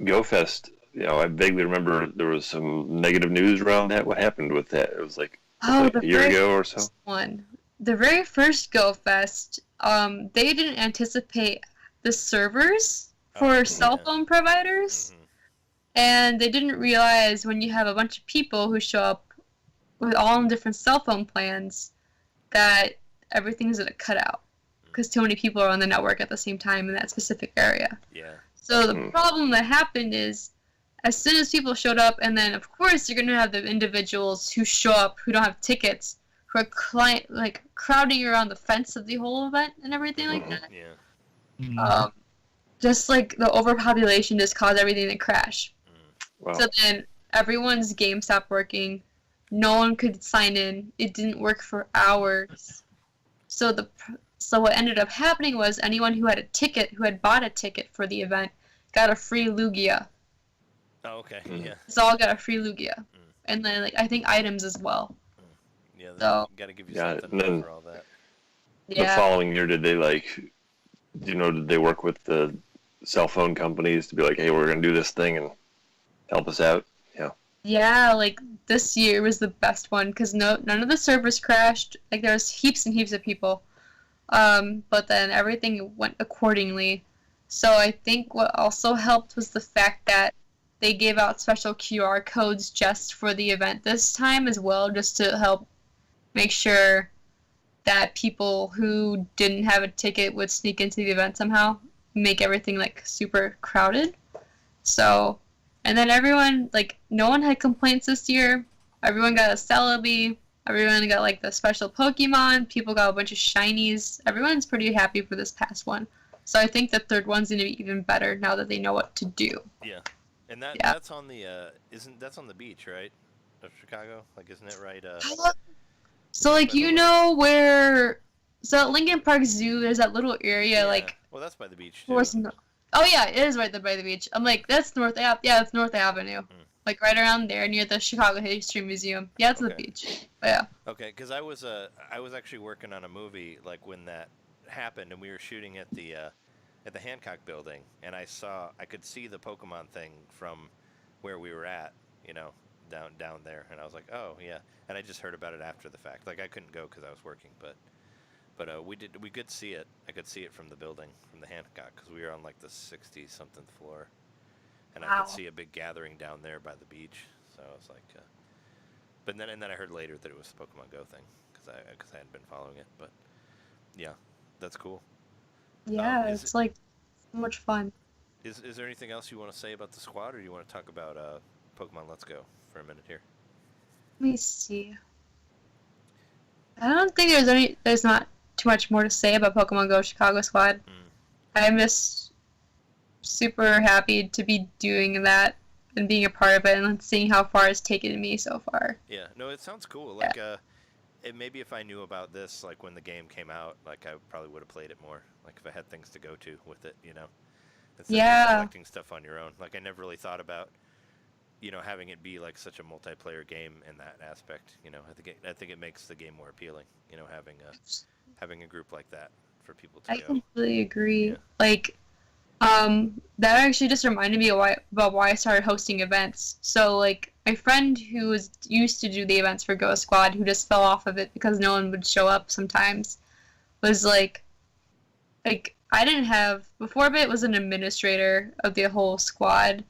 Go Fest, I vaguely remember there was some negative news around that. What happened with that? It was like a year ago or so? The very first Go Fest, they didn't anticipate the servers for cell phone providers. And they didn't realize when you have a bunch of people who show up with all on different cell phone plans that everything's going to cut out because too many people are on the network at the same time in that specific area. Yeah. So the problem that happened is as soon as people showed up, and then of course you're going to have the individuals who show up who don't have tickets, who are crowding around the fence of the whole event and everything like that. Yeah. Just like the overpopulation just caused everything to crash. Wow. So then everyone's game stopped working. No one could sign in. It didn't work for hours. So what ended up happening was anyone who had bought a ticket for the event, got a free Lugia. Oh, okay. Yeah. So all got a free Lugia, and then I think items as well. Yeah. So gotta give you yeah, something and then for all that. The following year, did they work with the cell phone companies to be like, hey, we're gonna do this thing and help us out? Yeah. Yeah, this year was the best one because none of the servers crashed. There was heaps and heaps of people, but then everything went accordingly. So I think what also helped was the fact that they gave out special QR codes just for the event this time as well, just to help make sure that people who didn't have a ticket would sneak into the event somehow, make everything super crowded. So, and then everyone, no one had complaints this year. Everyone got a Celebi. Everyone got the special Pokemon. People got a bunch of shinies. Everyone's pretty happy for this past one. So I think the third one's gonna be even better now that they know what to do. Yeah, and that's on the that's on the beach, right, of Chicago? Isn't it right? So where? So at Lincoln Park Zoo, there's that little area Well, that's by the beach too. Oh yeah, it is right there by the beach. I'm that's North Ave. Yeah, it's North Avenue. Right around there near the Chicago History Museum. Yeah, it's the beach. But yeah. Okay, because I was actually working on a movie when that happened, and we were shooting at the Hancock building, and I could see the Pokemon thing from where we were at, down there, and I was like, oh yeah, and I just heard about it after the fact. I couldn't go because I was working, but we could see it. I could see it from the building, from the Hancock, because we were on the 60-something floor, and I could see a big gathering down there by the beach. So I was like, but then I heard later that it was the Pokemon Go thing because I hadn't been following it, but yeah, that's cool. Yeah, it's so much fun. Is there anything else you want to say about the squad, or do you want to talk about Pokemon Let's Go for a minute here? Let me see. I don't think there's not too much more to say about Pokemon Go Chicago Squad. I'm just super happy to be doing that and being a part of it and seeing how far it's taken me so far. Yeah, no, it sounds cool. Maybe if I knew about this, when the game came out, I probably would have played it more. If I had things to go to with it, Instead of collecting stuff on your own. I never really thought about, having it be such a multiplayer game in that aspect. I think it makes the game more appealing. Having a group like that for people to I go. completely agree. Yeah. Like, that actually just reminded me of about why I started hosting events. So, like, my friend who used to do the events for Ghost Squad, who just fell off of it because no one would show up sometimes, was like I didn't have before Bit was an administrator of the whole squad.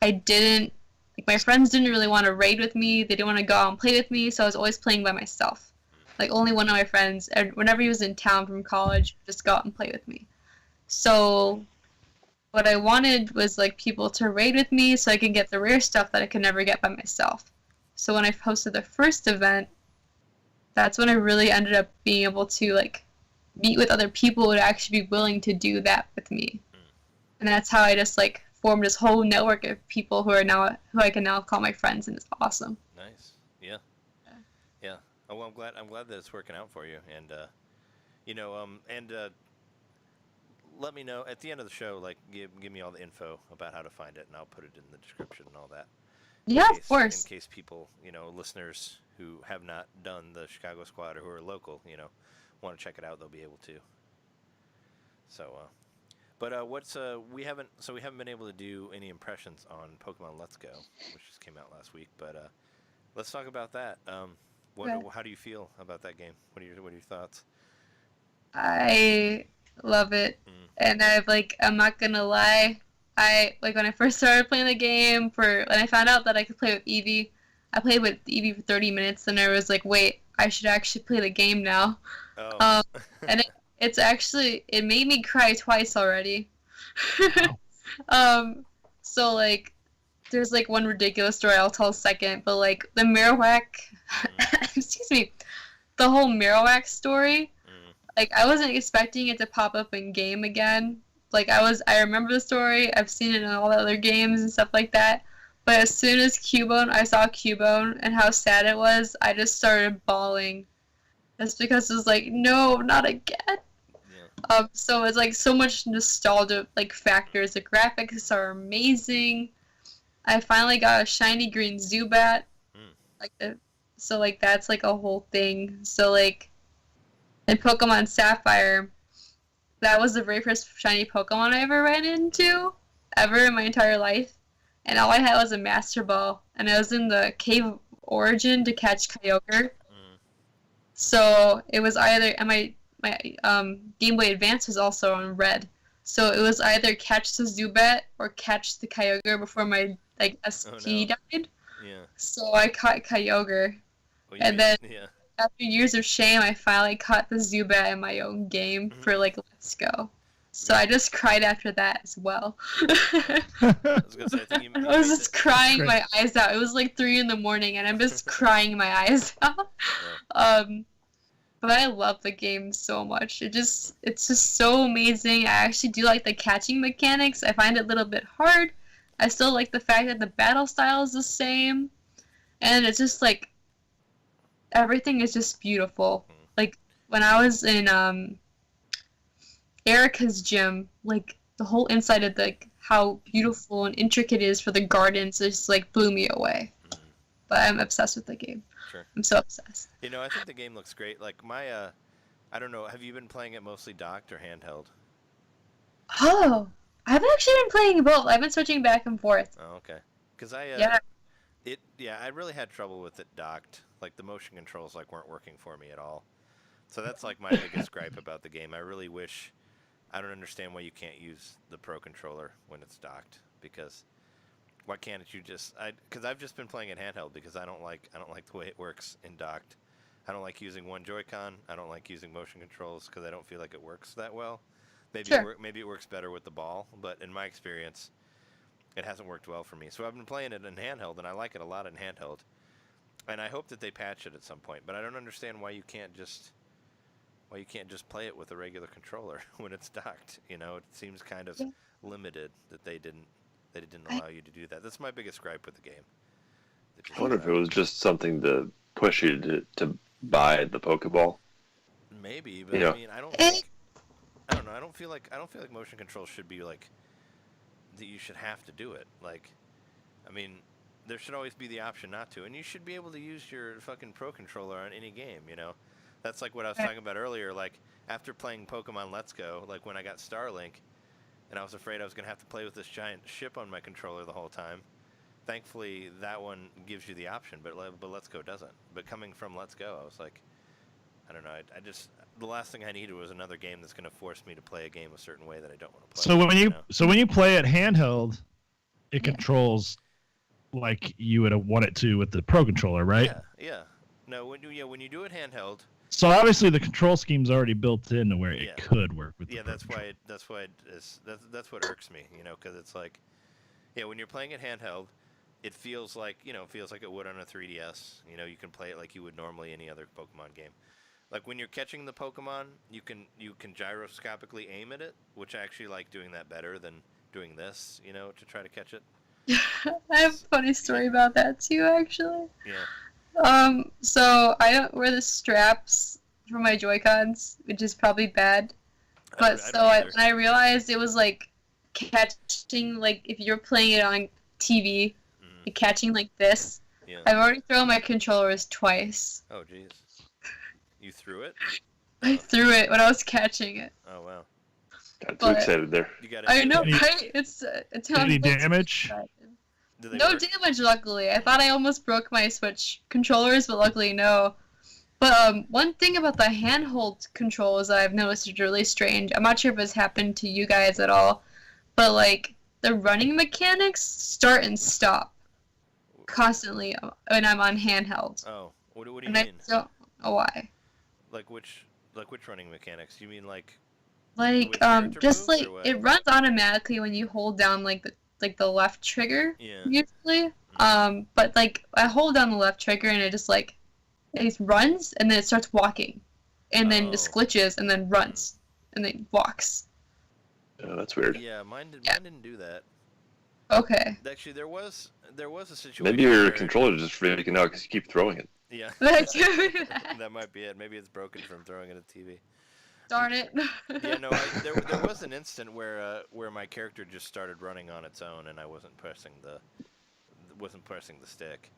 I didn't like my friends didn't really want to raid with me. They didn't want to go out and play with me, so I was always playing by myself. Like only one of my friends, and whenever he was in town from college, would just go out and play with me. So what I wanted was like people to raid with me so I could get the rare stuff that I could never get by myself. So when I hosted the first event, that's when I really ended up being able to like meet with other people who would actually be willing to do that with me. And that's how I just like formed this whole network of people who I can now call my friends, and it's awesome. Nice. Yeah. Yeah. Oh, well, I'm glad that it's working out for you, and let me know at the end of the show. Like, give me all the info about how to find it, and I'll put it in the description and all that. Yeah, of course. In case people, listeners who have not done the Chicago Squad or who are local, want to check it out, they'll be able to. So, we haven't been able to do any impressions on Pokemon Let's Go, which just came out last week. But let's talk about that. How do you feel about that game? What are your thoughts? I love it, and I'm not gonna lie. When I first started playing the game, when I found out that I could play with Eevee, I played with Eevee for 30 minutes, and I was like, wait, I should actually play the game now. Oh. And it made me cry twice already. Wow. So like, there's like one ridiculous story I'll tell second, but like the Marowak, excuse me, the whole Marowak story, like I wasn't expecting it to pop up in game again. Like I remember the story, I've seen it in all the other games and stuff like that. But as soon as I saw Cubone and how sad it was, I just started bawling. That's because it was like, no, not again. Yeah. So it's like so much nostalgia like factors. The graphics are amazing. I finally got a shiny green Zubat. So like that's like a whole thing. So like in Pokemon Sapphire, that was the very first shiny Pokemon I ever ran into, ever in my entire life. And all I had was a Master Ball, and I was in the Cave of Origin to catch Kyogre. So it was either, and my Game Boy Advance was also on red. So it was either catch the Zubat or catch the Kyogre before my SP died. Yeah. So I caught Kyogre. Then after years of shame, I finally caught the Zubat in my own game for Let's Go. So I just cried after that as well. I was gonna say, I was just crying my eyes out. It was like 3 in the morning, and I'm just crying my eyes out. Yeah. But I love the game so much. It's just so amazing. I actually do like the catching mechanics. I find it a little bit hard. I still like the fact that the battle style is the same, and it's just like everything is just beautiful. Like when I was in Erica's gym, like the whole inside of how beautiful and intricate it is for the gardens just like blew me away. But I'm obsessed with the game. Sure. I'm so obsessed. I think the game looks great. Like I don't know, have you been playing it mostly docked or handheld? Oh, I've actually been playing both. I've been switching back and forth. Oh, okay. Because I really had trouble with it docked. Like the motion controls weren't working for me at all. So that's like my biggest gripe about the game. I really wish. I don't understand why you can't use the Pro Controller when it's docked, because why can't you just? Because I've just been playing it handheld because I don't like the way it works in docked. I don't like using one Joy-Con. I don't like using motion controls because I don't feel like it works that well. Maybe it works better with the ball, but in my experience, it hasn't worked well for me. So I've been playing it in handheld, and I like it a lot in handheld. And I hope that they patch it at some point. But I don't understand why you can't just play it with a regular controller when it's docked. It seems kind of limited that they didn't allow you to do that. That's my biggest gripe with the game. I wonder if it was just something to push you to buy the Pokeball. Maybe, but I mean, I don't know. I don't feel like motion control should be like that. You should have to do it. Like, I mean, there should always be the option not to, and you should be able to use your fucking Pro Controller on any game. That's like what I was talking about earlier. Like, after playing Pokemon Let's Go, like when I got Starlink, and I was afraid I was going to have to play with this giant ship on my controller the whole time. Thankfully, that one gives you the option, but Let's Go doesn't. But coming from Let's Go, I was like, I don't know. I just the last thing I needed was another game that's going to force me to play a game a certain way that I don't want to play. So when you play it handheld, it controls like you would have want it to with the Pro Controller, right? Yeah. No, when you do it handheld. So obviously the control scheme's already built into where it could work with. That's what irks me, because it's like, when you're playing it handheld, it feels like it would on a 3DS. You can play it like you would normally any other Pokemon game. Like when you're catching the Pokemon, you can gyroscopically aim at it, which I actually like doing that better than doing this, to try to catch it. I have a funny story about that too, actually. Yeah. So I don't wear the straps for my Joy-Cons, which is probably bad. But when I realized it was like catching, like if you're playing it on TV, catching like this, I've already thrown my controllers twice. Oh, jeez. You threw it? I threw it when I was catching it. Oh, wow. Got too excited there. I know, right? It's any damage? No damage, luckily. I thought I almost broke my Switch controllers, but luckily no. But one thing about the handheld controls that I've noticed is really strange. I'm not sure if it's happened to you guys at all, but like the running mechanics start and stop constantly when I'm on handheld. Oh, what do you and mean? I don't know why. Like which running mechanics? You mean like just like it runs automatically when you hold down like the left trigger usually. But like I hold down the left trigger and it just like it runs and then it starts walking, and then just glitches and then runs and then walks. Oh, that's weird. Yeah, mine didn't do that. Okay. Actually, there was a situation. Maybe your controller is just freaking out because you keep throwing it. Yeah. That might be it. Maybe it's broken from throwing it at TV. Darn it. Yeah, no, there was an instant where my character just started running on its own and I wasn't pressing the stick.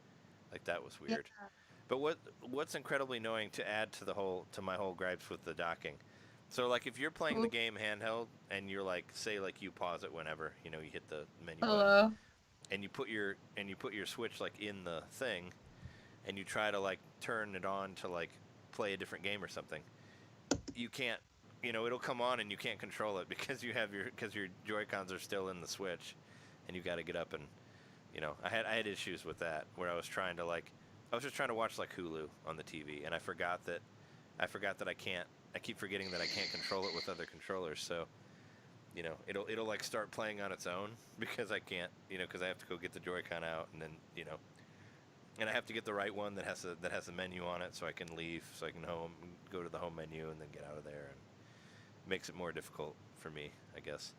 Like that was weird. Yeah. But what's incredibly annoying to add to my whole gripes with the docking. So like if you're playing the game handheld and you're like say like you pause it whenever, you hit the menu button, and you put your Switch like in the thing and you try to like turn it on to like play a different game or something. You can't, it'll come on and you can't control it because your Joy-Cons are still in the Switch, and you got to get up and, I had issues with that where I was just trying to watch like Hulu on the TV, and I forgot that I keep forgetting that I can't control it with other controllers, so, it'll like start playing on its own because I can't, because I have to go get the Joy-Con out and then, and I have to get the right one that has a menu on it so I can leave, so I can go to the home menu and then get out of there, and it makes it more difficult for me, I guess.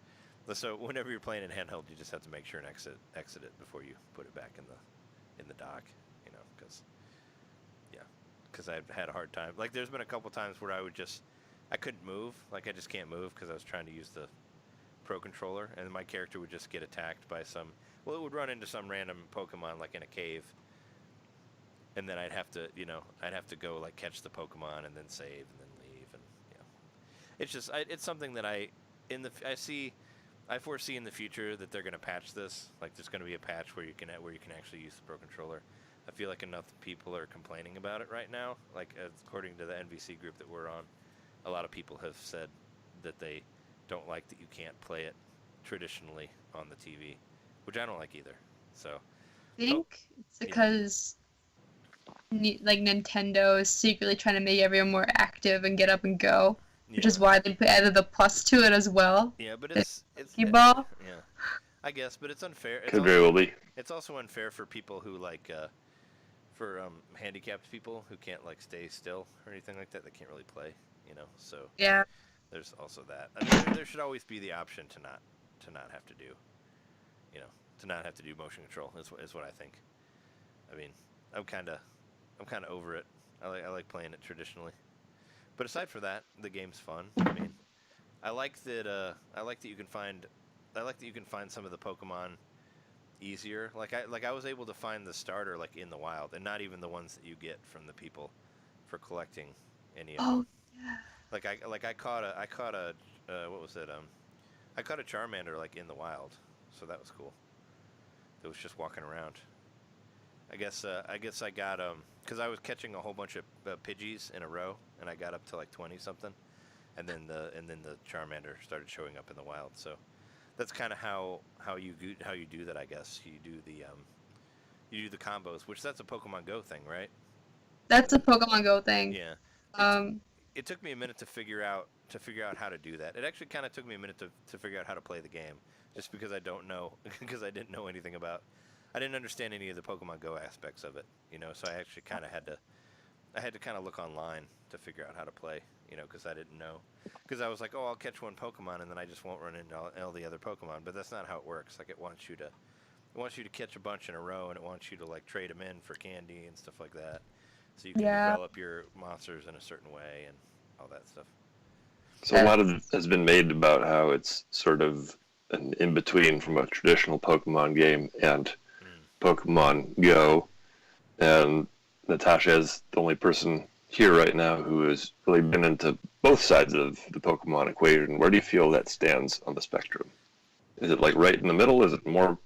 So whenever you're playing in handheld, you just have to make sure and exit it before you put it back in the dock, because I've had a hard time. Like there's been a couple times where I couldn't move, like I just can't move because I was trying to use the Pro Controller, and my character would just get attacked by it would run into some random Pokemon like in a cave. And then I'd have to go like catch the Pokemon and then save and then leave, and it's just it's something that I foresee in the future that they're gonna patch this. Like there's gonna be a patch where you can actually use the Pro Controller. I feel like enough people are complaining about it right now. Like according to the NVC group that we're on, a lot of people have said that they don't like that you can't play it traditionally on the TV, which I don't like either. So I think it's because like Nintendo is secretly trying to make everyone more active and get up and go, which is why they added the plus to it as well. Yeah, but it's ball. Yeah, I guess, but it's unfair. Could very well be. It's also unfair for people who like for handicapped people who can't like stay still or anything like that. They can't really play, So yeah, there's also that. I mean, there should always be the option to not have to do, to not have to do motion control. Is what I think. I mean, I'm kind of over it. I like playing it traditionally, but aside from that, the game's fun. I mean, I like that you can find some of the Pokemon easier. Like I was able to find the starter like in the wild, and not even the ones that you get from the people for collecting any of them. Yeah. Like I caught a what was it? I caught a Charmander like in the wild, so that was cool. It was just walking around. I guess I got because I was catching a whole bunch of Pidgeys in a row, and I got up to like 20 something, and then the Charmander started showing up in the wild. So that's kind of how you do that. I guess you do the combos, which that's a Pokemon Go thing, right? That's a Pokemon Go thing. Yeah. Um, It took me a minute to figure out how to do that. It actually kind of took me a minute to figure out how to play the game, just because I don't know because I didn't know anything about. I didn't understand any of the Pokemon Go aspects of it, so I actually kind of had to kind of look online to figure out how to play, because I didn't know. Because I was like, oh, I'll catch one Pokemon and then I just won't run into all the other Pokemon. But that's not how it works. Like it wants you to catch a bunch in a row, and it wants you to like trade them in for candy and stuff like that, so you can develop your monsters in a certain way and all that stuff. So a lot of has been made about how it's sort of an in-between from a traditional Pokemon game and Pokemon Go, and Natasha is the only person here right now who has really been into both sides of the Pokemon equation. Where do you feel that stands on the spectrum? Is it like right in the middle? Is it more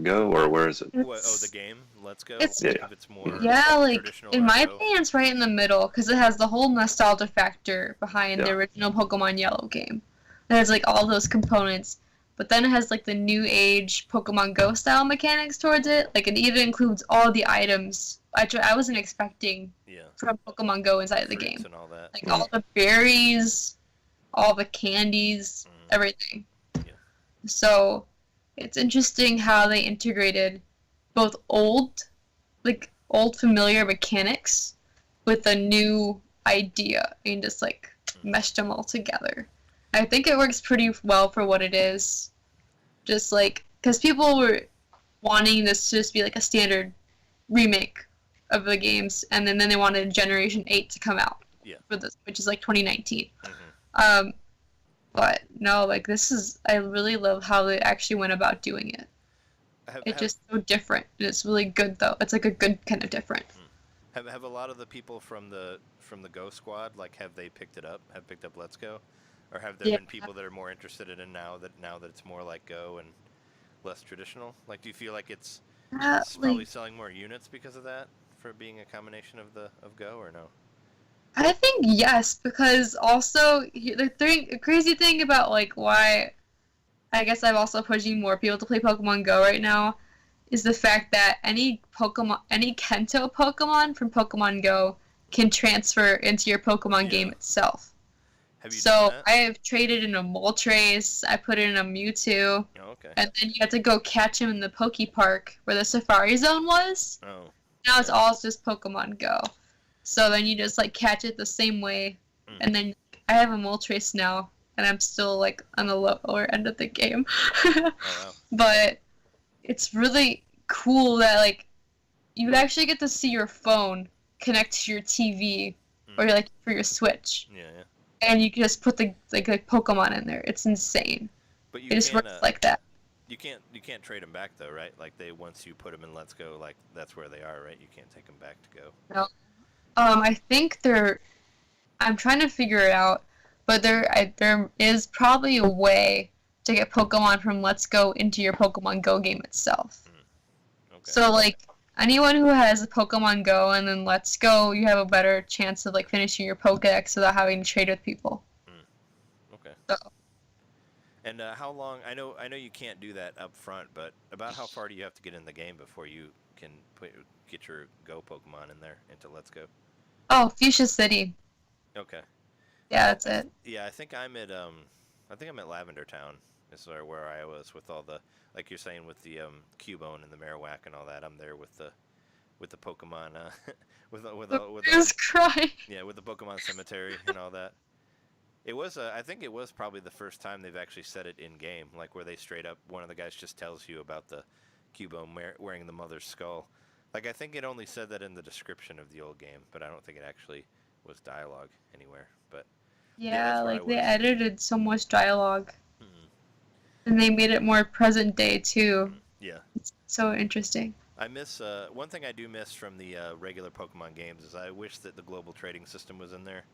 Go, or where is it? The game Let's Go. It's more like traditional in my Go. opinion, it's right in the middle because it has the whole nostalgia factor behind the original Pokemon Yellow game. It has like all those components. But then it has like the new age Pokemon Go style mechanics towards it. Like it even includes all the items I wasn't expecting from Pokemon Go inside of the game. And all that. Like all the berries, all the candies, everything. Yeah. So it's interesting how they integrated both old familiar mechanics with a new idea and just like meshed them all together. I think it works pretty well for what it is. Just like, because people were wanting this to just be like a standard remake of the games, and then they wanted Generation 8 to come out for this, which is like 2019. But no, like I really love how they actually went about doing it. It's just so different. It's really good though. It's like a good kind of different. Have a lot of the people from the Go squad have they picked up Let's Go? Or have there been people that are more interested in it now that it's more like Go and less traditional? Like, do you feel like it's probably selling more units because of that, for being a combination of Go, or no? I think yes, because also the crazy thing about like why I guess I'm also pushing more people to play Pokemon Go right now is the fact that any Kanto Pokemon from Pokemon Go can transfer into your Pokemon game itself. Have you done done that? I have traded in a Moltres, I put in a Mewtwo, and then you have to go catch him in the Poke Park where the Safari Zone was. Oh. Now it's all just Pokemon Go. So then you just like catch it the same way, and then I have a Moltres now, and I'm still like on the lower end of the game. Wow. But it's really cool that like you actually get to see your phone connect to your TV or like for your Switch. Yeah. And you can just put the like Pokemon in there. It's insane. But you it just works like that. You can't trade them back though, right? Like once you put them in Let's Go, like that's where they are, right? You can't take them back to Go. No. I think I'm trying to figure it out, but there is probably a way to get Pokemon from Let's Go into your Pokemon Go game itself. Okay. So like anyone who has a Pokemon Go and then Let's Go, you have a better chance of like finishing your Pokedex without having to trade with people. Okay. So. And how long? I know you can't do that up front, but about how far do you have to get in the game before you can get your Go Pokemon in there into Let's Go? Oh, Fuchsia City. Okay. Yeah, that's it. Yeah, I think I'm at Lavender Town. Is where I was with all the, like you're saying, with the Cubone and the Marowak and all that. I'm there with the Pokemon with Who's crying? Yeah, with the Pokemon Cemetery and all that. It was I think it was probably the first time they've actually said it in game, like where they straight up, one of the guys just tells you about the Cubone wearing the mother's skull. Like I think it only said that in the description of the old game, but I don't think it actually was dialogue anywhere. But yeah, like they edited so much dialogue. And they made it more present day too. Yeah. It's so interesting. I miss one thing I do miss from the regular Pokemon games is I wish that the global trading system was in there.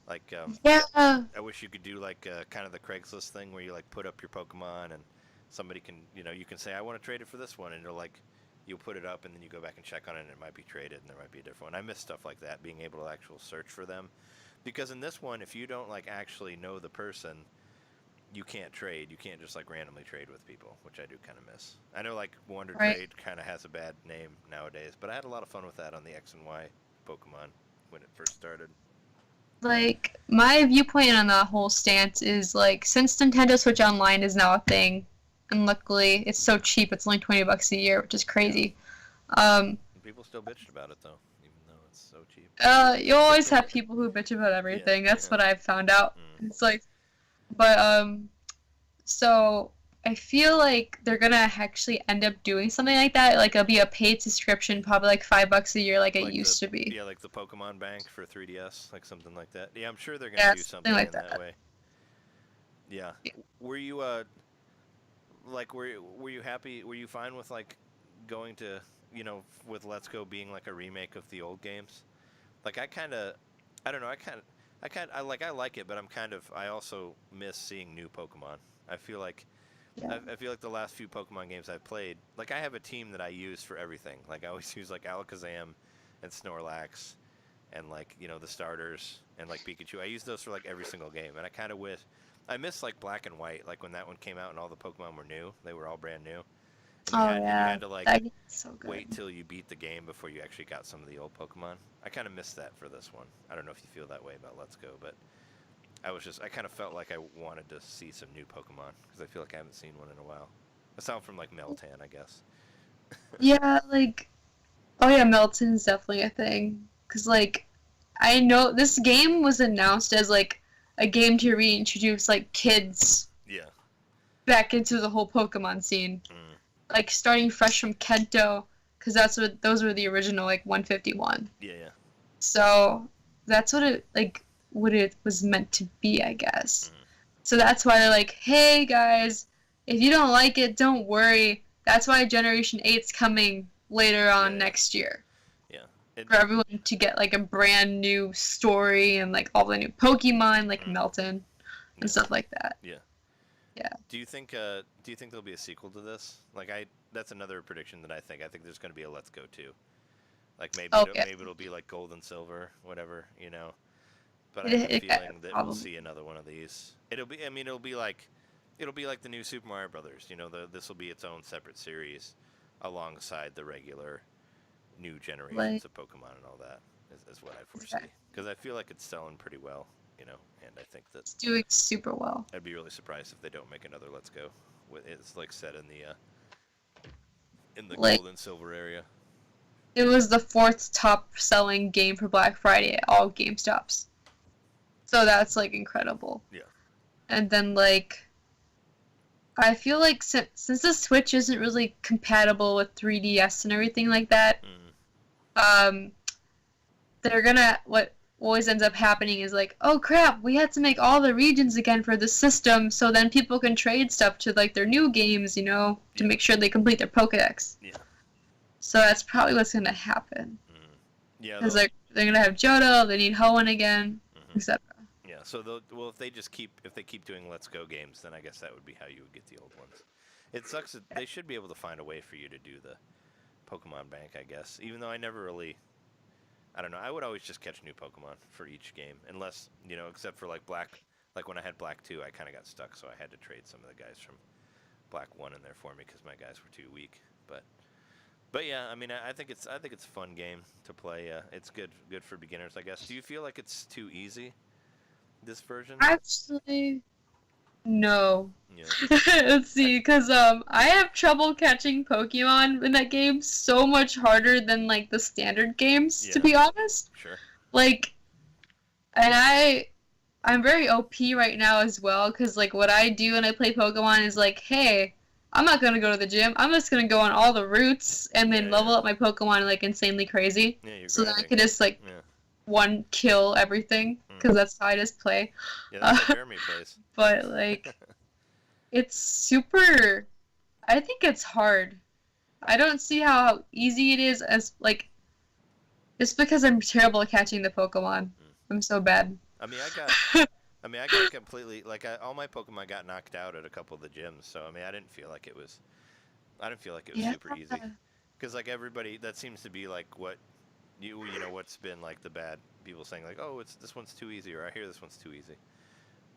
Like, Yeah. I wish you could do like kind of the Craigslist thing where you like put up your Pokemon and somebody can, you can say, I want to trade it for this one, and it'll like, you'll put it up and then you go back and check on it and it might be traded and there might be a different one. I miss stuff like that, being able to actually search for them. Because in this one, if you don't like actually know the person, you can't trade. You can't just like randomly trade with people, which I do kind of miss. I know like Wonder Trade kind of has a bad name nowadays, but I had a lot of fun with that on the X and Y Pokemon when it first started. Like, my viewpoint on the whole stance is, like, since Nintendo Switch Online is now a thing, and luckily it's so cheap, it's only $20 a year, which is crazy. People still bitched about it, though, even though it's so cheap. You always have people who bitch about everything. That's what I've found out. It's like, but, so I feel like they're gonna actually end up doing something like that. Like, it'll be a paid subscription, probably like $5 a year, like it used to be. Yeah, like the Pokemon Bank for 3DS, like something like that. Yeah, I'm sure they're gonna do something like that way. Yeah. Were you like were you happy? Were you fine with like going to with Let's Go being like a remake of the old games? Like I don't know. I like it, but I also miss seeing new Pokemon. I feel like. Yeah. I feel like the last few Pokemon games I've played, like I have a team that I use for everything. Like I always use like Alakazam and Snorlax and like, the starters and like Pikachu. I use those for like every single game. And I miss like Black and White, like when that one came out and all the Pokemon were new. They were all brand new. And you had to like wait till you beat the game before you actually got some of the old Pokemon. I kind of miss that for this one. I don't know if you feel that way about Let's Go, but I kind of felt like I wanted to see some new Pokemon because I feel like I haven't seen one in a while. Aside from like Meltan, I guess. Yeah, like, oh yeah, Melton's definitely a thing. Because, like, I know this game was announced as like a game to reintroduce like kids back into the whole Pokemon scene. Like starting fresh from Kento, because those were the original like 151. Yeah. So that's what it was meant to be, I guess. So that's why they're like, hey guys, if you don't like it, don't worry. That's why Generation 8's coming later on next year. Yeah. For everyone to get like a brand new story and like all the new Pokemon, like Melton and stuff like that. Yeah. Do you think there'll be a sequel to this? Like that's another prediction that I think. I think there's going to be a Let's Go 2. Like maybe it'll be like Gold and Silver, whatever, But I have a feeling that we'll see another one of these. It'll be like the new Super Mario Brothers. This will be its own separate series, alongside the regular new generations of Pokemon and all that. Is what I foresee. Because I feel like it's selling pretty well, and I think that it's doing super well. I'd be really surprised if they don't make another Let's Go. It's like set in the Gold and Silver area. It was the 4th top-selling game for Black Friday at all GameStops. So that's, like, incredible. Yeah. And then, like, I feel like since the Switch isn't really compatible with 3DS and everything like that, they're gonna, what always ends up happening is like, oh crap, we had to make all the regions again for the system, so then people can trade stuff to, like, their new games, to make sure they complete their Pokedex. Yeah. So that's probably what's gonna happen. Yeah. Because they're gonna have Johto, they need Hoenn again, etc. Yeah. So if they keep doing Let's Go games, then I guess that would be how you would get the old ones. It sucks that they should be able to find a way for you to do the Pokemon Bank, I guess. Even though I never really, I don't know. I would always just catch new Pokemon for each game, unless except for like Black. Like when I had Black 2, I kind of got stuck, so I had to trade some of the guys from Black 1 in there for me because my guys were too weak. But yeah, I mean, I think it's a fun game to play. It's good for beginners, I guess. Do you feel like it's too easy, this version? Actually, no. Yeah. Let's see, because I have trouble catching Pokemon in that game so much harder than like the standard games, to be honest. Sure. Like, and I'm very OP right now as well, because like what I do when I play Pokemon is like, hey, I'm not going to go to the gym. I'm just going to go on all the routes and then level up my Pokemon like insanely crazy. Yeah, so that I can just like one kill everything because that's how I just play. Yeah, that's how Jeremy plays. But like, it's super. I think it's hard. I don't see how easy it is as like. It's because I'm terrible at catching the Pokemon. I'm so bad. I got completely all my Pokemon got knocked out at a couple of the gyms. So I mean, I didn't feel like it was super easy. Because like everybody, that seems to be like what you know what's been like the bad people saying like, oh, this one's too easy, or I hear this one's too easy.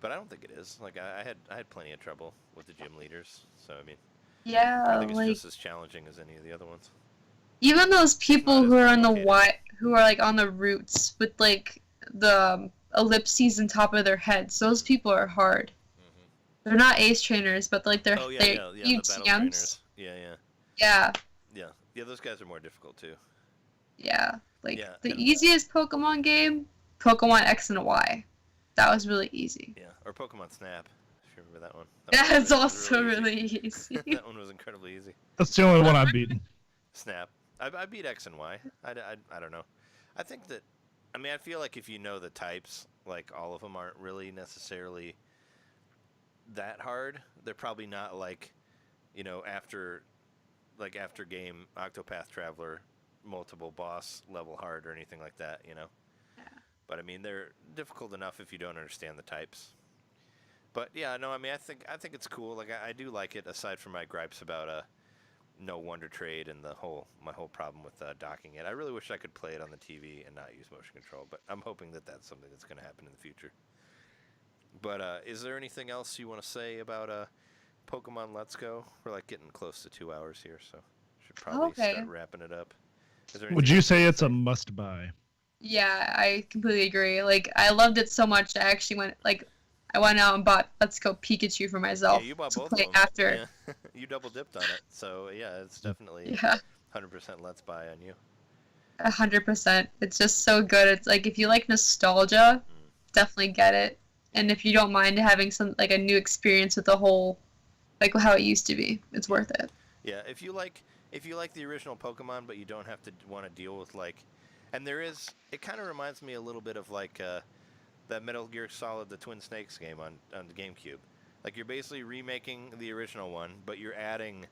But I don't think it is. Like I had plenty of trouble with the gym leaders. So I mean, I think it's just as challenging as any of the other ones. Even those people who are on who are like on the routes with like the ellipses on top of their heads, those people are hard. Mm-hmm. They're not ace trainers, but like they're the battle trainers. Yeah, those guys are more difficult too. Yeah, the easiest Pokemon game, Pokemon X and Y. That was really easy. Yeah, or Pokemon Snap, if you remember that one. That's also really easy. That one was incredibly easy. That's the only one I've beaten. Snap. I beat X and Y. I don't know. I think that, I mean, I feel like if you know the types, like all of them aren't really necessarily that hard. They're probably not like, you know, after game Octopath Traveler, multiple boss level hard or anything like that, you know. Yeah. But I mean, they're difficult enough if you don't understand the types. But yeah, no, I mean, I think it's cool. Like I do like it, aside from my gripes about no Wonder Trade and my whole problem with docking it. I really wish I could play it on the TV and not use motion control, but I'm hoping that that's something that's going to happen in the future. But is there anything else you want to say about Pokemon Let's Go? We're like getting close to 2 hours here, so should probably start wrapping it up. Would you say it's a must-buy? Yeah, I completely agree. Like, I loved it so much, I actually went out and bought Let's Go Pikachu for myself. Yeah, you bought both of them. After. Yeah. You double dipped on it, so yeah, it's definitely 100% Let's Buy on you. 100%. It's just so good. It's like, if you like nostalgia, definitely get it. And if you don't mind having a new experience with the whole, like how it used to be, it's worth it. Yeah, if you like the original Pokemon, but you don't have to want to deal with and it kind of reminds me a little bit of that Metal Gear Solid, the Twin Snakes game on the GameCube. Like, you're basically remaking the original one, but you're adding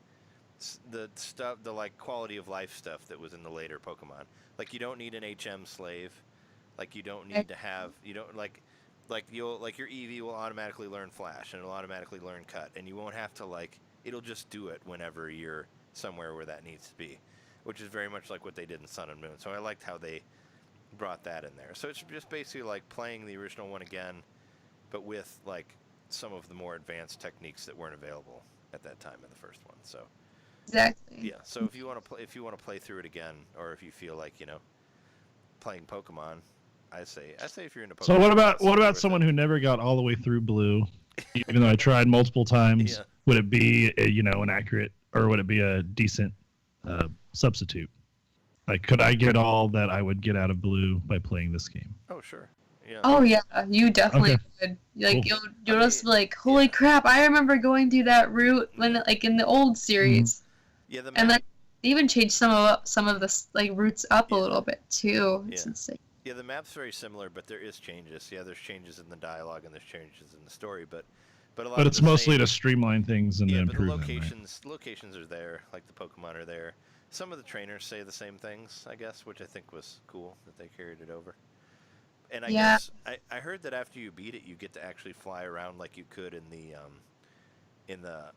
the stuff, the quality of life stuff that was in the later Pokemon. Like, you don't need an HM slave. Like, you don't need to have, you don't your Eevee will automatically learn Flash, and it'll automatically learn Cut, and you won't have to it'll just do it whenever you're somewhere where that needs to be, which is very much like what they did in Sun and Moon. So I liked how they brought that in there. So it's just basically like playing the original one again, but with some of the more advanced techniques that weren't available at that time in the first one. So exactly. Yeah. So if you want to play through it again, or if you feel like playing Pokemon, I say if you're into Pokemon. So what about someone who never got all the way through Blue, even though I tried multiple times? Yeah. Would it be an accurate, or would it be a decent substitute? Like, could I get all that I would get out of Blue by playing this game? Oh, sure. Yeah. Oh, yeah. You definitely could. Like, cool. You'll just be like, holy crap, I remember going through that route when, in the old series. Yeah, and, they even changed some of the, routes up a little bit, too. It's insane. Yeah, the map's very similar, but there is changes. Yeah, there's changes in the dialogue and there's changes in the story, but a lot But it's mostly to streamline things and to improve them. The locations are there, like the Pokemon are there. Some of the trainers say the same things, I guess, which I think was cool that they carried it over. And I guess I heard that after you beat it, you get to actually fly around like you could in the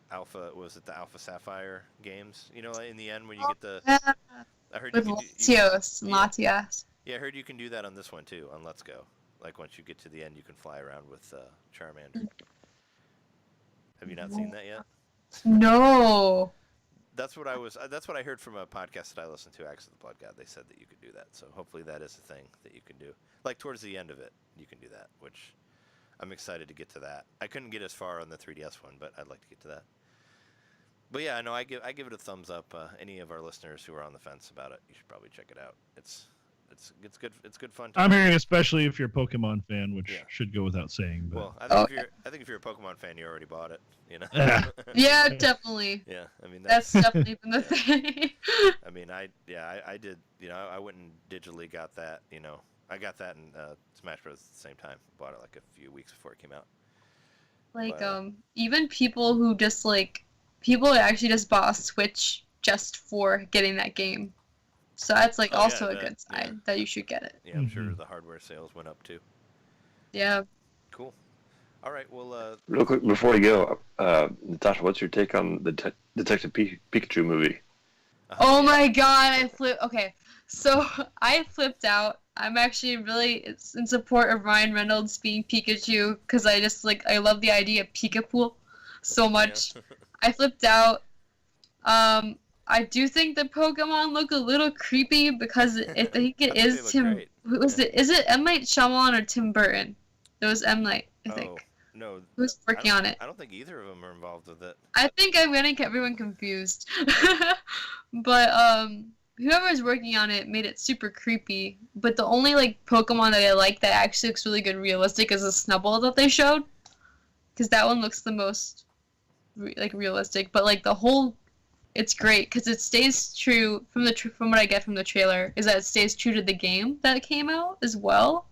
Alpha, was it the Alpha Sapphire games? In the end when you get the... I heard with Latios and Latias. Yeah, I heard you can do that on this one too, on Let's Go. Like, once you get to the end, you can fly around with Charmander. Have you not seen that yet? No. That's what I heard from a podcast that I listened to, Access the Podcast. They said that you could do that. So hopefully that is a thing that you can do. Like, towards the end of it, you can do that, which I'm excited to get to that. I couldn't get as far on the 3DS one, but I'd like to get to that. But yeah, no, I give it a thumbs up. Any of our listeners who are on the fence about it, you should probably check it out. It's good. It's good fun. I'm hearing, especially if you're a Pokemon fan, which should go without saying. But... Well, I think if you're a Pokemon fan, you already bought it. Yeah, definitely. Yeah, I mean that's definitely been the thing. I mean, I did. I went and digitally got that. I got that in Smash Bros. At the same time. Bought it a few weeks before it came out. Even people who just people actually just bought a Switch just for getting that game. So that's also a good sign that you should get it. Yeah, I'm sure the hardware sales went up too. Yeah. Cool. All right. Well, Real quick before you go, Natasha, what's your take on the Detective Pikachu movie? Oh my god, okay, so I flipped out. I'm actually really in support of Ryan Reynolds being Pikachu because I just I love the idea of Pikapool so much. Yeah. I flipped out. I do think the Pokemon look a little creepy because I think it I think is they look Tim. great. Who was it? Is it M. Night Shyamalan or Tim Burton? It was M. Night, I think. Oh no. Who's working on it? I don't think either of them are involved with it. I think I'm getting everyone confused. But whoever's working on it made it super creepy. But the only Pokemon that I like that actually looks really good realistic is the Snubbull that they showed. Because that one looks the most realistic. But the whole, it's great because it stays true from what I get from the trailer is that it stays true to the game that came out as well.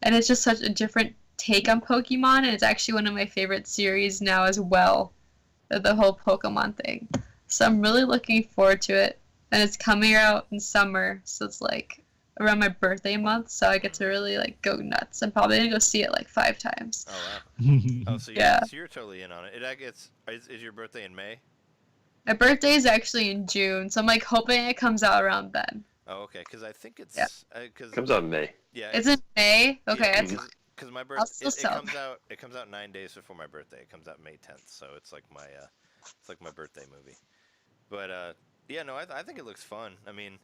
And it's just such a different take on Pokemon, and it's actually one of my favorite series now as well. The whole Pokemon thing. So I'm really looking forward to it. And it's coming out in summer, so it's around my birthday month, so I get to really go nuts. I'm probably gonna go see it 5 times. Oh wow. Oh, so Yeah. you're totally in on it. Is your birthday in May? My birthday is actually in June, so I'm hoping it comes out around then. Oh, okay. Because I think it's It comes out in May. yeah. It's in May? Okay, Yeah, that's because my I'll birthday still it celebrate. comes out. It comes out 9 days before my birthday. It comes out May 10th, so it's my birthday movie. But yeah, no, I think it looks fun. I mean,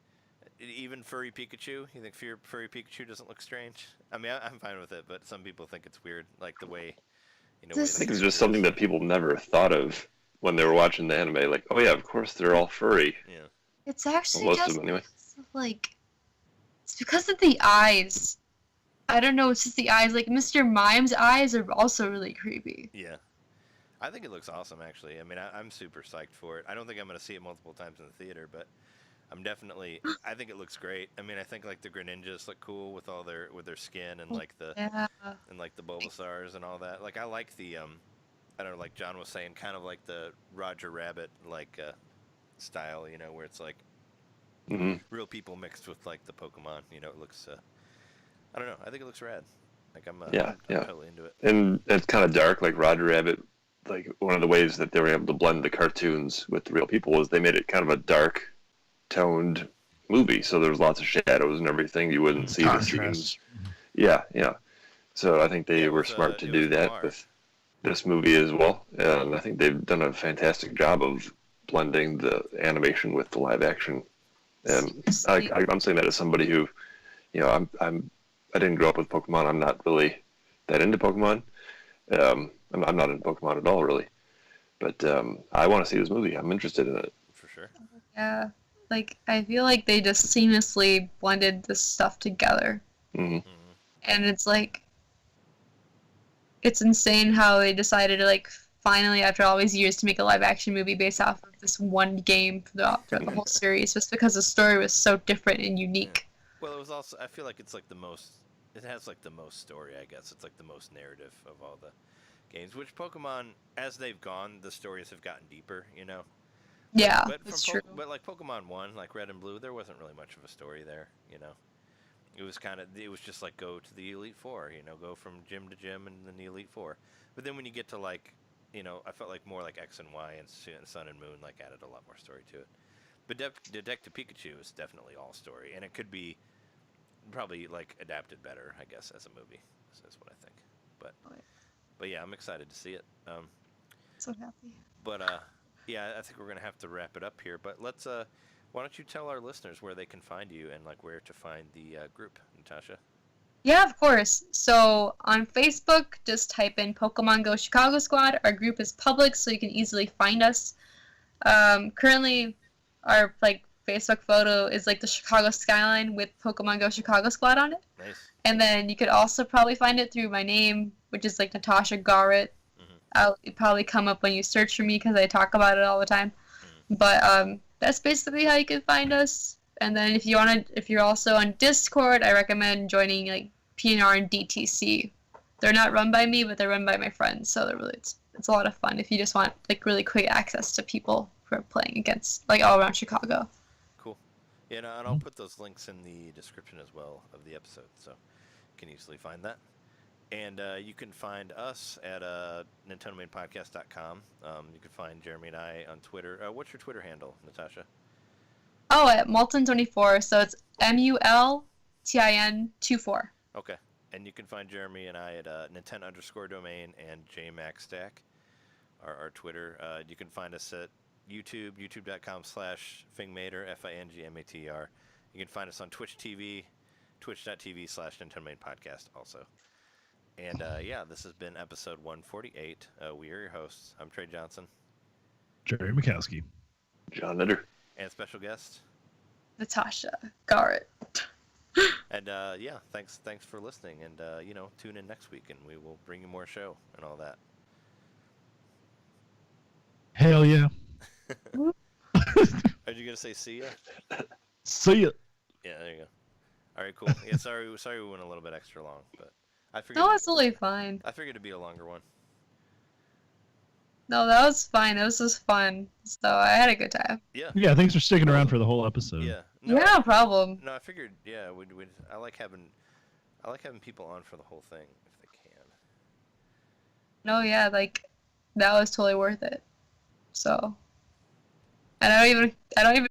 even furry Pikachu. You think furry Pikachu doesn't look strange? I mean, I'm fine with it, but some people think it's weird, the way way This- I think it's just something that people never thought of when they were watching the anime. Like, oh yeah, of course they're all furry. Yeah. It's actually Most just of them, anyway. it's because of the eyes. I don't know, it's just the eyes. Mr. Mime's eyes are also really creepy. Yeah. I think it looks awesome, actually. I mean, I'm super psyched for it. I don't think I'm going to see it multiple times in the theater, but I think it looks great. I mean, I think the Greninjas look cool with all their skin and Yeah. the Bulbasaurs and all that. I like the I don't know, like John was saying, kind of like the Roger Rabbit style, where it's Hmm. real people mixed with the Pokemon. It looks I don't know. I think it looks rad. I'm Yeah. totally into it. And it's kind of dark, like Roger Rabbit. One of the ways that they were able to blend the cartoons with the real people was they made it kind of a dark toned movie. So there was lots of shadows and everything. You wouldn't see the scenes. Yeah. So I think they were smart to do that with this movie as well. And I think they've done a fantastic job of blending the animation with the live action. And I'm saying that as somebody who, I didn't grow up with Pokemon. I'm not really that into Pokemon. I'm not into Pokemon at all, really. But I want to see this movie. I'm interested in it. For sure. Yeah. I feel like they just seamlessly blended this stuff together. Hmm. And it's it's insane how they decided to finally, after all these years, to make a live action movie based off of this one game throughout the whole series, just because the story was so different and unique. Well, it was also, I feel like it's the most, it has the most story, I guess. It's the most narrative of all the games, which Pokemon, as they've gone, the stories have gotten deeper, Yeah, But that's true. But Pokemon 1, Red and Blue, there wasn't really much of a story there, It was it was just go to the Elite Four, go from gym to gym and then the Elite Four. But then when you get to I felt more X and Y and Sun and Moon added a lot more story to it. But Detective Pikachu is definitely all story, and it could be probably adapted better, I guess, as a movie. That's what I think. But yeah, I'm excited to see it. So happy. But yeah, I think we're gonna have to wrap it up here. But let's why don't you tell our listeners where they can find you and where to find the group, Natasha? Yeah, of course. So on Facebook, just type in Pokemon Go Chicago Squad. Our group is public, so you can easily find us. Currently, our Facebook photo is the Chicago skyline with Pokemon Go Chicago Squad on it. Nice. And then you could also probably find it through my name, which is Natasha Gawrit. It'll probably come up when you search for me because I talk about it all the time. But that's basically how you can find us. And then if you're also on Discord, I recommend joining PNR and DTC. They're not run by me, but they're run by my friends. So it's a lot of fun if you just want really quick access to people who are playing against all around Chicago. Cool. Yeah, and I'll put those links in the description as well of the episode, so you can easily find that. And you can find us at NintendomainPodcast.com. You can find Jeremy and I on Twitter. What's your Twitter handle, Natasha? Oh, at Multin24, so it's MULTIN24. Okay. And you can find Jeremy and I at Nintendo_domain and JMaxStack, our Twitter. You can find us at YouTube, youtube.com/Fingmater, FINGMATR. You can find us on Twitch TV, twitch.tv/Nintendomain Podcast also. And yeah, this has been episode 148. We are your hosts. I'm Trey Johnson. Jerry Mikowski. John Nitter. And special guest. Natasha Gawrit. And yeah, thanks for listening. And tune in next week, and we will bring you more show and all that. Hell yeah. Are you gonna say see ya? See ya. Yeah, there you go. All right, cool. Yeah, sorry we went a little bit extra long, but I figured. No, it's totally fine. I figured it'd be a longer one. No, that was fine. It was just fun. So I had a good time. Yeah. Yeah, thanks for sticking around for the whole episode. Yeah. Yeah, no problem. No, I figured. Yeah, I like having people on for the whole thing if they can. No, yeah, like that was totally worth it. So, and I don't even